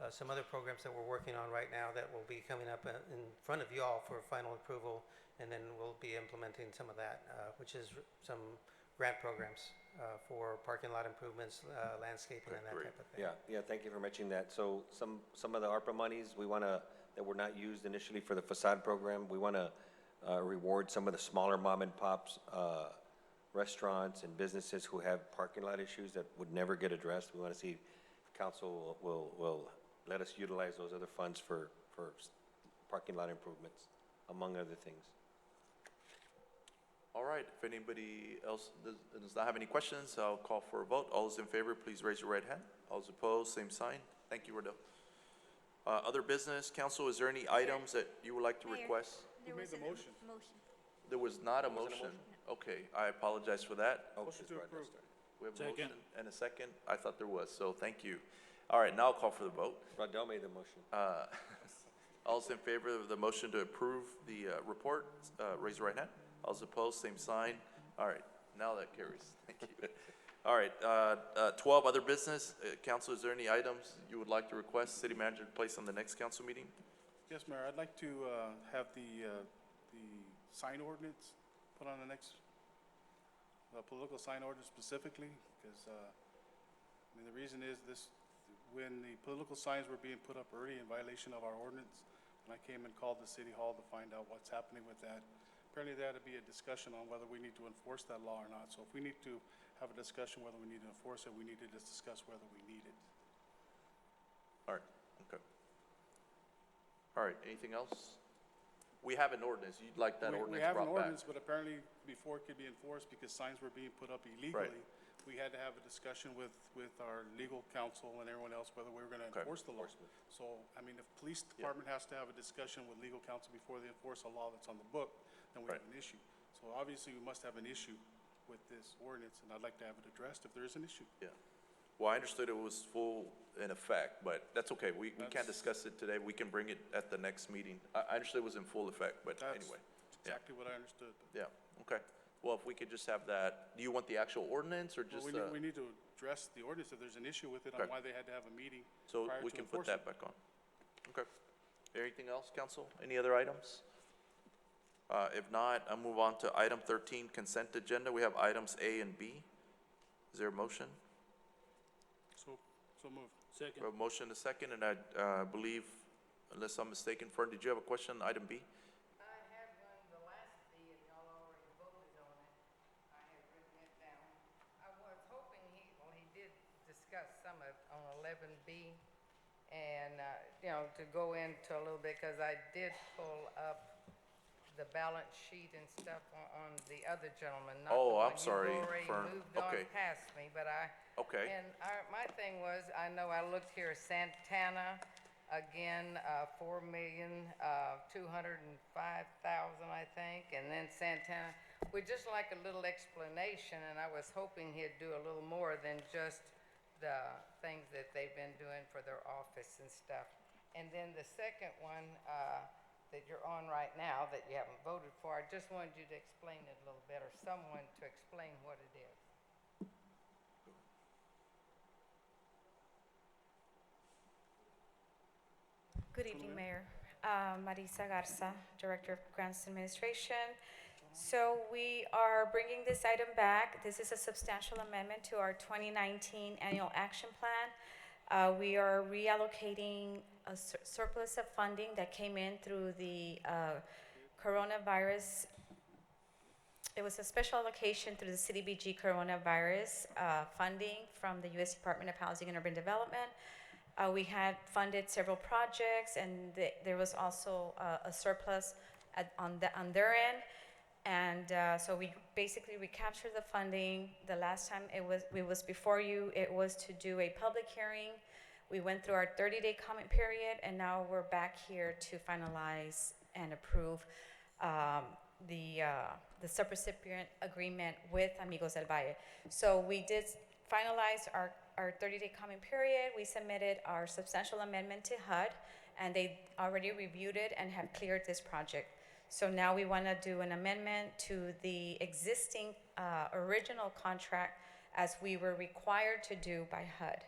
some other programs that we're working on right now that will be coming up in front of you all for final approval. And then we'll be implementing some of that, which is some grant programs for parking lot improvements, landscaping, and that type of thing. Yeah, thank you for mentioning that. So some of the ARPA monies that were not used initially for the facade program, we want to reward some of the smaller mom and pops, restaurants and businesses who have parking lot issues that would never get addressed. We want to see if council will let us utilize those other funds for parking lot improvements, among other things. All right, if anybody else does not have any questions, I'll call for a vote. All those in favor, please raise your right hand. All those opposed, same sign. Thank you, Rodo. Other business, council, is there any items that you would like to request? There was made the a motion? There was not a motion. Okay, I apologize for that. Motion to approve. We have a Second. motion and a second. I thought there was, so thank you. All right, now I'll call for the vote. Radel made the motion. All those in favor of the motion to approve the report, raise your right hand. All those opposed, same sign. All right, now that carries. Thank you. All right, 12, other business. Council, is there any items you would like to request city manager to place on the next council meeting? Yes, Mayor, I'd like to have the sign ordinance put on the next, political sign ordinance specifically, because, I mean, the reason is this, when the political signs were being put up early in violation of our ordinance, and I came and called the city hall to find out what's happening with that. Apparently there had to be a discussion on whether we need to enforce that law or not. So if we need to have a discussion whether we need to enforce it, we need to just discuss whether we need it. All right, okay. All right, anything else? We have an ordinance. You'd like that ordinance We have an brought back? ordinance, but apparently before it could be enforced, because signs were being put up illegally, we had to have a discussion with our legal counsel and everyone else whether we were gonna enforce the law. So, I mean, if police department has to have a discussion with legal counsel before they enforce a law that's on the book, then we have an issue. So obviously, we must have an issue with this ordinance, and I'd like to have it addressed if there is an issue. Yeah. Well, I understood it was full in effect, but that's okay. We can't discuss it today. We can bring it at the next meeting. I understood it was in full effect, but That's anyway. exactly what I understood. Yeah, okay. Well, if we could just have that, do you want the actual ordinance or just? Well, we need to address the ordinance if there's an issue with it on Okay. why they had to have a meeting So prior we to can put enforcing that back on. Okay. Anything else, council? Any other items? If not, I'll move on to item 13, consent agenda. We have items A and B. Is there a motion? So moved. We have a motion and a second, and I believe, unless I'm mistaken, Fern, did you have a question on item B? I had one, the last B, and y'all already voted on it. I had written it down. I was hoping he did discuss some of, on 11B, and, to go into a little bit, because I did pull up the balance sheet and stuff on the other gentleman, not the Oh, one I'm sorry, you've already Fern. moved on Okay. past me, but Okay. and my thing was, I know I looked here, Santana, again, 4,205,000, I think, and then Santana, we'd just like a little explanation, and I was hoping he'd do a little more than just the things that they've been doing for their office and stuff. And then the second one, that you're on right now, that you haven't voted for, I just wanted you to explain it a little better, someone to explain what it is. Good evening, Mayor. Marisa Garza, Director of Grants Administration. So we are bringing this item back. This is a substantial amendment to our 2019 Annual Action Plan. We are reallocating a surplus of funding that came in through the coronavirus. It was a special allocation through the CDBG coronavirus funding from the U.S. Department of Housing and Urban Development. We had funded several projects, and there was also a surplus on their end. And so we basically recaptured the funding. The last time it was before you, it was to do a public hearing. We went through our 30-day comment period, and now we're back here to finalize and approve the subrecipient agreement with Amigos del Valle. So we did finalize our 30-day comment period. We submitted our substantial amendment to HUD, and they already reviewed it and have cleared this project. So now we want to do an amendment to the existing original contract as we were required to do by HUD.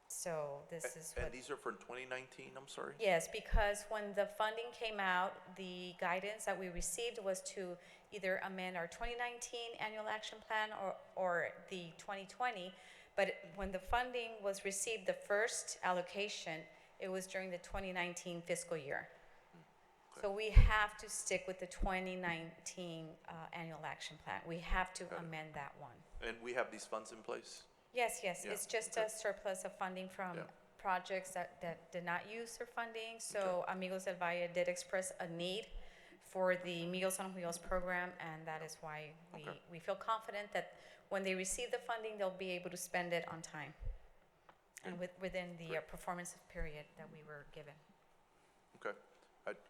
So this is what... And these are for 2019, I'm sorry? Yes, because when the funding came out, the guidance that we received was to either amend our 2019 Annual Action Plan or the 2020. But when the funding was received, the first allocation, it was during the 2019 fiscal year. So we have to stick with the 2019 Annual Action Plan. We have to amend that one. And we have these funds in place? Yes, yes, Yeah, it's just a surplus of funding from projects that did not use their funding. So Amigos del Valle did express a need for the Meals on Wheels program, and that is why we feel confident that when they receive the funding, they'll be able to spend it on time and within the performance period that we were given. Okay.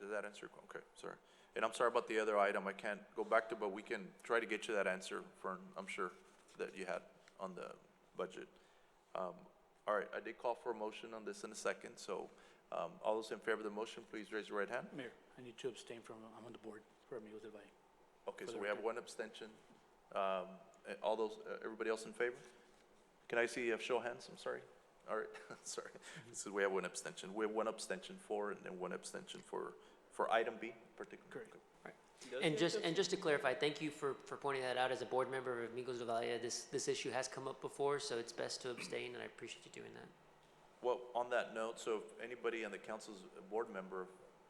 Does that answer? Okay, sorry. And I'm sorry about the other item. I can't go back to, but we can try to get you that answer, Fern, I'm sure, that you had on the budget. All right, I did call for a motion on this in a second, so all those in favor of the motion, please raise your right hand. Mayor, I need to abstain from, I'm on the board for Amigos del Valle. Okay, For so the we have record. one abstention. All those, everybody else in favor? Can I see a show of hands? I'm sorry. All right, sorry. So we have one abstention. We have one abstention for, and then one abstention for item B particularly. Correct. And just to clarify, thank you for pointing that out. As a board member of Amigos de Valle, this issue has come up before, so it's best to abstain, and I appreciate you doing that. Well, on that note, so if anybody on the council's a board member of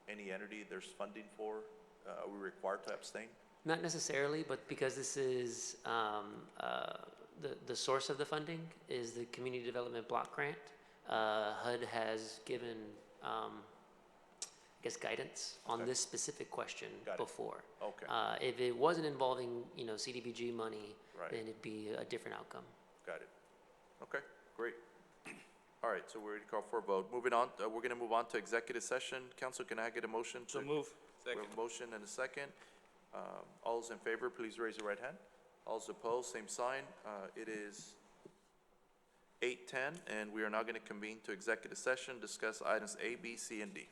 any entity there's funding for, are we required to abstain? Not necessarily, but because this is, the source of the funding is the Community Development Block Grant, HUD has given, I guess, guidance on Okay. this specific question Got it. before. Okay. If it wasn't involving, CDBG money, Right. then it'd be a different outcome. Got it. Okay, great. All right, so we're ready to call for a vote. Moving on, we're gonna move on to executive session. Council, can I get a motion to? So move. We have a motion and a second. All those in favor, please raise your right hand. All those opposed, same sign. It is 8:10, and we are now gonna convene to executive session, discuss items A, B, C, and D.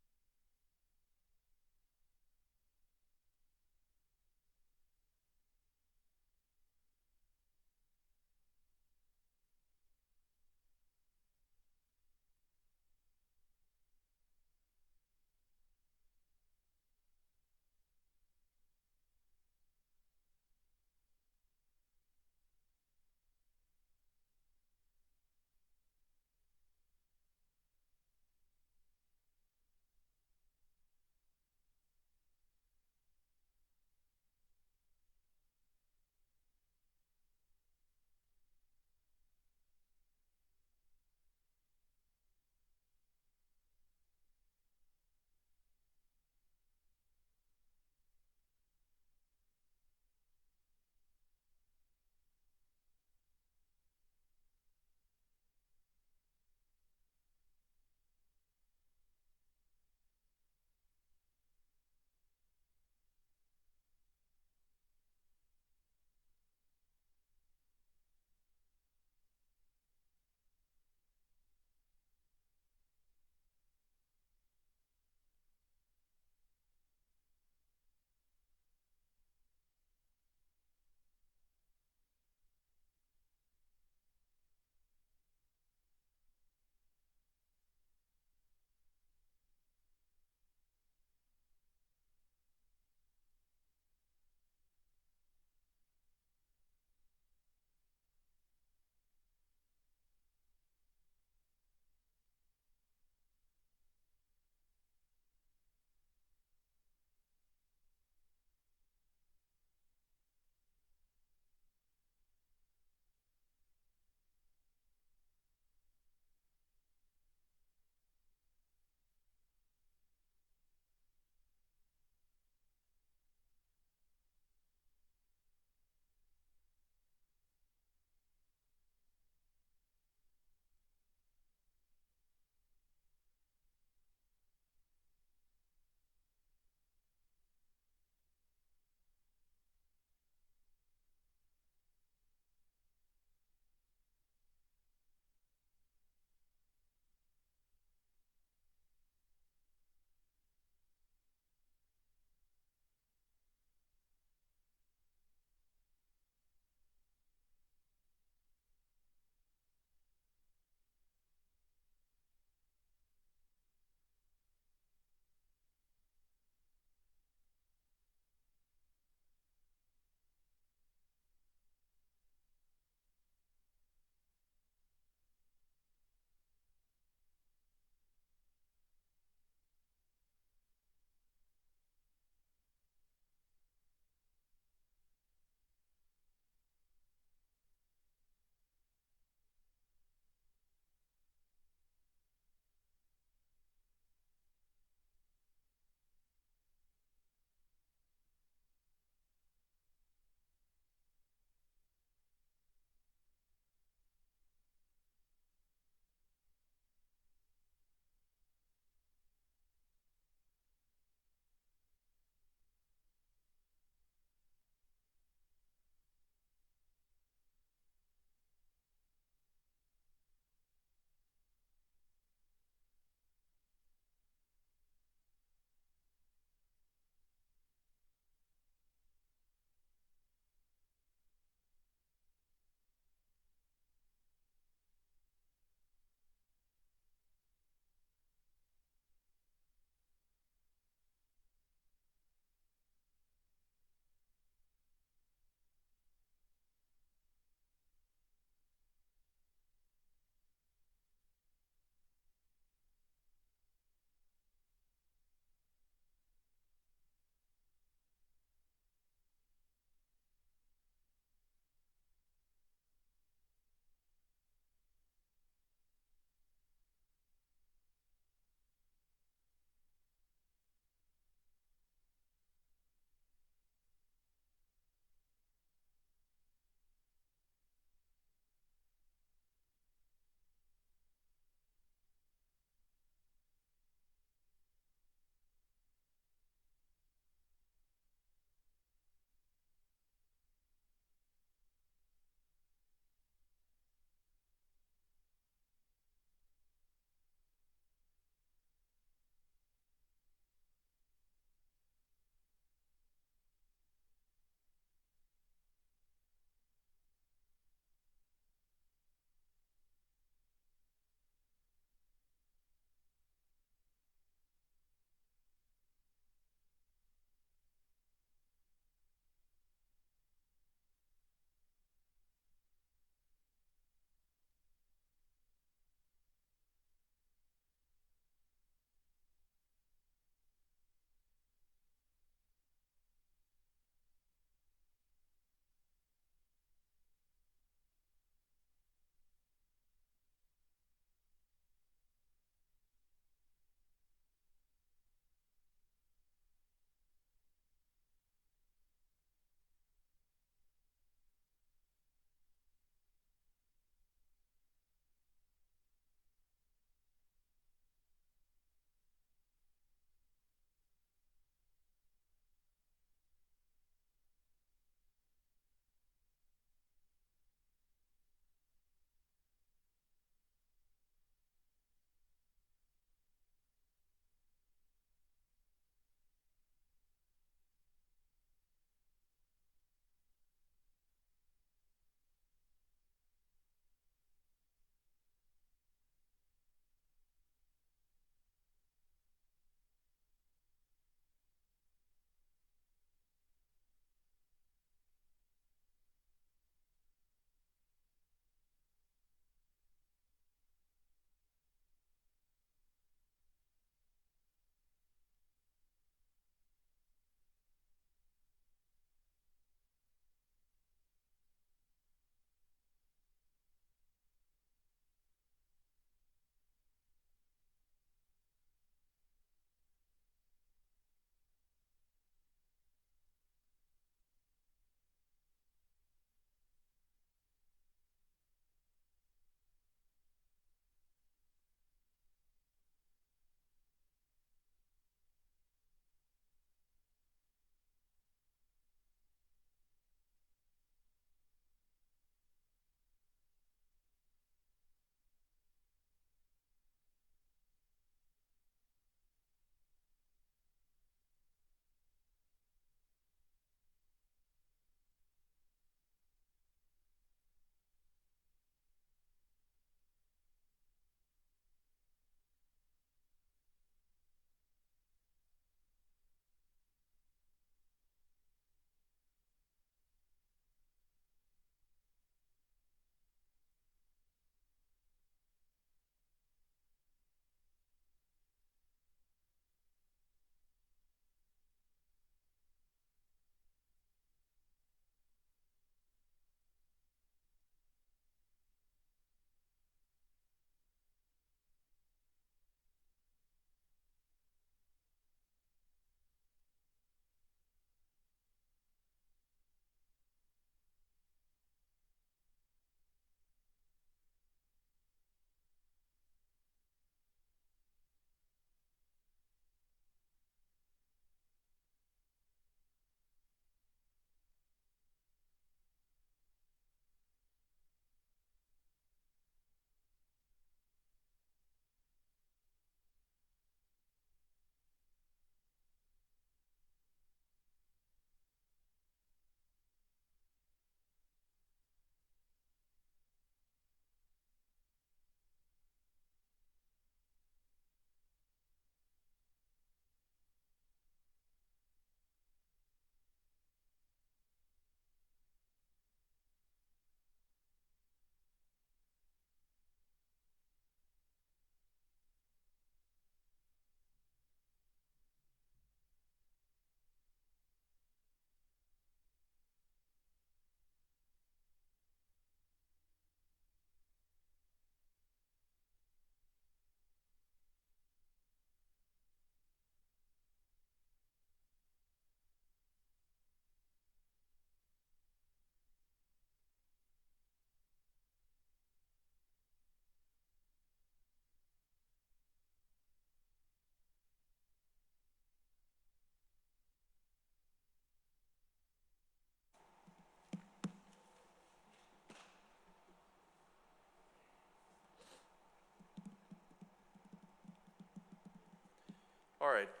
All right,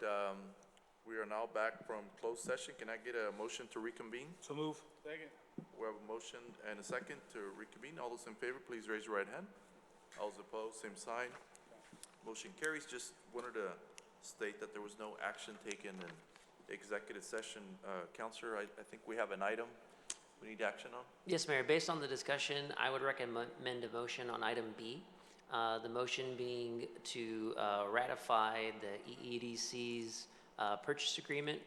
we are now back from closed session. Can I get a motion to reconvene? So move. Second. We have a motion and a second to reconvene. All those in favor, please raise your right hand. All those opposed, same sign. Motion carries. Just wanted to state that there was no action taken in executive session. Counselor, I think we have an item we need action on. Yes, Mayor, based on the discussion, I would recommend a motion on item B. The motion being to ratify the EEDC's purchase agreement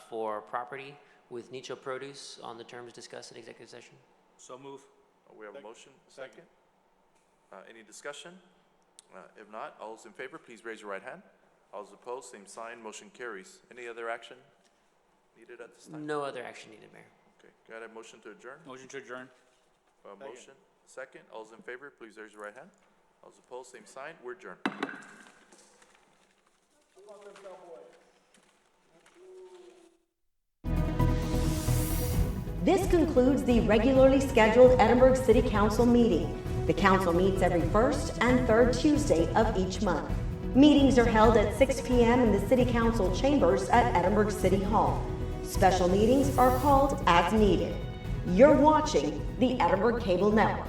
for property with Nicho Produce on the terms discussed in executive session. So move. We have a motion, second. Any discussion? If not, all those in favor, please raise your right hand. All those opposed, same sign. Motion carries. Any other action needed at this time? No other action needed, Mayor. Okay, got a motion to adjourn? Motion to adjourn. Motion, second. All those in favor, please raise your right hand. All those opposed, same sign. We're adjourned. This concludes the regularly scheduled Edinburgh City Council meeting. The council meets every first and third Tuesday of each month. Meetings are held at 6 p.m. in the City Council chambers at Edinburgh City Hall. Special meetings are called as needed. You're watching the Edinburgh Cable Network.